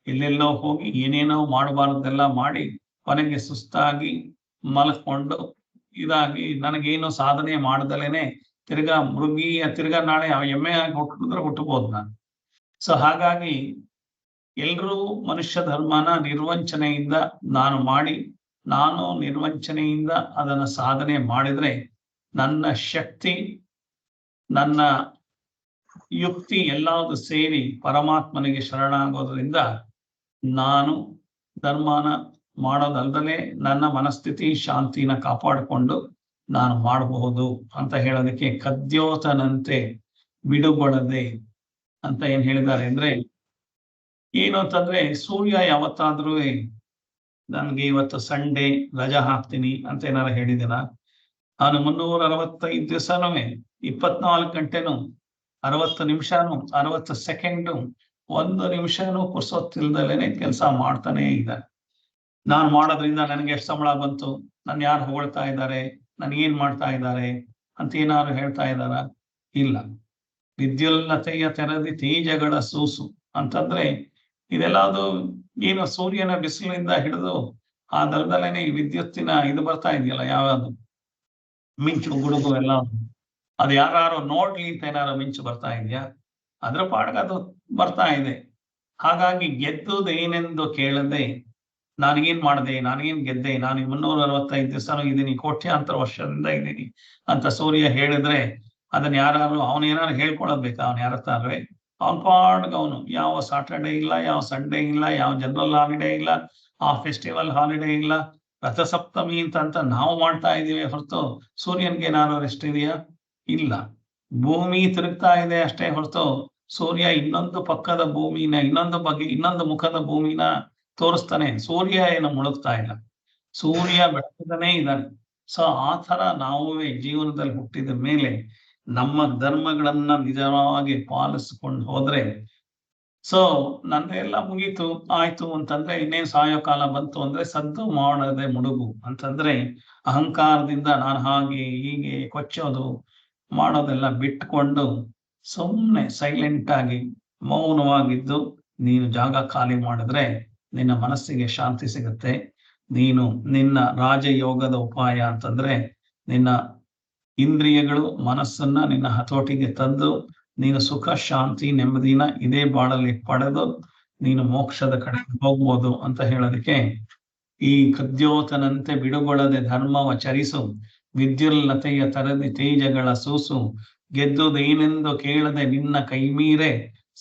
ಎಲ್ಲೆಲ್ಲೋ ಹೋಗಿ ಏನೇನೋ ಮಾಡಬಾರ್ದೆಲ್ಲ ಮಾಡಿ ಕೊನೆಗೆ ಸುಸ್ತಾಗಿ ಮಲ್ಕೊಂಡು ಇದಾಗಿ ನನಗೇನು ಸಾಧನೆ ಮಾಡ್ದಲೇನೆ ತಿರ್ಗಾ ನಾಳೆ ಎಮ್ಮೆ ಆಗಿ ಹುಟ್ಟಿದ್ರೆ ಹುಟ್ಟಬಹುದು ನಾನು. ಸೊ ಹಾಗಾಗಿ ಎಲ್ರೂ ಮನುಷ್ಯ ಧರ್ಮನ ನಿರ್ವಂಚನೆಯಿಂದ ನಾನು ನಿರ್ವಂಚನೆಯಿಂದ ಅದನ್ನ ಸಾಧನೆ ಮಾಡಿದ್ರೆ ನನ್ನ ಶಕ್ತಿ, ನನ್ನ ಯುಕ್ತಿ ಎಲ್ಲಾವುದು ಸೇರಿ ಪರಮಾತ್ಮನಿಗೆ ಶರಣಾಗೋದ್ರಿಂದ ನಾನು ಧರ್ಮನ ಮಾಡೋದಲ್ದಲೆ ನನ್ನ ಮನಸ್ಥಿತಿ ಶಾಂತಿನ ಕಾಪಾಡಿಕೊಂಡು ನಾನು ಮಾಡಬಹುದು ಅಂತ ಹೇಳೋದಕ್ಕೆ ಕದ್ಯೋತನಂತೆ ಬಿಡುಗೊಳ್ಳದೆ ಅಂತ ಏನ್ ಹೇಳಿದ್ದಾರೆ ಅಂದ್ರೆ ಏನು ಅಂತಂದ್ರೆ ಸೂರ್ಯ ಯಾವತ್ತಾದ್ರೂ ನನ್ಗೆ ಇವತ್ತು ಸಂಡೇ ರಜಾ ಹಾಕ್ತೀನಿ ಅಂತ ಏನಾರು ಹೇಳಿದಿನ? ನಾನು 365 ದಿವಸನೂ 24 ಗಂಟೆನೂ 60 ನಿಮಿಷನೂ 60 ಸೆಕೆಂಡು 1 ನಿಮಿಷನೂ ಪುರ್ಸೊತ್ತಿಲ್ದಲೇನೆ ಕೆಲಸ ಮಾಡ್ತಾನೆ ಇದ್ದಾರೆ. ನಾನು ಮಾಡೋದ್ರಿಂದ ನನಗೆ ಎಷ್ಟು ಸಂಬಳ ಬಂತು, ನಾನು ಯಾರು ಹೊಗಳ್ತಾ ಇದ್ದಾರೆ, ನನ್ಗೇನ್ ಮಾಡ್ತಾ ಇದ್ದಾರೆ ಅಂತ ಏನಾದ್ರು ಹೇಳ್ತಾ ಇದ್ದಾರ? ಇಲ್ಲ. ವಿದ್ಯುಲ್ಲತೆಯ ತೆರದಿ ತೇಜಗಳ ಸೂಸು ಅಂತಂದ್ರೆ ಇದೆಲ್ಲ ಅದು ಏನು ಸೂರ್ಯನ ಬಿಸಿಲಿಂದ ಹಿಡಿದು ಆ ದರದಲ್ಲೇನೆ ಈ ವಿದ್ಯುತ್ತಿನ ಇದು ಬರ್ತಾ ಇದೆಯಲ್ಲ, ಯಾವ್ದು ಮಿಂಚು ಗುಡುಗು ಎಲ್ಲ, ಅದು ಯಾರು ನೋಡ್ಲಿ ಅಂತ ಏನಾರು ಮಿಂಚು ಬರ್ತಾ ಇದೆಯಾ? ಅದ್ರ ಪಾಡ್ಗೆ ಅದು ಬರ್ತಾ ಇದೆ. ಹಾಗಾಗಿ ಗೆದ್ದುದು ಏನೆಂದು ಕೇಳದೆ ನಾನೇನ್ ಮಾಡಿದೆ, ನಾನೇನ್ ಗೆದ್ದೆ, ನಾನು 365 ದಿವಸನೂ ಇದ್ದೀನಿ, ಕೋಟ್ಯಾಂತರ ವರ್ಷದಿಂದ ಇದ್ದೀನಿ ಅಂತ ಸೂರ್ಯ ಹೇಳಿದ್ರೆ ಅದನ್ನ ಯಾರು ಅವನೇನಾರು ಹೇಳ್ಕೊಳ್ಳೋದ್ ಬೇಕಾ? ಅವ್ನು ಯಾರತ್ತಾರ್ವೆ ಅವನ ಪಾಡ್ಗೆ ಅವನು ಯಾವ ಸಾಟರ್ಡೆ ಇಲ್ಲ, ಯಾವ ಸಂಡೇ ಇಲ್ಲ, ಯಾವ ಜನರಲ್ ಹಾಲಿಡೇ ಇಲ್ಲ, ಆ ಫೆಸ್ಟಿವಲ್ ಹಾಲಿಡೇ ಇಲ್ಲ, ರಥಸಪ್ತಮಿ ಅಂತ ನಾವು ಮಾಡ್ತಾ ಇದೀವಿ ಹೊರತು ಸೂರ್ಯನ್ಗೆ ಏನಾದ್ರು ರೆಸ್ಟ್ ಇದೆಯಾ? ಇಲ್ಲ. ಭೂಮಿ ತಿರುಗ್ತಾ ಇದೆ ಅಷ್ಟೇ ಹೊರತು ಸೂರ್ಯ ಇನ್ನೊಂದು ಪಕ್ಕದ ಭೂಮಿನ, ಇನ್ನೊಂದು ಮುಖದ ಭೂಮಿನ ತೋರಿಸ್ತಾನೆ. ಸೂರ್ಯ ಏನು ಮುಳುಗ್ತಾ ಇಲ್ಲ, ಸೂರ್ಯ ಬೆಳಕುತ್ತಾನೇ ಇದ್ದಾನೆ. ಸೊ ಆ ತರ ನಾವುವೇ ಜೀವನದಲ್ಲಿ ಹುಟ್ಟಿದ ಮೇಲೆ ನಮ್ಮ ಧರ್ಮಗಳನ್ನ ನಿಜವಾಗಿ ಪಾಲಿಸ್ಕೊಂಡು ಹೋದ್ರೆ, ಸೊ ನಂದೆಲ್ಲ ಮುಗೀತು ಆಯ್ತು ಅಂತಂದ್ರೆ ಇನ್ನೇನ್ ಸಾಯೋ ಕಾಲ ಬಂತು ಅಂದ್ರೆ ಸದ್ದು ಮಾಡದೆ ಮುಡುಗು ಅಂತಂದ್ರೆ ಅಹಂಕಾರದಿಂದ ನಾನು ಹಾಗೆ ಹೀಗೆ ಕೊಚ್ಚೋದು ಮಾಡೋದೆಲ್ಲ ಬಿಟ್ಕೊಂಡು ಸುಮ್ಮನೆ ಸೈಲೆಂಟ್ ಆಗಿ ಮೌನವಾಗಿದ್ದು ನೀನು ಜಾಗ ಖಾಲಿ ಮಾಡಿದ್ರೆ ನಿನ್ನ ಮನಸ್ಸಿಗೆ ಶಾಂತಿ ಸಿಗುತ್ತೆ. ನೀನು ನಿನ್ನ ರಾಜಯೋಗದ ಉಪಾಯ ಅಂತಂದ್ರೆ ನಿನ್ನ ಇಂದ್ರಿಯಗಳು ಮನಸ್ಸನ್ನ ನಿನ್ನ ಹತೋಟಿಗೆ ತಂದು ನೀನು ಸುಖ ಶಾಂತಿ ನೆಮ್ಮದಿನ ಇದೇ ಬಾಳಲ್ಲಿ ಪಡೆದು ನೀನು ಮೋಕ್ಷದ ಕಡೆ ಹೋಗ್ಬೋದು ಅಂತ ಹೇಳೋದಕ್ಕೆ, ಈ ಕದ್ಯೋತನಂತೆ ಬಿಡುಗೊಳ್ಳದೆ ಧರ್ಮವ ಚರಿಸು, ವಿದ್ಯುಲ್ಲತೆಯ ತರದಿ ತೇಜಗಳ ಸೂಸು, ಗೆದ್ದುದೇನೆಂದು ಕೇಳದೆ ನಿನ್ನ ಕೈಮೀರೆ,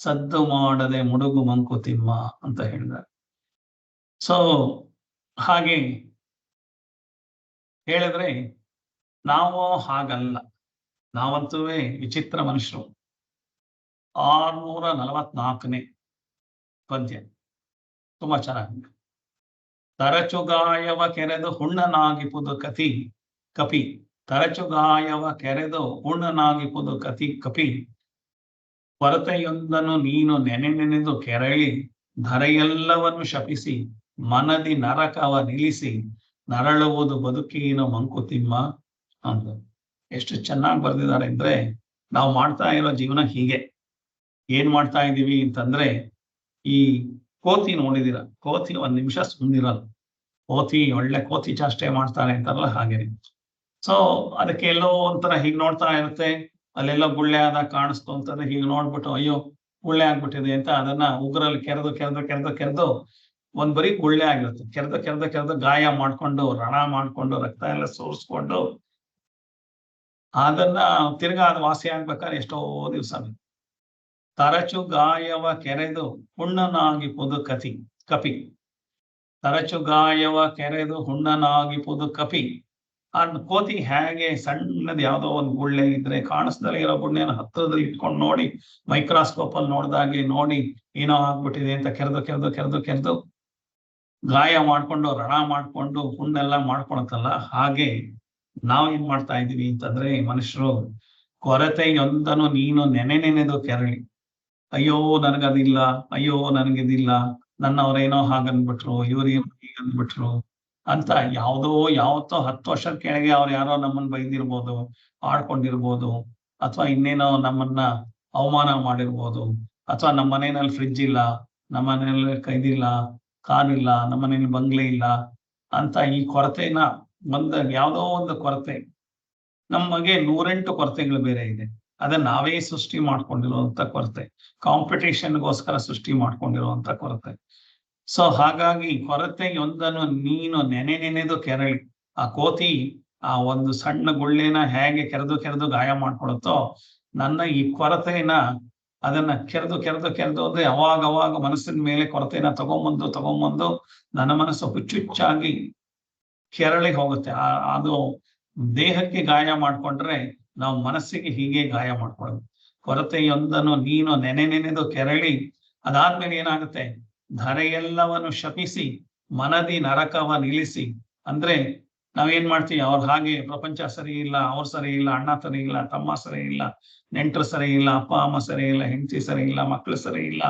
ಸದ್ದು ಮಾಡದೆ ಮುಡುಗು ಮಂಕುತಿಮ್ಮ ಅಂತ ಹೇಳಿದ್ದಾರೆ. ಸೊ ಹಾಗೆ ಹೇಳಿದ್ರೆ ನಾವು ಹಾಗಲ್ಲ, ನಾವಂತೂ ವಿಚಿತ್ರ ಮನುಷ್ಯರು. 644ನೇ ಪದ್ಯ ತುಂಬಾ ಚೆನ್ನಾಗಿದೆ. ತರಚುಗಾಯವ ಕೆರೆದು ಹುಣ್ಣನಾಗಿಪುದು ಕಪಿ, ತರಚುಗಾಯವ ಕೆರೆದು ಹುಣ್ಣನಾಗಿಪುದು ಕಪಿ, ಕೊರತೆಯೊಂದನ್ನು ನೀನು ನೆನೆದು ಕೆರಳಿ, ಧರೆಯೆಲ್ಲವನ್ನು ಶಪಿಸಿ ಮನದಿ ನರಕವ ನಿಲ್ಲಿಸಿ, ನರಳುವುದು ಬದುಕೀನು ಮಂಕುತಿಮ್ಮ ಅಂತ. ಎಷ್ಟು ಚೆನ್ನಾಗಿ ಬರೆದಿದ್ದಾರೆ ಅಂದ್ರೆ, ನಾವು ಮಾಡ್ತಾ ಇರೋ ಜೀವನ ಹೀಗೆ. ಏನ್ ಮಾಡ್ತಾ ಇದೀವಿ ಅಂತಂದ್ರೆ, ಈ ಕೋತಿ ನೋಡಿದಿರ, ಕೋತಿ ಒಂದ್ ನಿಮಿಷ ಸುಮ್ಮನಿರಲ್ಲ. ಕೋತಿ ಒಳ್ಳೆ ಕೋತಿ ಚಾಷ್ಟೆ ಮಾಡ್ತಾರೆ ಅಂತಾರಲ್ಲ ಹಾಗೆ. ಸೊ ಅದಕ್ಕೆ ಎಲ್ಲೋ ಒಂಥರ ಹೀಗ್ ನೋಡ್ತಾ ಇರುತ್ತೆ, ಅಲ್ಲೆಲ್ಲೋ ಗುಳ್ಳೆ ಆದಾಗ ಕಾಣಿಸ್ತು ಅಂತಂದ್ರೆ ಹೀಗೆ ನೋಡ್ಬಿಟ್ಟು ಅಯ್ಯೋ ಗುಳ್ಳೆ ಆಗ್ಬಿಟ್ಟಿದೆ ಅಂತ ಅದನ್ನ ಉಗುರಲ್ಲಿ ಕೆರೆದು ಒಂದ್ ಬರೀ ಗುಳ್ಳೆ ಆಗಿರುತ್ತೆ. ಕೆರೆದು ಗಾಯ ಮಾಡ್ಕೊಂಡು, ರಣ ಮಾಡ್ಕೊಂಡು, ರಕ್ತ ಎಲ್ಲ ಸೋರ್ಸ್ಕೊಂಡು ಅದನ್ನ ತಿರ್ಗಾ ಅದು ವಾಸಿ ಆಗ್ಬೇಕಾದ್ರೆ ಎಷ್ಟೋ ದಿವಸ ಬೇಕು. ತರಚು ಗಾಯವ ಕೆರೆದು ಹುಣ್ಣನಾಗಿಪುದು ಕಪಿ, ತರಚು ಗಾಯವ ಕೆರೆದು ಹುಣ್ಣನಾಗಿಪುದು ಕಪಿ. ಆ ಕೋತಿ ಹೇಗೆ ಸಣ್ಣದ್ ಯಾವ್ದೋ ಒಂದು ಗುಳ್ಳೆ ಇದ್ರೆ ಕಾಣಿಸ್ದಲ್ಲೇ ಇರೋ ಗುಳ್ಳೆನ ಹತ್ತಿರದಲ್ಲಿ ಇಟ್ಕೊಂಡು ನೋಡಿ, ಮೈಕ್ರಾಸ್ಕೋಪ್ ಅಲ್ಲಿ ನೋಡ್ದಾಗೆ ನೋಡಿ ಏನೋ ಆಗ್ಬಿಟ್ಟಿದೆ ಅಂತ ಕೆರೆದು ಗಾಯ ಮಾಡ್ಕೊಂಡು, ರಣ ಮಾಡ್ಕೊಂಡು, ಹುಣ್ಣೆಲ್ಲ ಮಾಡ್ಕೊಳತ್ತಲ್ಲ, ಹಾಗೆ ನಾವೇನ್ ಮಾಡ್ತಾ ಇದೀವಿ ಅಂತಂದ್ರೆ ಮನುಷ್ಯರು ಕೊರತೆಯೊಂದನ್ನು ನೀನು ನೆನೆದು ಕೆರಳಿ, ಅಯ್ಯೋ ನನಗದಿಲ್ಲ, ಅಯ್ಯೋ ನನಗಿದಿಲ್ಲ, ನನ್ನವ್ರೇನೋ ಹಾಗನ್ಬಿಟ್ರು, ಇವ್ರೇನೋ ಹೀಗನ್ಬಿಟ್ರು ಅಂತ ಯಾವತ್ತೋ 10 ವರ್ಷದ ಕೆಳಗೆ ಅವ್ರು ಯಾರೋ ನಮ್ಮನ್ನ ಬೈದಿರ್ಬೋದು, ಆಡ್ಕೊಂಡಿರ್ಬೋದು, ಅಥವಾ ಇನ್ನೇನೋ ನಮ್ಮನ್ನ ಅವಮಾನ ಮಾಡಿರ್ಬೋದು, ಅಥವಾ ನಮ್ಮ ಮನೆಯಲ್ಲಿ ಫ್ರಿಡ್ಜ್ ಇಲ್ಲ, ನಮ್ಮ ಮನೆಯಲ್ಲಿ ಕೈದಿಲ್ಲ, ಕಾರ್ ಇಲ್ಲ, ನಮ್ಮ ಮನೇಲಿ ಬಂಗ್ಲೆ ಇಲ್ಲ ಅಂತ ಈ ಕೊರತೆನ ಯಾವ್ದೋ ಒಂದು ಕೊರತೆ, ನಮಗೆ 108 ಕೊರತೆಗಳು ಬೇರೆ ಇದೆ. ಅದನ್ನ ನಾವೇ ಸೃಷ್ಟಿ ಮಾಡ್ಕೊಂಡಿರುವಂತ ಕೊರತೆ, ಕಾಂಪಿಟೇಷನ್ಗೋಸ್ಕರ ಸೃಷ್ಟಿ ಮಾಡ್ಕೊಂಡಿರುವಂತ ಕೊರತೆ. ಸೊ ಹಾಗಾಗಿ ಕೊರತೆಯೊಂದನ್ನು ನೀನು ನೆನೆದು ಕೆರಳಿ, ಆ ಕೋತಿ ಆ ಒಂದು ಸಣ್ಣ ಗುಳ್ಳೆನ ಹೇಗೆ ಕೆರೆದು ಗಾಯ ಮಾಡ್ಕೊಳುತ್ತೋ, ನನ್ನ ಈ ಕೊರತೆನ ಅದನ್ನ ಕೆರೆದು ಅಂದ್ರೆ ಅವಾಗ ಮನಸ್ಸಿನ ಮೇಲೆ ಕೊರತೆನ ತಗೊಂಬಂದು ನನ್ನ ಮನಸ್ಸು ಹುಚ್ಚುಚ್ಚಾಗಿ ಕೆರಳಿ ಹೋಗುತ್ತೆ. ಅದು ದೇಹಕ್ಕೆ ಗಾಯ ಮಾಡ್ಕೊಂಡ್ರೆ ನಾವು ಮನಸ್ಸಿಗೆ ಹೀಗೆ ಗಾಯ ಮಾಡ್ಕೊಳ್ಳೋದು. ಕೊರತೆಯೊಂದನ್ನು ನೀನು ನೆನೆದು ಕೆರಳಿ, ಅದಾದ್ಮೇಲೆ ಏನಾಗುತ್ತೆ, ಧರೆಯೆಲ್ಲವನ್ನು ಶಪಿಸಿ ಮನದಿ ನರಕವ ನಿಲ್ಲಿಸಿ. ಅಂದ್ರೆ ನಾವೇನ್ ಮಾಡ್ತೀವಿ, ಅವ್ರ ಹಾಗೆ ಪ್ರಪಂಚ ಸರಿ ಇಲ್ಲ, ಅವ್ರು ಸರಿ ಇಲ್ಲ, ಅಣ್ಣ ಸರಿ ಇಲ್ಲ, ತಮ್ಮ ಸರಿ ಇಲ್ಲ, ನೆಂಟರು ಸರಿ ಇಲ್ಲ, ಅಪ್ಪ ಅಮ್ಮ ಸರಿ ಇಲ್ಲ, ಹೆಂಡತಿ ಸರಿ ಇಲ್ಲ, ಮಕ್ಕಳು ಸರಿ ಇಲ್ಲ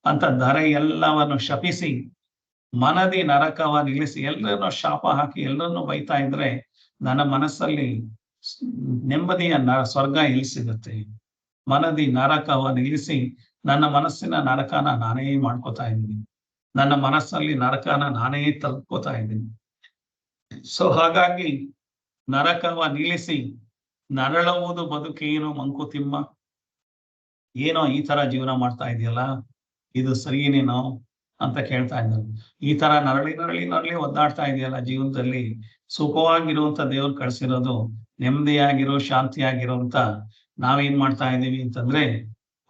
ಅಂತ ಧರೆಯೆಲ್ಲವನ್ನು ಶಪಿಸಿ ಮನದಿ ನರಕವ ನಿಲ್ಲಿಸಿ, ಎಲ್ಲರನ್ನೂ ಶಾಪ ಹಾಕಿ ಎಲ್ಲರನ್ನೂ ಬೈತಾ ಇದ್ರೆ ನನ್ನ ಮನಸ್ಸಲ್ಲಿ ನೆಮ್ಮದಿಯ ಸ್ವರ್ಗ ಎಲ್ಲಿ ಸಿಗುತ್ತೆ? ಮನದಿ ನರಕವ ನಿಲ್ಲಿಸಿ, ನನ್ನ ಮನಸ್ಸಿನ ನರಕನ ನಾನೇ ಮಾಡ್ಕೋತಾ ಇದ್ದೀನಿ, ನನ್ನ ಮನಸ್ಸಲ್ಲಿ ನರಕನ ನಾನೇ ತರ್ಕೋತಾ ಇದ್ದೀನಿ. ಸೊ ಹಾಗಾಗಿ ನರಕವ ನಿಲ್ಲಿಸಿ, ನರಳುವುದು ಬದುಕೇನು ಮಂಕುತಿಮ್ಮ. ಏನೋ ಈ ತರ ಜೀವನ ಮಾಡ್ತಾ ಇದೆಯಲ್ಲ, ಇದು ಸರಿಯೇನೇನೋ ಅಂತ ಕೇಳ್ತಾ ಇದ್ದಾರೆ. ಈ ತರ ನರಳಿ ಒದ್ದಾಡ್ತಾ ಇದೆಯಲ್ಲ ಜೀವನದಲ್ಲಿ, ಸುಖವಾಗಿರುವಂತ ದೇವ್ರು ಕಳ್ಸಿರೋದು, ನೆಮ್ಮದಿಯಾಗಿರೋ ಶಾಂತಿಯಾಗಿರೋ ಅಂತ ನಾವೇನ್ ಮಾಡ್ತಾ ಇದೀವಿ ಅಂತಂದ್ರೆ,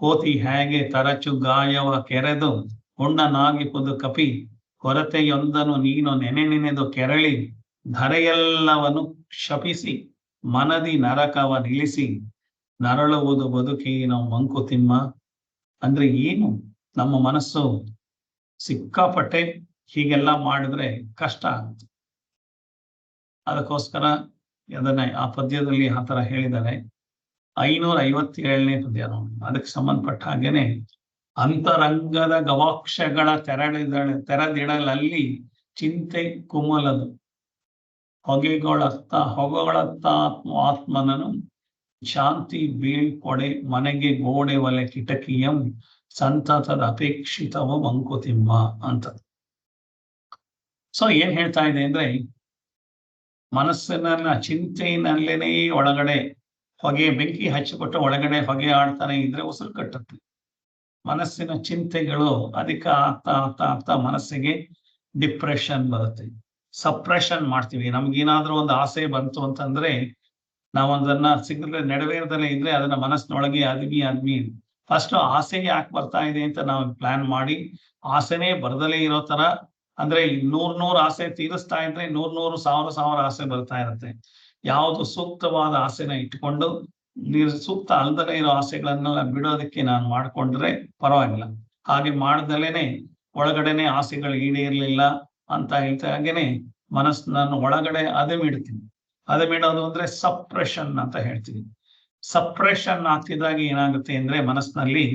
ಕೋತಿ ಹೇಗೆ ತರಚು ಗಾಯವ ಕೆರೆದು ಹುಣ್ಣನಾಗಿಪುದು ಕಪಿ, ಕೊರತೆಯೊಂದನು ನೀನು ನೆನೆದು ಕೆರಳಿ ಧರೆಯೆಲ್ಲವನ್ನು ಶಪಿಸಿ ಮನದಿ ನರಕವ ನಿಲ್ಲಿಸಿ ನರಳುವುದು ಬದುಕೇನೋ ಮಂಕುತಿಮ್ಮ. ಅಂದ್ರೆ ಏನು, ನಮ್ಮ ಮನಸ್ಸು ಸಿಕ್ಕಾಪಟ್ಟೆ ಹೀಗೆಲ್ಲ ಮಾಡಿದ್ರೆ ಕಷ್ಟ ಆಗುತ್ತೆ. ಅದಕ್ಕೋಸ್ಕರ ಅದನ್ನ ಆ ಪದ್ಯದಲ್ಲಿ ಆ ತರ ಹೇಳಿದ್ದಾರೆ. 557ನೇ ಪದ್ಯ ನೋಡಿ, ಅದಕ್ಕೆ ಸಂಬಂಧಪಟ್ಟ ಹಾಗೇನೆ ಅಂತರಂಗದ ಗವಾಕ್ಷಗಳ ತೆರೆದಿಡಲಲ್ಲಿ ಚಿಂತೆ ಕುಮಲದು ಹೊಗಳತ್ತ ಆತ್ಮನನು ಶಾಂತಿ ಬೀಳ್ಕೊಡೆ ಮನೆಗೆ ಗೋಡೆ ಒಲೆ ಕಿಟಕಿಯಂ ಸಂತತದ ಅಪೇಕ್ಷಿತವ ಮಂಕುತಿಮ್ಮ ಅಂತ. ಸೊ ಏನ್ ಹೇಳ್ತಾ ಇದೆ ಅಂದ್ರೆ, ಮನಸ್ಸಿನ ಚಿಂತೆಯಲ್ಲೇನೇ ಒಳಗಡೆ ಬೆಂಕಿ ಹಚ್ಚಿಬಿಟ್ಟು ಒಳಗಡೆ ಹೊಗೆ ಆಡ್ತಾನೆ ಇದ್ರೆ ಉಸಿರು ಕಟ್ಟುತ್ತೆ. ಮನಸ್ಸಿನ ಚಿಂತೆಗಳು ಅಧಿಕ ಆಗ್ತಾ ಆಗ್ತಾ ಆಗ್ತಾ ಮನಸ್ಸಿಗೆ ಡಿಪ್ರೆಷನ್ ಬರುತ್ತೆ. ಸಪ್ರೆಷನ್ ಮಾಡ್ತೀವಿ. ನಮ್ಗೇನಾದ್ರೂ ಒಂದು ಆಸೆ ಬಂತು ಅಂತಂದ್ರೆ ನಾವೊಂದನ್ನ ಸಿಗದೆ ನೆರವೇರದಲ್ಲೇ ಇದ್ರೆ ಅದನ್ನ ಮನಸ್ಸಿನೊಳಗೆ ಅದ್ಮಿ ಫಸ್ಟ್ ಆಸೆ ಯಾಕೆ ಬರ್ತಾ ಇದೆ ಅಂತ ನಾವು ಪ್ಲಾನ್ ಮಾಡಿ ಆಸೆನೇ ಬರ್ದಲೇ ಇರೋ ತರ, ಅಂದ್ರೆ 100 ಆಸೆ ತೀರಿಸ್ತಾ ಇದ್ರೆ 100 ಸಾವಿರ ಆಸೆ ಬರ್ತಾ ಇರುತ್ತೆ. ಯಾವುದು ಸೂಕ್ತವಾದ ಆಸೆನ ಇಟ್ಕೊಂಡು ಸೂಕ್ತ ಅಲ್ದಲೇ ಇರೋ ಆಸೆಗಳನ್ನೆಲ್ಲ ಬಿಡೋದಕ್ಕೆ ನಾನು ಮಾಡ್ಕೊಂಡ್ರೆ ಪರವಾಗಿಲ್ಲ. ಹಾಗೆ ಮಾಡ್ದಲೇನೆ ಒಳಗಡೆನೆ ಆಸೆಗಳು ಈಡೇರ್ಲಿಲ್ಲ ಅಂತ ಹೇಳ್ತಾ ಹಾಗೇನೆ ಮನಸ್ಸನ್ನು ಒಳಗಡೆ ಅದಮಿಡ್ತೀನಿ. ಅದಮಿಡೋದು ಅಂದ್ರೆ ಸಪ್ರೆಷನ್ ಅಂತ ಹೇಳ್ತೀವಿ. ಸಪ್ರೆಷನ್ ಆಗ್ತಿದ್ದಾಗ ಏನಾಗುತ್ತೆ ಅಂದ್ರೆ ಮನಸ್ಸಿನಲ್ಲಿ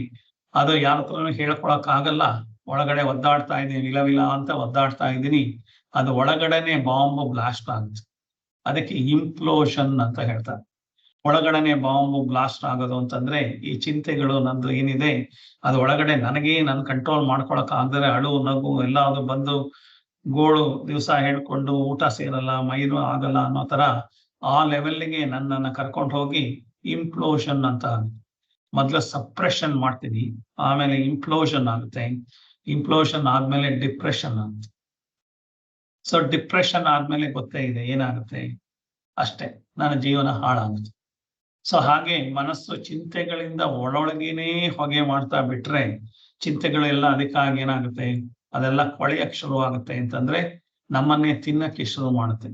ಅದು ಯಾರ ಹತ್ರನೂ ಹೇಳ್ಕೊಳಕ್ ಆಗಲ್ಲ. ಒಳಗಡೆ ಒದ್ದಾಡ್ತಾ ಇದ್ದೀನಿ, ವಿಲವಿಲ ಅಂತ ಒದ್ದಾಡ್ತಾ ಇದ್ದೀನಿ. ಅದು ಒಳಗಡೆನೆ ಬಾಂಬ್ ಬ್ಲಾಸ್ಟ್ ಆಗುತ್ತೆ. ಅದಕ್ಕೆ ಇಂಪ್ಲೋಷನ್ ಅಂತ ಹೇಳ್ತಾರೆ. ಒಳಗಡೆನೆ ಬಾಂಬ್ ಬ್ಲಾಸ್ಟ್ ಆಗೋದು ಅಂತಂದ್ರೆ ಈ ಚಿಂತೆಗಳು ನಂದು ಏನಿದೆ ಅದು ಒಳಗಡೆ ನನಗೆ ನಾನು ಕಂಟ್ರೋಲ್ ಮಾಡ್ಕೊಳಕ್ ಆಗದರೆ ಅಳು ನಗು ಎಲ್ಲ ಅದು ಬಂದು ಗೋಳು ದಿವಸ ಹೇಳ್ಕೊಂಡು ಊಟ ಸೇರಲ್ಲ, ಮೈರು ಆಗಲ್ಲ ಅನ್ನೋ ತರ ಆ ಲೆವೆಲ್ಗೆ ನನ್ನನ್ನ ಕರ್ಕೊಂಡು ಹೋಗಿ ಇಂಪ್ಲೋಷನ್ ಅಂತ. ಮೊದ್ಲು ಸಪ್ರೆಷನ್ ಮಾಡ್ತೀನಿ, ಆಮೇಲೆ ಇಂಪ್ಲೋಷನ್ ಆಗುತ್ತೆ. ಇಂಪ್ಲೋಷನ್ ಆದ್ಮೇಲೆ ಡಿಪ್ರೆಷನ್ ಆಗುತ್ತೆ. ಸೊ ಡಿಪ್ರೆಷನ್ ಆದ್ಮೇಲೆ ಗೊತ್ತೇ ಇದೆ ಏನಾಗುತ್ತೆ, ಅಷ್ಟೇ, ನನ್ನ ಜೀವನ ಹಾಳಾಗುತ್ತೆ. ಸೊ ಹಾಗೆ ಮನಸ್ಸು ಚಿಂತೆಗಳಿಂದ ಒಳೊಳಗೇನೆ ಹೊಗೆ ಮಾಡ್ತಾ ಬಿಟ್ರೆ ಚಿಂತೆಗಳೆಲ್ಲ ಅದಕ್ಕಾಗಿ ಏನಾಗುತ್ತೆ, ಅದೆಲ್ಲ ಕೊಳೆಯಕ್ಕೆ ಶುರು ಆಗುತ್ತೆ ಅಂತಂದ್ರೆ ನಮ್ಮನ್ನೇ ತಿನ್ನಕ್ಕೆ ಶುರು ಮಾಡುತ್ತೆ.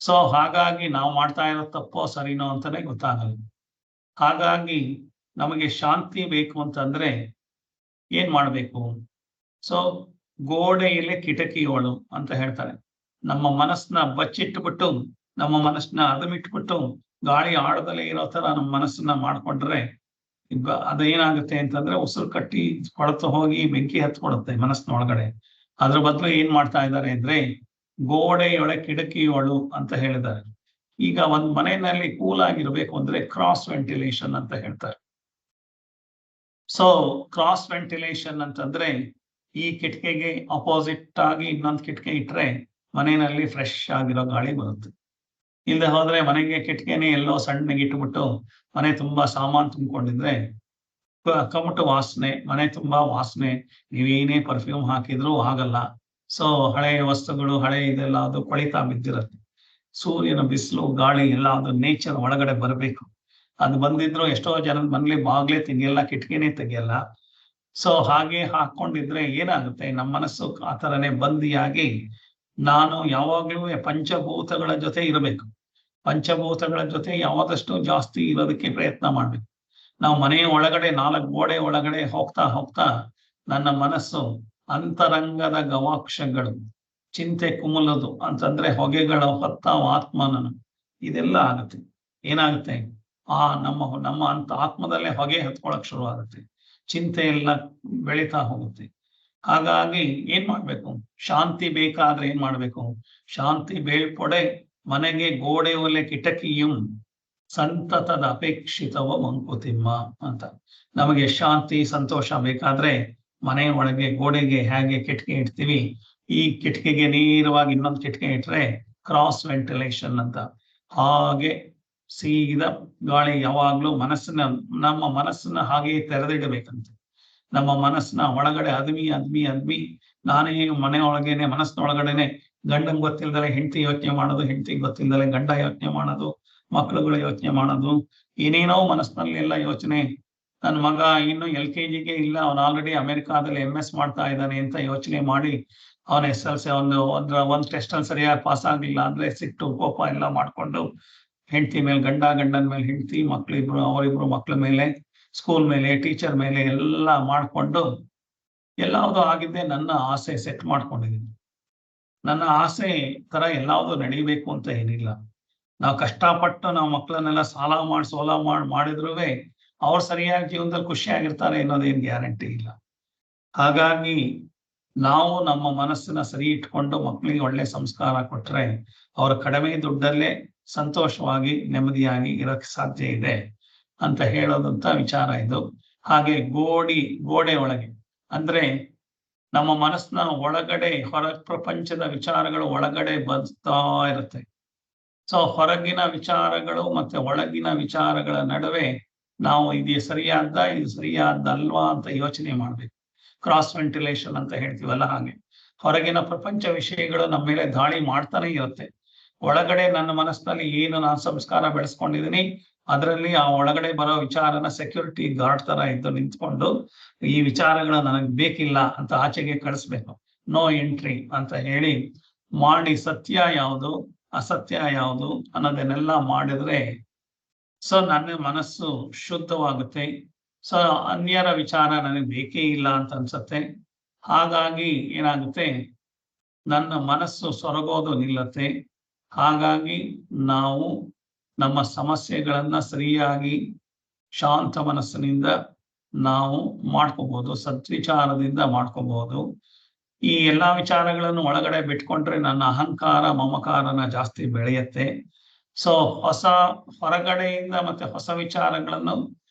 ಸೊ ಹಾಗಾಗಿ ನಾವು ಮಾಡ್ತಾ ಇರೋ ತಪ್ಪೋ ಸರಿನೋ ಅಂತಾನೆ ಗೊತ್ತಾಗಲ್ಲ. ಹಾಗಾಗಿ ನಮಗೆ ಶಾಂತಿ ಬೇಕು ಅಂತಂದ್ರೆ ಏನ್ ಮಾಡ್ಬೇಕು? ಸೊ ಗೋಡೆಯಲ್ಲಿ ಕಿಟಕಿಯೋಳು ಅಂತ ಹೇಳ್ತಾರೆ. ನಮ್ಮ ಮನಸ್ಸನ್ನ ಬಚ್ಚಿಟ್ಬಿಟ್ಟು, ನಮ್ಮ ಮನಸ್ಸನ್ನ ಅದಮಿಟ್ಬಿಟ್ಟು ಗಾಳಿ ಆಡದಲ್ಲೇ ಇರೋ ತರ ನಮ್ಮ ಮನಸ್ಸನ್ನ ಮಾಡ್ಕೊಂಡ್ರೆ ಅದೇನಾಗುತ್ತೆ ಅಂತಂದ್ರೆ ಉಸಿರು ಕಟ್ಟಿ ಕೊಳತು ಹೋಗಿ ಬೆಂಕಿ ಹತ್ಕೊಡುತ್ತೆ ಮನಸ್ಸಿನೊಳಗಡೆ. ಅದ್ರ ಬದಲು ಏನ್ ಮಾಡ್ತಾ ಇದ್ದಾರೆ ಅಂದ್ರೆ ಗೋಡೆಯೊಳೆ ಕಿಟಕಿಯೋಳು ಅಂತ ಹೇಳಿದ್ದಾರೆ. ಈಗ ಒಂದ್ ಮನೆಯಲ್ಲಿ ಕೂಲ್ ಆಗಿರ್ಬೇಕು ಅಂದ್ರೆ ಕ್ರಾಸ್ ವೆಂಟಿಲೇಷನ್ ಅಂತ ಹೇಳ್ತಾರೆ. ಸೊ ಕ್ರಾಸ್ ವೆಂಟಿಲೇಷನ್ ಅಂತಂದ್ರೆ ಈ ಕಿಟಕಿಗೆ ಅಪೋಸಿಟ್ ಆಗಿ ಇನ್ನೊಂದು ಕಿಟಕಿ ಇಟ್ರೆ ಮನೆಯಲ್ಲಿ ಫ್ರೆಶ್ ಆಗಿರೋ ಗಾಳಿ ಬರುತ್ತೆ. ಇಲ್ಲದೆ ಹೋದ್ರೆ ಮನೆಗೆ ಕಿಟಕಿನೇ ಎಲ್ಲೋ ಸಣ್ಣಗೆ ಇಟ್ಬಿಟ್ಟು ಮನೆ ತುಂಬಾ ಸಾಮಾನು ತುಂಬಿಕೊಂಡಿದ್ರೆ ಕಮಟು ವಾಸನೆ, ಮನೆ ತುಂಬಾ ವಾಸನೆ, ನೀವೇನೇ ಪರ್ಫ್ಯೂಮ್ ಹಾಕಿದ್ರು ಆಗಲ್ಲ. ಸೊ ಹಳೆಯ ವಸ್ತುಗಳು ಹಳೆ ಇದೆಲ್ಲ ಅದು ಕೊಳಿತಾ ಬಿದ್ದಿರುತ್ತೆ. ಸೂರ್ಯನ ಬಿಸಿಲು ಗಾಳಿ ಎಲ್ಲ ಅದು ನೇಚರ್ ಒಳಗಡೆ ಬರಬೇಕು. ಅದು ಬಂದಿದ್ರು ಎಷ್ಟೋ ಜನದ ಮನೇಲಿ ಬಾಗ್ಲೇ ತೆಗಿಯಲ್ಲ, ಕಿಟಕಿನೇ ತೆಗಿಯಲ್ಲ. ಸೊ ಹಾಗೆ ಹಾಕೊಂಡಿದ್ರೆ ಏನಾಗುತ್ತೆ, ನಮ್ಮ ಮನಸ್ಸು ಆ ಥರನೇ ಬಂದಿಯಾಗಿ ನಾನು ಯಾವಾಗ್ಲೂ ಪಂಚಭೂತಗಳ ಜೊತೆ ಇರಬೇಕು. ಪಂಚಭೂತಗಳ ಜೊತೆ ಯಾವಾದಷ್ಟು ಜಾಸ್ತಿ ಇರೋದಕ್ಕೆ ಪ್ರಯತ್ನ ಮಾಡ್ಬೇಕು. ನಾವು ಮನೆಯ ಒಳಗಡೆ 4 ಗೋಡೆ ಒಳಗಡೆ ಹೋಗ್ತಾ ಹೋಗ್ತಾ ನನ್ನ ಮನಸ್ಸು ಅಂತರಂಗದ ಗವಾಕ್ಷಗಳು, ಚಿಂತೆ ಕುಮಲದು ಅಂತಂದ್ರೆ ಹೊಗೆಗಳ ಹೊತ್ತ ಆತ್ಮನನು, ಇದೆಲ್ಲ ಆಗುತ್ತೆ. ಏನಾಗುತ್ತೆ, ನಮ್ಮ ಅಂತ ಆತ್ಮದಲ್ಲೇ ಹೊಗೆ ಹತ್ಕೊಳಕ್ ಶುರು ಆಗುತ್ತೆ. ಚಿಂತೆ ಎಲ್ಲ ಬೆಳೀತಾ ಹೋಗುತ್ತೆ. ಹಾಗಾಗಿ ಏನ್ ಮಾಡ್ಬೇಕು, ಶಾಂತಿ ಬೇಕಾದ್ರೆ ಏನ್ ಮಾಡ್ಬೇಕು, ಶಾಂತಿ ಬೇಳ್ಕೊಡೆ ಮನೆಗೆ ಗೋಡೆ ಒಲೆ ಕಿಟಕಿಯಂ ಸಂತತದ ಅಪೇಕ್ಷಿತವ ಮಂಕುತಿಮ್ಮ ಅಂತ. ನಮಗೆ ಶಾಂತಿ ಸಂತೋಷ ಬೇಕಾದ್ರೆ ಮನೆ ಒಳಗೆ ಗೋಡೆಗೆ ಹೇಗೆ ಕಿಟಕಿ ಇಡ್ತೀವಿ, ಈ ಕಿಟಕಿಗೆ ನೇರವಾಗಿ ಇನ್ನೊಂದು ಕಿಟಕಿ ಇಟ್ರೆ ಕ್ರಾಸ್ ವೆಂಟಿಲೇಷನ್ ಅಂತ. ಹಾಗೆ ಸೀದಾ ಗಾಳಿ ಯಾವಾಗ್ಲೂ ನಮ್ಮ ಮನಸ್ಸನ್ನ ಹಾಗೆ ತೆರೆದಿಡಬೇಕಂತೆ. ನಮ್ಮ ಮನಸ್ಸನ್ನ ಒಳಗಡೆ ಅದ್ಮಿ ನಾನೇ ಮನೆ ಒಳಗೇನೆ ಮನಸ್ಸಿನೊಳಗಡೆನೆ ಗಂಡಂಗೆ ಗೊತ್ತಿಲ್ದಲೆ ಹೆಂಡತಿ ಯೋಚನೆ ಮಾಡೋದು, ಹೆಂಡತಿಗೆ ಗೊತ್ತಿಲ್ದಲೆ ಗಂಡ ಯೋಚನೆ ಮಾಡೋದು, ಮಕ್ಕಳುಗಳು ಯೋಚನೆ ಮಾಡೋದು, ಏನೇನೋ ಮನಸ್ಸಿನಲ್ಲಿ ಎಲ್ಲ ಯೋಚನೆ ನನ್ನ ಮಗ ಇನ್ನು LKG ಇಲ್ಲ, ಅವನು ಆಲ್ರೆಡಿ ಅಮೆರಿಕಾದಲ್ಲಿ MS ಮಾಡ್ತಾ ಇದ್ದಾನೆ ಅಂತ ಯೋಚನೆ ಮಾಡಿ ಅವನ SLC ಒಂದು ಟೆಸ್ಟ್ ಅಲ್ಲಿ ಸರಿಯಾಗಿ ಪಾಸ್ ಆಗ್ಲಿಲ್ಲ ಅಂದ್ರೆ ಸಿಟ್ಟು ಕೋಪ ಎಲ್ಲ ಮಾಡ್ಕೊಂಡು ಹೆಂಡತಿ ಮೇಲೆ, ಗಂಡನ ಮೇಲೆ ಹೆಂಡತಿ, ಮಕ್ಳಿಬ್ರು, ಅವರಿಬ್ರು ಮಕ್ಳ ಮೇಲೆ, ಸ್ಕೂಲ್ ಮೇಲೆ, ಟೀಚರ್ ಮೇಲೆ ಎಲ್ಲ ಮಾಡ್ಕೊಂಡು ಎಲ್ಲಾವುದು ಆಗಿದ್ದೆ ನನ್ನ ಆಸೆ ಸೆಟ್ ಮಾಡ್ಕೊಂಡಿದ್ದೀನಿ. ನನ್ನ ಆಸೆ ತರ ಎಲ್ಲಾವುದು ನಡೀಬೇಕು ಅಂತ ಏನಿಲ್ಲ. ನಾವು ಕಷ್ಟಪಟ್ಟು ನಾವು ಮಕ್ಕಳನ್ನೆಲ್ಲ ಸಾಲ ಮಾಡಿ ಸೋಲ ಮಾಡಿದ್ರು ಅವ್ರು ಸರಿಯಾಗಿ ಜೀವನದಲ್ಲಿ ಖುಷಿಯಾಗಿರ್ತಾರೆ ಅನ್ನೋದೇನು ಗ್ಯಾರಂಟಿ ಇಲ್ಲ. ಹಾಗಾಗಿ ನಾವು ನಮ್ಮ ಮನಸ್ಸನ್ನ ಸರಿ ಇಟ್ಕೊಂಡು ಮಕ್ಕಳಿಗೆ ಒಳ್ಳೆ ಸಂಸ್ಕಾರ ಕೊಟ್ರೆ ಅವರ ಕಡಿಮೆ ದುಡ್ಡಲ್ಲೇ ಸಂತೋಷವಾಗಿ ನೆಮ್ಮದಿಯಾಗಿ ಇರಕ್ಕೆ ಸಾಧ್ಯ ಇದೆ ಅಂತ ಹೇಳೋದಂತ ವಿಚಾರ ಇದು. ಹಾಗೆ ಗೋಡೆ ಒಳಗೆ ಅಂದ್ರೆ ನಮ್ಮ ಮನಸ್ಸಿನ ಒಳಗಡೆ ಹೊರ ಪ್ರಪಂಚದ ವಿಚಾರಗಳು ಒಳಗಡೆ ಬರ್ತಾ ಇರುತ್ತೆ. ಸೊ ಹೊರಗಿನ ವಿಚಾರಗಳು ಮತ್ತೆ ಒಳಗಿನ ವಿಚಾರಗಳ ನಡುವೆ ನಾವು ಇದು ಸರಿಯಾದ್ದಲ್ವಾ ಅಂತ ಯೋಚನೆ ಮಾಡ್ಬೇಕು. ಕ್ರಾಸ್ ವೆಂಟಿಲೇಷನ್ ಅಂತ ಹೇಳ್ತೀವಲ್ಲ, ಹಾಗೆ ಹೊರಗಿನ ಪ್ರಪಂಚ ವಿಷಯಗಳು ನಮ್ಮ ಮೇಲೆ ದಾಳಿ ಮಾಡ್ತಾನೆ ಇರುತ್ತೆ. ಒಳಗಡೆ ನನ್ನ ಮನಸ್ಸಿನಲ್ಲಿ ಏನು ನಾನು ಸಂಸ್ಕಾರ ಬೆಳೆಸ್ಕೊಂಡಿದ್ದೀನಿ ಅದರಲ್ಲಿ ಆ ಒಳಗಡೆ ಬರೋ ವಿಚಾರನ ಸೆಕ್ಯೂರಿಟಿ ಗಾರ್ಡ್ ತರ ಇದ್ದು ನಿಂತ್ಕೊಂಡು ಈ ವಿಚಾರಗಳು ನನಗೆ ಬೇಕಿಲ್ಲ ಅಂತ ಆಚೆಗೆ ಕಳಿಸ್ಬೇಕು. ನೋ ಎಂಟ್ರಿ ಅಂತ ಹೇಳಿ ಮಾಡಿ ಸತ್ಯ ಯಾವುದು ಅಸತ್ಯ ಯಾವುದು ಅನ್ನೋದನ್ನೆಲ್ಲ ಮಾಡಿದ್ರೆ ಸೊ ನನ್ನ ಮನಸ್ಸು ಶುದ್ಧವಾಗುತ್ತೆ. ಸೊ ಅನ್ಯರ ವಿಚಾರ ನನಗೆ ಬೇಕೇ ಇಲ್ಲ ಅಂತ ಅನ್ಸತ್ತೆ. ಹಾಗಾಗಿ ಏನಾಗುತ್ತೆ, ನನ್ನ ಮನಸ್ಸು ಸೊರಗೋದು ನಿಲ್ಲತ್ತೆ. ಹಾಗಾಗಿ ನಾವು ನಮ್ಮ ಸಮಸ್ಯೆಗಳನ್ನ ಸರಿಯಾಗಿ ಶಾಂತ ಮನಸ್ಸಿನಿಂದ ನಾವು ಮಾಡ್ಕೋಬಹುದು, ಸದ್ವಿಚಾರದಿಂದ ಮಾಡ್ಕೋಬಹುದು. ಈ ಎಲ್ಲಾ ವಿಚಾರಗಳನ್ನು ಒಳಗಡೆ ಬಿಟ್ಕೊಂಡ್ರೆ ನನ್ನ ಅಹಂಕಾರ ಮಮಕಾರನ ಜಾಸ್ತಿ ಬೆಳೆಯುತ್ತೆ. ಸೊ ಹೊರಗಡೆಯಿಂದ ಮತ್ತೆ ಹೊಸ ವಿಚಾರಗಳನ್ನು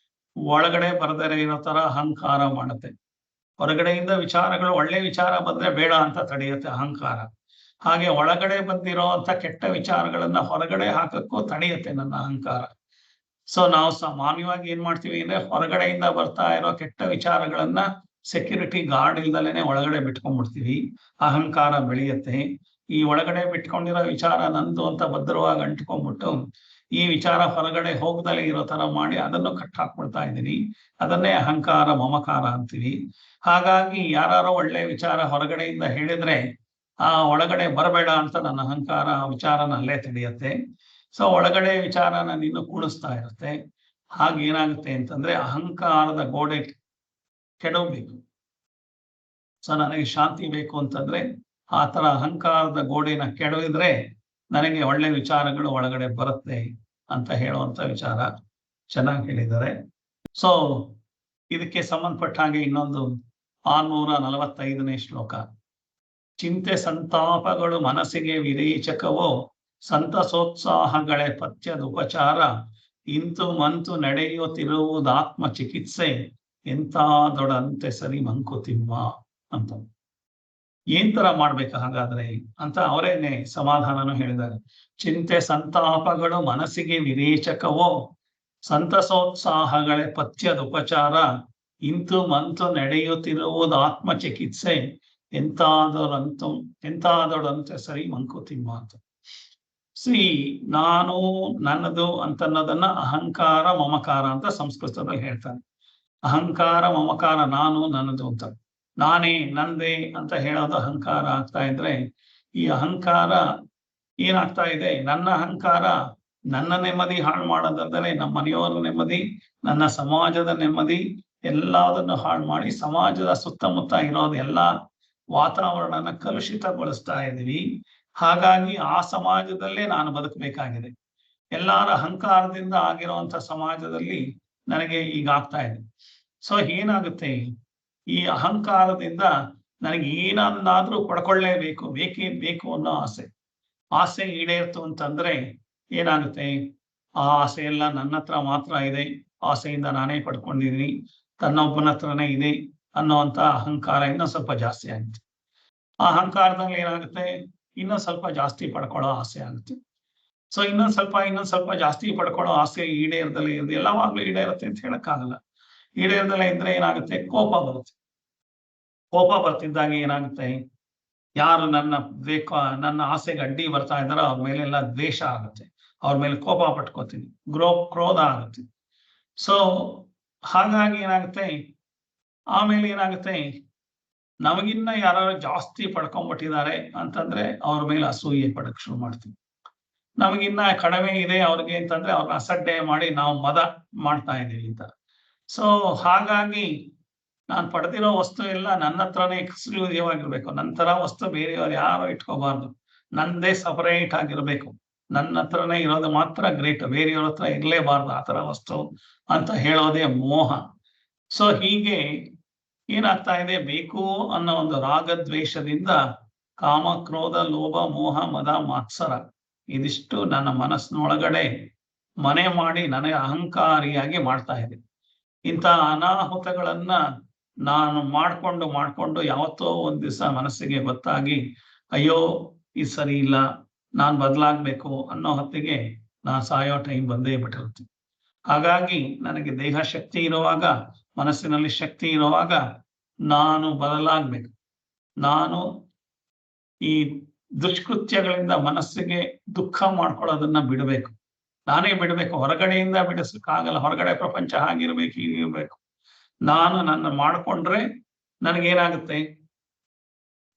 ಒಳಗಡೆ ಬರದೇ ಇರೋ ತರ ಅಹಂಕಾರ ಮಾಡುತ್ತೆ. ಹೊರಗಡೆಯಿಂದ ವಿಚಾರಗಳು ಒಳ್ಳೆ ವಿಚಾರ ಬಂದ್ರೆ ಬೇಡ ಅಂತ ತಡೆಯುತ್ತೆ ಅಹಂಕಾರ. ಹಾಗೆ ಒಳಗಡೆ ಬಂದಿರೋ ಅಂತ ಕೆಟ್ಟ ವಿಚಾರಗಳನ್ನ ಹೊರಗಡೆ ಹಾಕಕ್ಕೂ ತಡೆಯುತ್ತೆ ನನ್ನ ಅಹಂಕಾರ. ಸೊ ನಾವು ಸಾಮಾನ್ಯವಾಗಿ ಏನ್ ಮಾಡ್ತೀವಿ ಅಂದ್ರೆ ಹೊರಗಡೆಯಿಂದ ಬರ್ತಾ ಇರೋ ಕೆಟ್ಟ ವಿಚಾರಗಳನ್ನ ಸೆಕ್ಯೂರಿಟಿ ಗಾರ್ಡ್ ಇಲ್ದಲೇನೆ ಒಳಗಡೆ ಬಿಟ್ಕೊಂಡ್ಬಿಡ್ತೀವಿ. ಅಹಂಕಾರ ಬೆಳೆಯುತ್ತೆ. ಈ ಒಳಗಡೆ ಬಿಟ್ಕೊಂಡಿರೋ ವಿಚಾರ ನಂದು ಅಂತ ಭದ್ರವಾಗಿ ಅಂಟ್ಕೊಂಡ್ಬಿಟ್ಟು ಈ ವಿಚಾರ ಹೊರಗಡೆ ಹೋಗದಲ್ಲೇ ಇರೋ ತರ ಮಾಡಿ ಅದನ್ನು ಕಟ್ ಹಾಕ್ಬಿಡ್ತಾ ಇದ್ದೀನಿ. ಅದನ್ನೇ ಅಹಂಕಾರ ಮಮಕಾರ ಅಂತೀವಿ. ಹಾಗಾಗಿ ಯಾರೋ ಒಳ್ಳೆ ವಿಚಾರ ಹೊರಗಡೆಯಿಂದ ಹೇಳಿದ್ರೆ ಆ ಒಳಗಡೆ ಬರಬೇಡ ಅಂತ ನನ್ನ ಅಹಂಕಾರ ಆ ವಿಚಾರನ ಅಲ್ಲೇ ತಡೆಯುತ್ತೆ. ಸೊ ಒಳಗಡೆ ವಿಚಾರನ ನೀನು ಕೂಡಿಸ್ತಾ ಇರುತ್ತೆ. ಹಾಗೇನಾಗುತ್ತೆ ಅಂತಂದ್ರೆ ಅಹಂಕಾರದ ಗೋಡೆ ಕೆಡವಬೇಕು. ಸೊ ನನಗೆ ಶಾಂತಿ ಬೇಕು ಅಂತಂದ್ರೆ ಆ ತರ ಅಹಂಕಾರದ ಗೋಡೆನ ಕೆಡವಿದ್ರೆ ನನಗೆ ಒಳ್ಳೆ ವಿಚಾರಗಳು ಒಳಗಡೆ ಬರುತ್ತೆ ಅಂತ ಹೇಳುವಂತ ವಿಚಾರ ಚೆನ್ನಾಗಿ ಹೇಳಿದ್ದಾರೆ. ಸೊ ಇದಕ್ಕೆ ಸಂಬಂಧಪಟ್ಟ ಹಾಗೆ ಇನ್ನೊಂದು 645ನೇ ಶ್ಲೋಕ. ಚಿಂತೆ ಸಂತಾಪಗಳು ಮನಸ್ಸಿಗೆ ವಿರೇಚಕವೋ, ಸಂತಸೋತ್ಸಾಹಗಳೇ ಪಥ್ಯದುಪಚಾರ, ಇಂತು ಮಂತು ನಡೆಯುತ್ತಿರುವುದಾತ್ಮ ಚಿಕಿತ್ಸೆ, ಎಂತ ದೊಡಂತೆ ಸರಿ ಮಂಕುತಿಮ್ಮ ಅಂತ. ಏನ್ ತರ ಮಾಡ್ಬೇಕು ಹಾಗಾದ್ರೆ ಅಂತ ಅವರೇನೆ ಸಮಾಧಾನನು ಹೇಳಿದ್ದಾರೆ. ಚಿಂತೆ ಸಂತಾಪಗಳು ಮನಸ್ಸಿಗೆ ವಿರೇಚಕವೋ, ಸಂತಸೋತ್ಸಾಹಗಳೇ ಪಥ್ಯದುಪಚಾರ, ಇಂತು ಮಂತು ನಡೆಯುತ್ತಿರುವುದಾತ್ಮ ಚಿಕಿತ್ಸೆ, ಎಂತಾದೊಡಂತೆ ಸರಿ ಮಂಕುತಿಮ್ಮ ಅಂತ. ನಾನು ನನ್ನದು ಅಂತನ್ನೋದನ್ನ ಅಹಂಕಾರ ಮಮಕಾರ ಅಂತ ಸಂಸ್ಕೃತದಲ್ಲಿ ಹೇಳ್ತಾನೆ. ಅಹಂಕಾರ ಮಮಕಾರ ನಾನು ನನ್ನದು ಅಂತ, ನಾನೇ ನಂದೇ ಅಂತ ಹೇಳೋದು ಅಹಂಕಾರ ಆಗ್ತಾ ಇದ್ರೆ ಈ ಅಹಂಕಾರ ಏನಾಗ್ತಾ ಇದೆ, ನನ್ನ ಅಹಂಕಾರ ನನ್ನ ನೆಮ್ಮದಿ ಹಾಳು ಮಾಡೋದಲ್ಲದೆ ನಮ್ಮ ಮನೆಯವರ ನೆಮ್ಮದಿ, ನನ್ನ ಸಮಾಜದ ನೆಮ್ಮದಿ ಎಲ್ಲದನ್ನು ಹಾಳು ಮಾಡಿ ಸಮಾಜದ ಸುತ್ತಮುತ್ತ ಇರೋದು ಎಲ್ಲ ವಾತಾವರಣನ ಕಲುಷಿತಗೊಳಿಸ್ತಾ ಇದ್ದೀವಿ. ಹಾಗಾಗಿ ಆ ಸಮಾಜದಲ್ಲೇ ನಾನು ಬದುಕಬೇಕಾಗಿದೆ. ಎಲ್ಲರ ಅಹಂಕಾರದಿಂದ ಆಗಿರುವಂತ ಸಮಾಜದಲ್ಲಿ ನನಗೆ ಈಗ ಆಗ್ತಾ ಇದೆ. ಸೊ ಏನಾಗುತ್ತೆ, ಈ ಅಹಂಕಾರದಿಂದ ನನಗೆ ಏನನ್ನಾದ್ರೂ ಪಡ್ಕೊಳ್ಳೇಬೇಕು, ಬೇಕೇ ಬೇಕು ಅನ್ನೋ ಆಸೆ ಈಡೇರ್ತು ಅಂತಂದ್ರೆ ಏನಾಗುತ್ತೆ, ಆ ಆಸೆ ಎಲ್ಲ ನನ್ನ ಹತ್ರ ಮಾತ್ರ ಇದೆ, ಆಸೆಯಿಂದ ನಾನೇ ಪಡ್ಕೊಂಡಿದ್ದೀನಿ, ತನ್ನೊಬ್ಬನ ಹತ್ರನೇ ಇದೆ ಅನ್ನೋಂತ ಅಹಂಕಾರ ಇನ್ನೂ ಸ್ವಲ್ಪ ಜಾಸ್ತಿ ಆಗುತ್ತೆ. ಆ ಅಹಂಕಾರದಲ್ಲಿ ಏನಾಗುತ್ತೆ, ಇನ್ನೊಂದು ಸ್ವಲ್ಪ ಜಾಸ್ತಿ ಪಡ್ಕೊಳ್ಳೋ ಆಸೆ ಆಗುತ್ತೆ. ಸೊ ಇನ್ನೊಂದ್ ಸ್ವಲ್ಪ ಜಾಸ್ತಿ ಪಡ್ಕೊಳ್ಳೋ ಆಸೆ ಈಡೇರದಲ್ಲೇ ಇರೋದು, ಎಲ್ಲವಾಗ್ಲೂ ಈಡೇರುತ್ತೆ ಅಂತ ಹೇಳಕ್ಕಾಗಲ್ಲ. ಈಡೇರದಲ್ಲೇ ಇದ್ರೆ ಏನಾಗುತ್ತೆ, ಕೋಪ ಬರುತ್ತೆ. ಕೋಪ ಬರ್ತಿದ್ದಾಗ ಏನಾಗುತ್ತೆ, ಯಾರು ನನ್ನ ಆಸೆಗೆ ಅಡ್ಡಿ ಬರ್ತಾ ಇದ್ದಾರೋ ಅವ್ರ ಮೇಲೆಲ್ಲ ದ್ವೇಷ ಆಗುತ್ತೆ, ಅವ್ರ ಮೇಲೆ ಕೋಪ ಪಟ್ಕೋತೀನಿ, ಕ್ರೋಧ ಆಗುತ್ತೆ. ಸೊ ಹಾಗಾಗಿ ಏನಾಗುತ್ತೆ, ಆಮೇಲೆ ಏನಾಗುತ್ತೆ, ನಮಗಿನ್ನ ಯಾರು ಜಾಸ್ತಿ ಪಡ್ಕೊಂಡ್ಬಿಟ್ಟಿದ್ದಾರೆ ಅಂತಂದ್ರೆ ಅವ್ರ ಮೇಲೆ ಅಸೂಯೆ ಪಡಕ್ ಶುರು ಮಾಡ್ತೀವಿ. ನಮಗಿನ್ನ ಕಡಿಮೆ ಇದೆ ಅವ್ರಿಗೆ ಅಂತಂದ್ರೆ ಅವ್ರನ್ನ ಅಸಡ್ಡೆ ಮಾಡಿ ನಾವು ಮದ ಮಾಡ್ತಾ ಇದೀವಿ ಅಂತ. ಸೊ ಹಾಗಾಗಿ ನಾನು ಪಡೆದಿರೋ ವಸ್ತು ಎಲ್ಲ ನನ್ನ ಹತ್ರನೇ ಎಕ್ಸ್ಕ್ಲೂಸಿವ್ ಆಗಿರ್ಬೇಕು. ನನ್ನ ತರ ವಸ್ತು ಬೇರೆಯವ್ರು ಯಾರು ಇಟ್ಕೋಬಾರ್ದು. ನಂದೇ ಸಪರೇಟ್ ಆಗಿರ್ಬೇಕು. ನನ್ನ ಹತ್ರನೇ ಇರೋದು ಮಾತ್ರ ಗ್ರೇಟ್, ಬೇರೆಯವ್ರ ಹತ್ರ ಇರ್ಲೇಬಾರ್ದು ಆ ತರ ವಸ್ತು ಅಂತ ಹೇಳೋದೇ ಮೋಹ. ಸೊ ಹೀಗೆ ಏನಾಗ್ತಾ ಇದೆ, ಬೇಕು ಅನ್ನೋ ಒಂದು ರಾಗದ್ವೇಷದಿಂದ ಕಾಮ, ಕ್ರೋಧ, ಲೋಭ, ಮೋಹ, ಮದ, ಮಾತ್ಸರ ಇದಿಷ್ಟು ನನ್ನ ಮನಸ್ಸಿನೊಳಗಡೆ ಮನೆ ಮಾಡಿ ನನಗೆ ಅಹಂಕಾರಿಯಾಗಿ ಮಾಡ್ತಾ ಇದೆ. ಇಂಥ ಅನಾಹುತಗಳನ್ನ ನಾನು ಮಾಡ್ಕೊಂಡು ಯಾವತ್ತೋ ಒಂದ್ ದಿವಸ ಮನಸ್ಸಿಗೆ ಗೊತ್ತಾಗಿ, ಅಯ್ಯೋ ಇದು ಸರಿ ಇಲ್ಲ, ನಾನ್ ಬದಲಾಗ್ಬೇಕು ಅನ್ನೋ ಹೊತ್ತಿಗೆ ನಾನು ಸಾಯೋ ಟೈಮ್ ಬಂದೇ ಬಿಟ್ಟಿರುತ್ತೆ. ಹಾಗಾಗಿ ನನಗೆ ದೇಹ ಶಕ್ತಿ ಇರುವಾಗ, ಮನಸ್ಸಿನಲ್ಲಿ ಶಕ್ತಿ ಇರುವಾಗ ನಾನು ಬದಲಾಗ್ಬೇಕು. ನಾನು ಈ ದುಷ್ಕೃತ್ಯಗಳಿಂದ ಮನಸ್ಸಿಗೆ ದುಃಖ ಮಾಡ್ಕೊಳ್ಳೋದನ್ನ ಬಿಡಬೇಕು. ನಾನೇ ಬಿಡಬೇಕು, ಹೊರಗಡೆಯಿಂದ ಬಿಡಿಸಕ್ಕಾಗಲ್ಲ. ಹೊರಗಡೆ ಪ್ರಪಂಚ ಹಾಗಿರ್ಬೇಕು, ಹೀಗಿರ್ಬೇಕು. ನಾನು ನನ್ನ ಮಾಡ್ಕೊಂಡ್ರೆ ನನಗೇನಾಗುತ್ತೆ,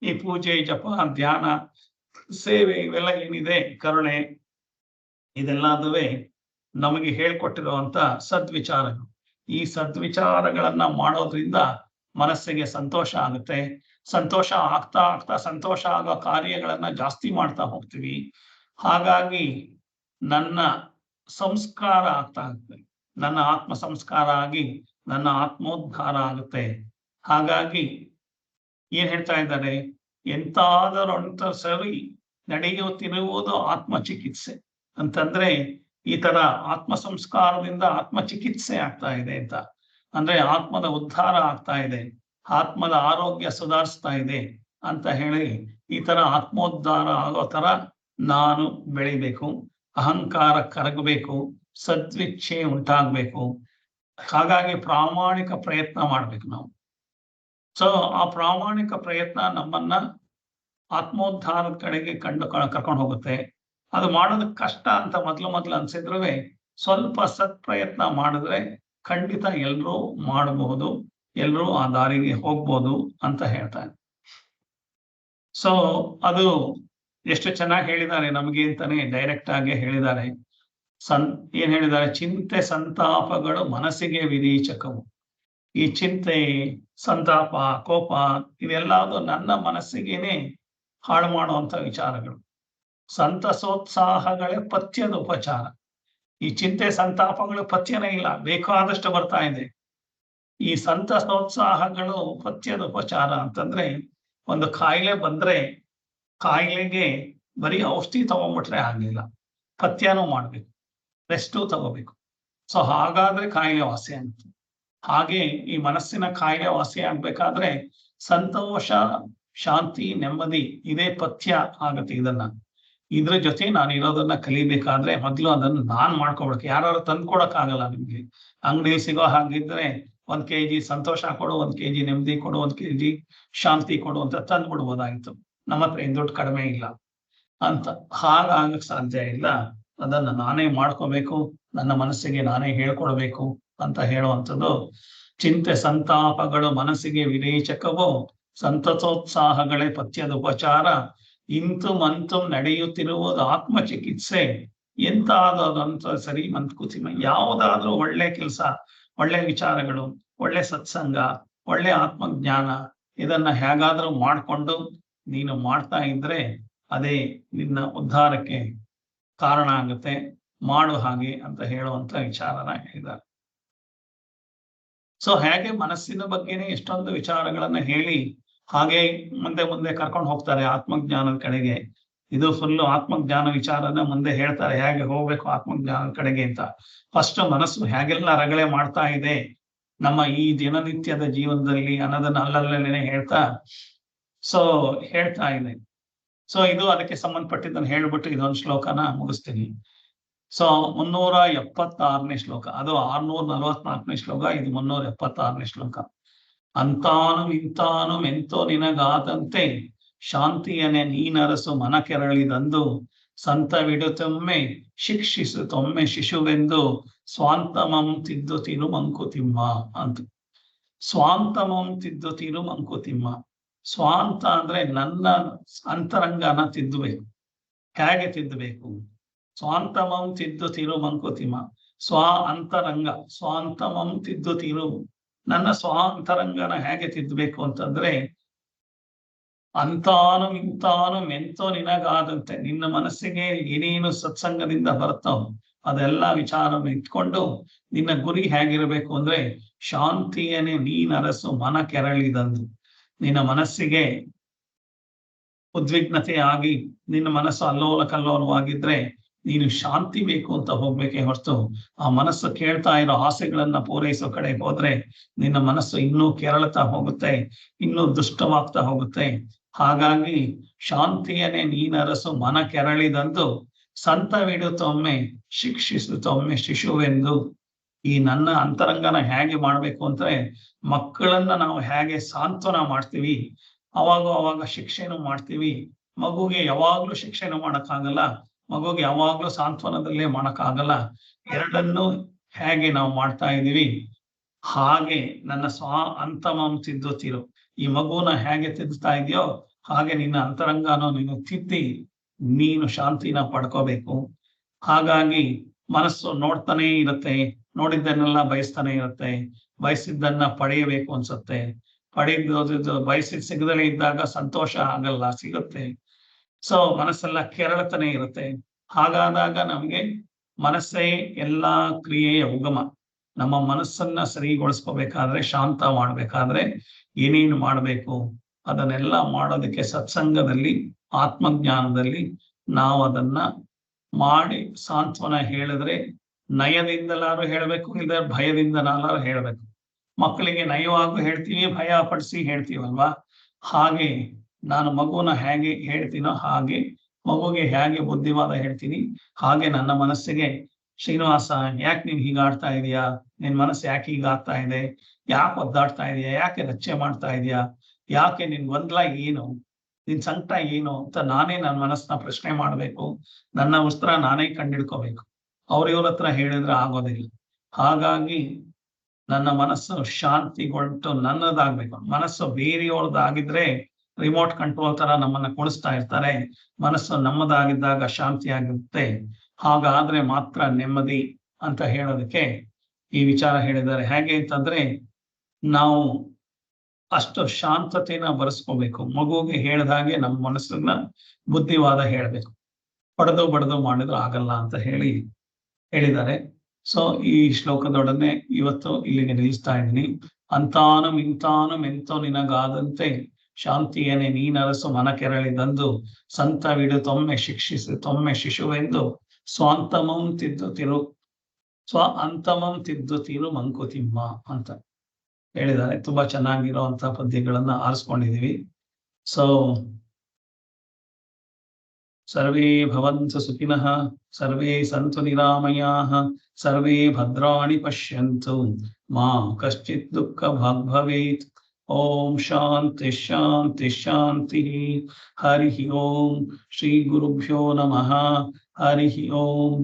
ಈ ಪೂಜೆ, ಜಪ, ಧ್ಯಾನ, ಸೇವೆ ಇವೆಲ್ಲ ಏನಿದೆ, ಕರುಣೆ, ಇದೆಲ್ಲದುವೆ ನಮಗೆ ಹೇಳ್ಕೊಟ್ಟಿರುವಂತ ಸದ್ವಿಚಾರಗಳು. ಈ ಸದ್ವಿಚಾರಗಳನ್ನ ಮಾಡೋದ್ರಿಂದ ಮನಸ್ಸಿಗೆ ಸಂತೋಷ ಆಗುತ್ತೆ. ಸಂತೋಷ ಆಗ್ತಾ ಸಂತೋಷ ಆಗೋ ಕಾರ್ಯಗಳನ್ನ ಜಾಸ್ತಿ ಮಾಡ್ತಾ ಹೋಗ್ತೀವಿ. ಹಾಗಾಗಿ ನನ್ನ ಸಂಸ್ಕಾರ ಆಗ್ತಾ ಇರುತ್ತೆ, ನನ್ನ ಆತ್ಮ ಸಂಸ್ಕಾರ ಆಗಿ ನನ್ನ ಆತ್ಮೋದ್ಧಾರ ಆಗುತ್ತೆ. ಹಾಗಾಗಿ ಏನ್ ಹೇಳ್ತಾ ಇದ್ದಾರೆ, ಎಂತಾದರಂತ ಸರಿ ನಡೆಯುತ್ತಿರುವುದು ಆತ್ಮ ಚಿಕಿತ್ಸೆ ಅಂತಂದ್ರೆ, ಈ ತರ ಆತ್ಮ ಸಂಸ್ಕಾರದಿಂದ ಆತ್ಮ ಚಿಕಿತ್ಸೆ ಆಗ್ತಾ ಇದೆ ಅಂತ ಅಂದ್ರೆ ಆತ್ಮದ ಉದ್ಧಾರ ಆಗ್ತಾ ಇದೆ, ಆತ್ಮದ ಆರೋಗ್ಯ ಸುಧಾರಿಸ್ತಾ ಇದೆ ಅಂತ ಹೇಳಿ, ಈ ತರ ಆತ್ಮೋದ್ಧಾರ ಆಗೋ ತರ ನಾನು ಬೆಳಿಬೇಕು, ಅಹಂಕಾರ ಕರಗಬೇಕು, ಸದ್ವಿಚ್ಛೆ ಉಂಟಾಗ್ಬೇಕು. ಹಾಗಾಗಿ ಪ್ರಾಮಾಣಿಕ ಪ್ರಯತ್ನ ಮಾಡ್ಬೇಕು ನಾವು. ಸೊ ಆ ಪ್ರಾಮಾಣಿಕ ಪ್ರಯತ್ನ ನಮ್ಮನ್ನ ಆತ್ಮೋದ್ಧಾರದ ಕಡೆಗೆ ಕರ್ಕೊಂಡು ಹೋಗುತ್ತೆ. ಅದು ಮಾಡೋದಕ್ಕೆ ಕಷ್ಟ ಅಂತ ಮೊದ್ಲು ಅನ್ಸಿದ್ರು ಸ್ವಲ್ಪ ಸತ್ಪ್ರಯತ್ನ ಮಾಡಿದ್ರೆ ಖಂಡಿತ ಎಲ್ರೂ ಮಾಡಬಹುದು, ಎಲ್ರೂ ಆ ದಾರಿಗೆ ಹೋಗ್ಬೋದು ಅಂತ ಹೇಳ್ತಾರೆ. ಸೊ ಅದು ಎಷ್ಟು ಚೆನ್ನಾಗಿ ಹೇಳಿದ್ದಾರೆ ನಮಗೆ ಅಂತಾನೆ ಡೈರೆಕ್ಟ್ ಆಗಿ ಹೇಳಿದ್ದಾರೆ. ಏನ್ ಹೇಳಿದ್ದಾರೆ, ಚಿಂತೆ ಸಂತಾಪಗಳು ಮನಸ್ಸಿಗೆ ವಿರೀಚಕವು. ಈ ಚಿಂತೆ, ಸಂತಾಪ, ಕೋಪ ಇವೆಲ್ಲದು ನನ್ನ ಮನಸ್ಸಿಗೇನೆ ಹಾಳು ಮಾಡುವಂತ ವಿಚಾರಗಳು. ಸಂತಸೋತ್ಸಾಹಗಳೇ ಪಥ್ಯದ ಉಪಚಾರ. ಈ ಚಿಂತೆ ಸಂತಾಪಗಳು ಪಥ್ಯನೇ ಇಲ್ಲ, ಬೇಕಾದಷ್ಟು ಬರ್ತಾ ಇದೆ. ಈ ಸಂತಸೋತ್ಸಾಹಗಳು ಪಥ್ಯದ ಉಪಚಾರ ಅಂತಂದ್ರೆ, ಒಂದು ಕಾಯಿಲೆ ಬಂದ್ರೆ ಕಾಯಿಲೆಗೆ ಬರೀ ಔಷಧಿ ತಗೊಂಡ್ಬಿಟ್ರೆ ಆಗ್ಲಿಲ್ಲ, ಪಥ್ಯನೂ ಮಾಡ್ಬೇಕು, ರೆಸ್ಟು ತಗೋಬೇಕು. ಸೊ ಹಾಗಾದ್ರೆ ಕಾಯಿಲೆ ವಾಸಿ ಆಗುತ್ತೆ. ಹಾಗೆ ಈ ಮನಸ್ಸಿನ ಕಾಯಿಲೆ ವಾಸಿ ಆಗ್ಬೇಕಾದ್ರೆ ಸಂತೋಷ, ಶಾಂತಿ, ನೆಮ್ಮದಿ ಇದೇ ಪಥ್ಯ ಆಗತ್ತೆ. ಇದ್ರ ಜೊತೆ ನಾನು ಇರೋದನ್ನ ಕಲಿಬೇಕಾದ್ರೆ ಮೊದ್ಲು ಅದನ್ನ ನಾನ್ ಮಾಡ್ಕೊಬೇಕು. ಯಾರು ತಂದ್ಕೊಡಕ್ ಆಗಲ್ಲ ನಿಮ್ಗೆ. ಅಂಗಡಿಯಲ್ಲಿ ಸಿಗೋ ಹಾಗಿದ್ರೆ 1 kg ಸಂತೋಷ ಕೊಡು, 1 kg ನೆಮ್ಮದಿ ಕೊಡು, 1 kg ಶಾಂತಿ ಕೊಡು ಅಂತ ತಂದ್ಬಿಡ್ಬೋದಾಗಿತ್ತು. ನಮ್ಮ ಹತ್ರ ಏನ್ ದುಡ್ಡು ಕಡಿಮೆ ಇಲ್ಲ ಅಂತ. ಹಾಗಾಗಕ್ ಸಾಧ್ಯ ಇಲ್ಲ. ಅದನ್ನ ನಾನೇ ಮಾಡ್ಕೋಬೇಕು, ನನ್ನ ಮನಸ್ಸಿಗೆ ನಾನೇ ಹೇಳ್ಕೊಡ್ಬೇಕು ಅಂತ ಹೇಳುವಂಥದ್ದು. ಚಿಂತೆ ಸಂತಾಪಗಳು ಮನಸ್ಸಿಗೆ ವಿರೇಚಕವೋ, ಸಂತಸೋತ್ಸಾಹಗಳೇ ಪಥ್ಯದ ಉಪಚಾರ. ಇಂತು ಮಂತು ನಡೆಯುತ್ತಿರುವುದು ಆತ್ಮ ಚಿಕಿತ್ಸೆ. ಎಂತಾದಂತ ಸರಿ ಮಂತ್ಕುತಿಮ, ಯಾವುದಾದ್ರೂ ಒಳ್ಳೆ ಕೆಲಸ, ಒಳ್ಳೆ ವಿಚಾರಗಳು, ಒಳ್ಳೆ ಸತ್ಸಂಗ, ಒಳ್ಳೆ ಆತ್ಮಜ್ಞಾನ, ಇದನ್ನ ಹೇಗಾದ್ರೂ ಮಾಡ್ಕೊಂಡು ನೀನು ಮಾಡ್ತಾ ಇದ್ರೆ ಅದೇ ನಿನ್ನ ಉದ್ಧಾರಕ್ಕೆ ಕಾರಣ ಆಗುತ್ತೆ. ಮಾಡು ಹಾಗೆ ಅಂತ ಹೇಳುವಂತ ವಿಚಾರನ ಹೇಳಿದ್ದಾರೆ. ಸೊ ಹೇಗೆ ಮನಸ್ಸಿನ ಬಗ್ಗೆನೇ ಎಷ್ಟೊಂದು ವಿಚಾರಗಳನ್ನ ಹೇಳಿ ಹಾಗೆ ಮುಂದೆ ಕರ್ಕೊಂಡು ಹೋಗ್ತಾರೆ ಆತ್ಮಜ್ಞಾನದ ಕಡೆಗೆ. ಇದು ಫುಲ್ಲು ಆತ್ಮಜ್ಞಾನ ವಿಚಾರನ ಮುಂದೆ ಹೇಳ್ತಾರೆ, ಹೇಗೆ ಹೋಗ್ಬೇಕು ಆತ್ಮಜ್ಞಾನದ ಕಡೆಗೆ ಅಂತ. ಫಸ್ಟ್ ಮನಸ್ಸು ಹೇಗೆಲ್ಲ ರಗಳೆ ಮಾಡ್ತಾ ಇದೆ ನಮ್ಮ ಈ ದಿನನಿತ್ಯದ ಜೀವನದಲ್ಲಿ ಅನ್ನೋದನ್ನ ಅಲ್ಲಲ್ಲೇ ಹೇಳ್ತಾ ಇದೆ. ಸೊ ಇದು ಅದಕ್ಕೆ ಸಂಬಂಧಪಟ್ಟಿದ್ದನ್ನು ಹೇಳ್ಬಿಟ್ಟು ಇದೊಂದು ಶ್ಲೋಕನ ಮುಗಿಸ್ತೀನಿ. ಸೊ 376ನೇ ಶ್ಲೋಕ, ಅದು 644ನೇ ಶ್ಲೋಕ, ಇದು 376ನೇ ಶ್ಲೋಕ. ಅಂತಾನು ಇಂತಾನು ಮೆಂತೋ ನಿನಗಾದಂತೆ ಶಾಂತಿಯನೆ ನೀನರಸು ಮನ ಕೆರಳಿದಂದು ಸಂತವಿಡುತ್ತೊಮ್ಮೆ ಶಿಕ್ಷಿಸು ತೊಮ್ಮೆ ಶಿಶುವೆಂದು ಸ್ವಾಂತಮಂ ತಿದ್ದುತಿರು ಮಂಕುತಿಮ್ಮ ಅಂತ. ಸ್ವಾಂತಮಂ ತಿದ್ದುತಿರು ಮಂಕುತಿಮ್ಮ. ಸ್ವಾಂತ ಅಂದ್ರೆ ನನ್ನ ಅಂತರಂಗನ ತಿದ್ದಬೇಕು. ಹೇಗೆ ತಿದ್ದಬೇಕು? ಸ್ವಾಂತಮಂ ತಿದ್ದುತಿರು ಮಂಕುತಿಮ್ಮ. ಅಂತರಂಗ ಸ್ವಾಂತಮಂ ತಿದ್ದುತಿರು, ನನ್ನ ಅಂತರಂಗನ ಹೇಗೆ ತಿದ್ದಬೇಕು ಅಂತಂದ್ರೆ, ಅಂತಾನು ಇಂತಾನು ಮೆಂತೋ ನಿನಗಾದಂತೆ, ನಿನ್ನ ಮನಸ್ಸಿಗೆ ಏನೇನು ಸತ್ಸಂಗದಿಂದ ಬರ್ತಾವ ಅದೆಲ್ಲ ವಿಚಾರ ಇಟ್ಕೊಂಡು ನಿನ್ನ ಗುರಿ ಹೇಗಿರಬೇಕು ಅಂದ್ರೆ, ಶಾಂತಿಯನ್ನೇ ನೀನರಸು ಮನ ಕೆರಳಿದಂದು. ನಿನ್ನ ಮನಸ್ಸಿಗೆ ಉದ್ವಿಗ್ನತೆ ಆಗಿ ನಿನ್ನ ಮನಸ್ಸು ಅಲ್ಲೋಲ ಕಲ್ಲೋಲವಾಗಿದ್ರೆ ನೀನು ಶಾಂತಿ ಬೇಕು ಅಂತ ಹೋಗ್ಬೇಕೇ ಹೊರತು ಆ ಮನಸ್ಸು ಕೇಳ್ತಾ ಇರೋ ಆಸೆಗಳನ್ನ ಪೂರೈಸೋ ಕಡೆ ಹೋದ್ರೆ ನಿನ್ನ ಮನಸ್ಸು ಇನ್ನೂ ಕೆರಳ್ತಾ ಹೋಗುತ್ತೆ, ಇನ್ನೂ ದುಷ್ಟವಾಗ್ತಾ ಹೋಗುತ್ತೆ. ಹಾಗಾಗಿ ಶಾಂತಿಯನ್ನೇ ನೀನರಸು ಮನ ಕೆರಳಿದಂದು, ಸಂತವಿಡುತ್ತೊಮ್ಮೆ ಶಿಕ್ಷಿಸುತ್ತೊಮ್ಮೆ ಶಿಶುವೆಂದು. ಈ ನನ್ನ ಅಂತರಂಗನ ಹೇಗೆ ಮಾಡ್ಬೇಕು ಅಂದ್ರೆ, ಮಕ್ಕಳನ್ನ ನಾವು ಹೇಗೆ ಸಾಂತ್ವನ ಮಾಡ್ತೀವಿ, ಅವಾಗ ಶಿಕ್ಷೆನೂ ಮಾಡ್ತೀವಿ. ಮಗುಗೆ ಯಾವಾಗ್ಲೂ ಶಿಕ್ಷೆನೂ ಮಾಡಕ್ಕಾಗಲ್ಲ, ಮಗುಗೆ ಯಾವಾಗ್ಲೂ ಸಾಂತ್ವನದಲ್ಲೇ ಮಾಡಕ್ಕಾಗಲ್ಲ. ಎರಡನ್ನೂ ಹೇಗೆ ನಾವು ಮಾಡ್ತಾ ಇದೀವಿ, ಹಾಗೆ ನನ್ನ ಅಂತಮಂ ತಿದ್ದುತ್ತಿರು. ಈ ಮಗುನ ಹೇಗೆ ತಿದ್ದುತ್ತಾ ಇದೆಯೋ ಹಾಗೆ ನಿನ್ನ ಅಂತರಂಗನೂ ನೀನು ತಿದ್ದಿ ನೀನು ಶಾಂತಿನ ಪಡ್ಕೋಬೇಕು. ಹಾಗಾಗಿ ಮನಸ್ಸು ನೋಡ್ತಾನೆ ಇರುತ್ತೆ, ನೋಡಿದ್ದನ್ನೆಲ್ಲ ಬಯಸ್ತಾನೆ ಇರುತ್ತೆ, ಬಯಸಿದ್ದನ್ನ ಪಡೆಯಬೇಕು ಅನ್ಸುತ್ತೆ. ಬಯಸಿದ್ ಸಿಗದಲೇ ಇದ್ದಾಗ ಸಂತೋಷ ಆಗಲ್ಲ, ಸಿಗುತ್ತೆ. ಸೊ ಮನಸ್ಸೆಲ್ಲ ಕೆರಳತಾನೆ ಇರುತ್ತೆ. ಹಾಗಾದಾಗ ನಮ್ಗೆ ಮನಸ್ಸೇ ಎಲ್ಲಾ ಕ್ರಿಯೆಯ ಉಗಮ. ನಮ್ಮ ಮನಸ್ಸನ್ನ ಸರಿಗೊಳಿಸ್ಕೋಬೇಕಾದ್ರೆ, ಶಾಂತ ಮಾಡ್ಬೇಕಾದ್ರೆ ಏನೇನು ಮಾಡ್ಬೇಕು ಅದನ್ನೆಲ್ಲ ಮಾಡೋದಕ್ಕೆ ಸತ್ಸಂಗದಲ್ಲಿ, ಆತ್ಮಜ್ಞಾನದಲ್ಲಿ ನಾವು ಅದನ್ನ ಮಾಡಿ ಸಾಂತ್ವನ ಹೇಳಿದ್ರೆ, ನಯದಿಂದಲಾರು ಹೇಳ್ಬೇಕು, ಇಲ್ಲದ್ರೆ ಭಯದಿಂದಲಾರು ಹೇಳ್ಬೇಕು. ಮಕ್ಕಳಿಗೆ ನಯವಾಗೂ ಹೇಳ್ತೀವಿ, ಭಯ ಪಡಿಸಿ ಹೇಳ್ತೀವಲ್ವಾ. ಹಾಗೆ ನಾನು ಮಗುನ ಹೇಗೆ ಹೇಳ್ತೀನೋ ಹಾಗೆ ಮಗುಗೆ ಹೇಗೆ ಬುದ್ಧಿವಾದ ಹೇಳ್ತೀನಿ, ಹಾಗೆ ನನ್ನ ಮನಸ್ಸಿಗೆ, ಶ್ರೀನಿವಾಸ ಯಾಕೆ ನೀನ್ ಹೀಗಾಡ್ತಾ ಇದೀಯಾ, ನಿನ್ ಮನಸ್ಸು ಯಾಕೆ ಹೀಗಾಗ್ತಾ ಇದೆ, ಯಾಕೆ ಒದ್ದಾಡ್ತಾ ಇದೆಯಾ, ಯಾಕೆ ರಚ್ಚೆ ಮಾಡ್ತಾ ಇದೆಯಾ, ಯಾಕೆ ನಿನ್ ಗೊಂದಲ ಏನು, ನಿನ್ ಸಂಕಟ ಏನು ಅಂತ ನಾನೇ ನನ್ನ ಮನಸ್ಸನ್ನ ಪ್ರಶ್ನೆ ಮಾಡ್ಬೇಕು. ನನ್ನ ಉತ್ತರ ನಾನೇ ಕಂಡಿಡ್ಕೋಬೇಕು. ಇವ್ರ ಹತ್ರ ಹೇಳಿದ್ರೆ ಆಗೋದಿಲ್ಲ. ಹಾಗಾಗಿ ನನ್ನ ಮನಸ್ಸು ಶಾಂತಿಗೊಳ್ಟು ನನ್ನದಾಗ್ಬೇಕು. ಮನಸ್ಸು ಬೇರೆಯವ್ರದ್ದಾಗಿದ್ರೆ ರಿಮೋಟ್ ಕಂಟ್ರೋಲ್ ತರ ನಮ್ಮನ್ನ ಕೊಡಿಸ್ತಾ ಇರ್ತಾರೆ. ಮನಸ್ಸು ನಮ್ಮದಾಗಿದ್ದಾಗ ಶಾಂತಿ ಆಗಿರುತ್ತೆ. ಹಾಗಾದ್ರೆ ಮಾತ್ರ ನೆಮ್ಮದಿ ಅಂತ ಹೇಳೋದಕ್ಕೆ ಈ ವಿಚಾರ ಹೇಳಿದ್ದಾರೆ. ಹೇಗೆ ಅಂತಂದ್ರೆ, ನಾವು ಅಷ್ಟು ಶಾಂತತೆನ ಬರೆಸ್ಕೋಬೇಕು. ಮಗುಗೆ ಹೇಳಿದ ಹಾಗೆ ನಮ್ಮ ಮನಸ್ಸನ್ನ ಬುದ್ಧಿವಾದ ಹೇಳ್ಬೇಕು. ಬಡದು ಮಾಡಿದ್ರು ಆಗಲ್ಲ ಅಂತ ಹೇಳಿದ್ದಾರೆ. ಸೊ ಈ ಶ್ಲೋಕದೊಡನೆ ಇವತ್ತು ಇಲ್ಲಿಗೆ ನಿಲ್ಲಿಸ್ತಾ ಇದ್ದೀನಿ. ಅಂತಾನು ಇಂತಾನು ಮೆಂತೋ ನಿನಗಾದಂತೆ, ಶಾಂತಿಯನ್ನೇ ನೀನರಸು ಮನ ಕೆರಳಿದಂದು, ಸಂತವಿಡು ತೊಮ್ಮೆ ಶಿಕ್ಷಿಸು ತೊಮ್ಮೆ ಶಿಶುವೆಂದು, ಸ್ವಾಂತಮಂ ತಿದ್ದುತಿರು ಅಂತಮಂ ತಿದ್ದುತಿರು ಮಂಕುತಿಮ್ಮ ಅಂತ ಹೇಳಿದ್ದಾರೆ. ತುಂಬಾ ಚೆನ್ನಾಗಿರುವಂತಹ ಪದ್ಯಗಳನ್ನ ಆರಿಸ್ಕೊಂಡಿದೀವಿ. ಸೊ ಸರ್ವೇ ಭವಂತು ಸುಖಿನಃ, ಸರ್ವೇ ಸಂತು ನಿರಾಮಯಾಃ, ಸರ್ವೇ ಭದ್ರಾಣಿ ಪಶ್ಯಂತು, ಮಾ ಕಶ್ಚಿತ್ ದುಃಖ ಭಾಗ್ ಭವೇತ್. ಓಂ ಶಾಂತಿ ಶಾಂತಿ ಶಾಂತಿ. ಹರಿ ಓಂ. ಶ್ರೀ ಗುರುಭ್ಯೋ ನಮಃ. ಹರಿ ಓಂ.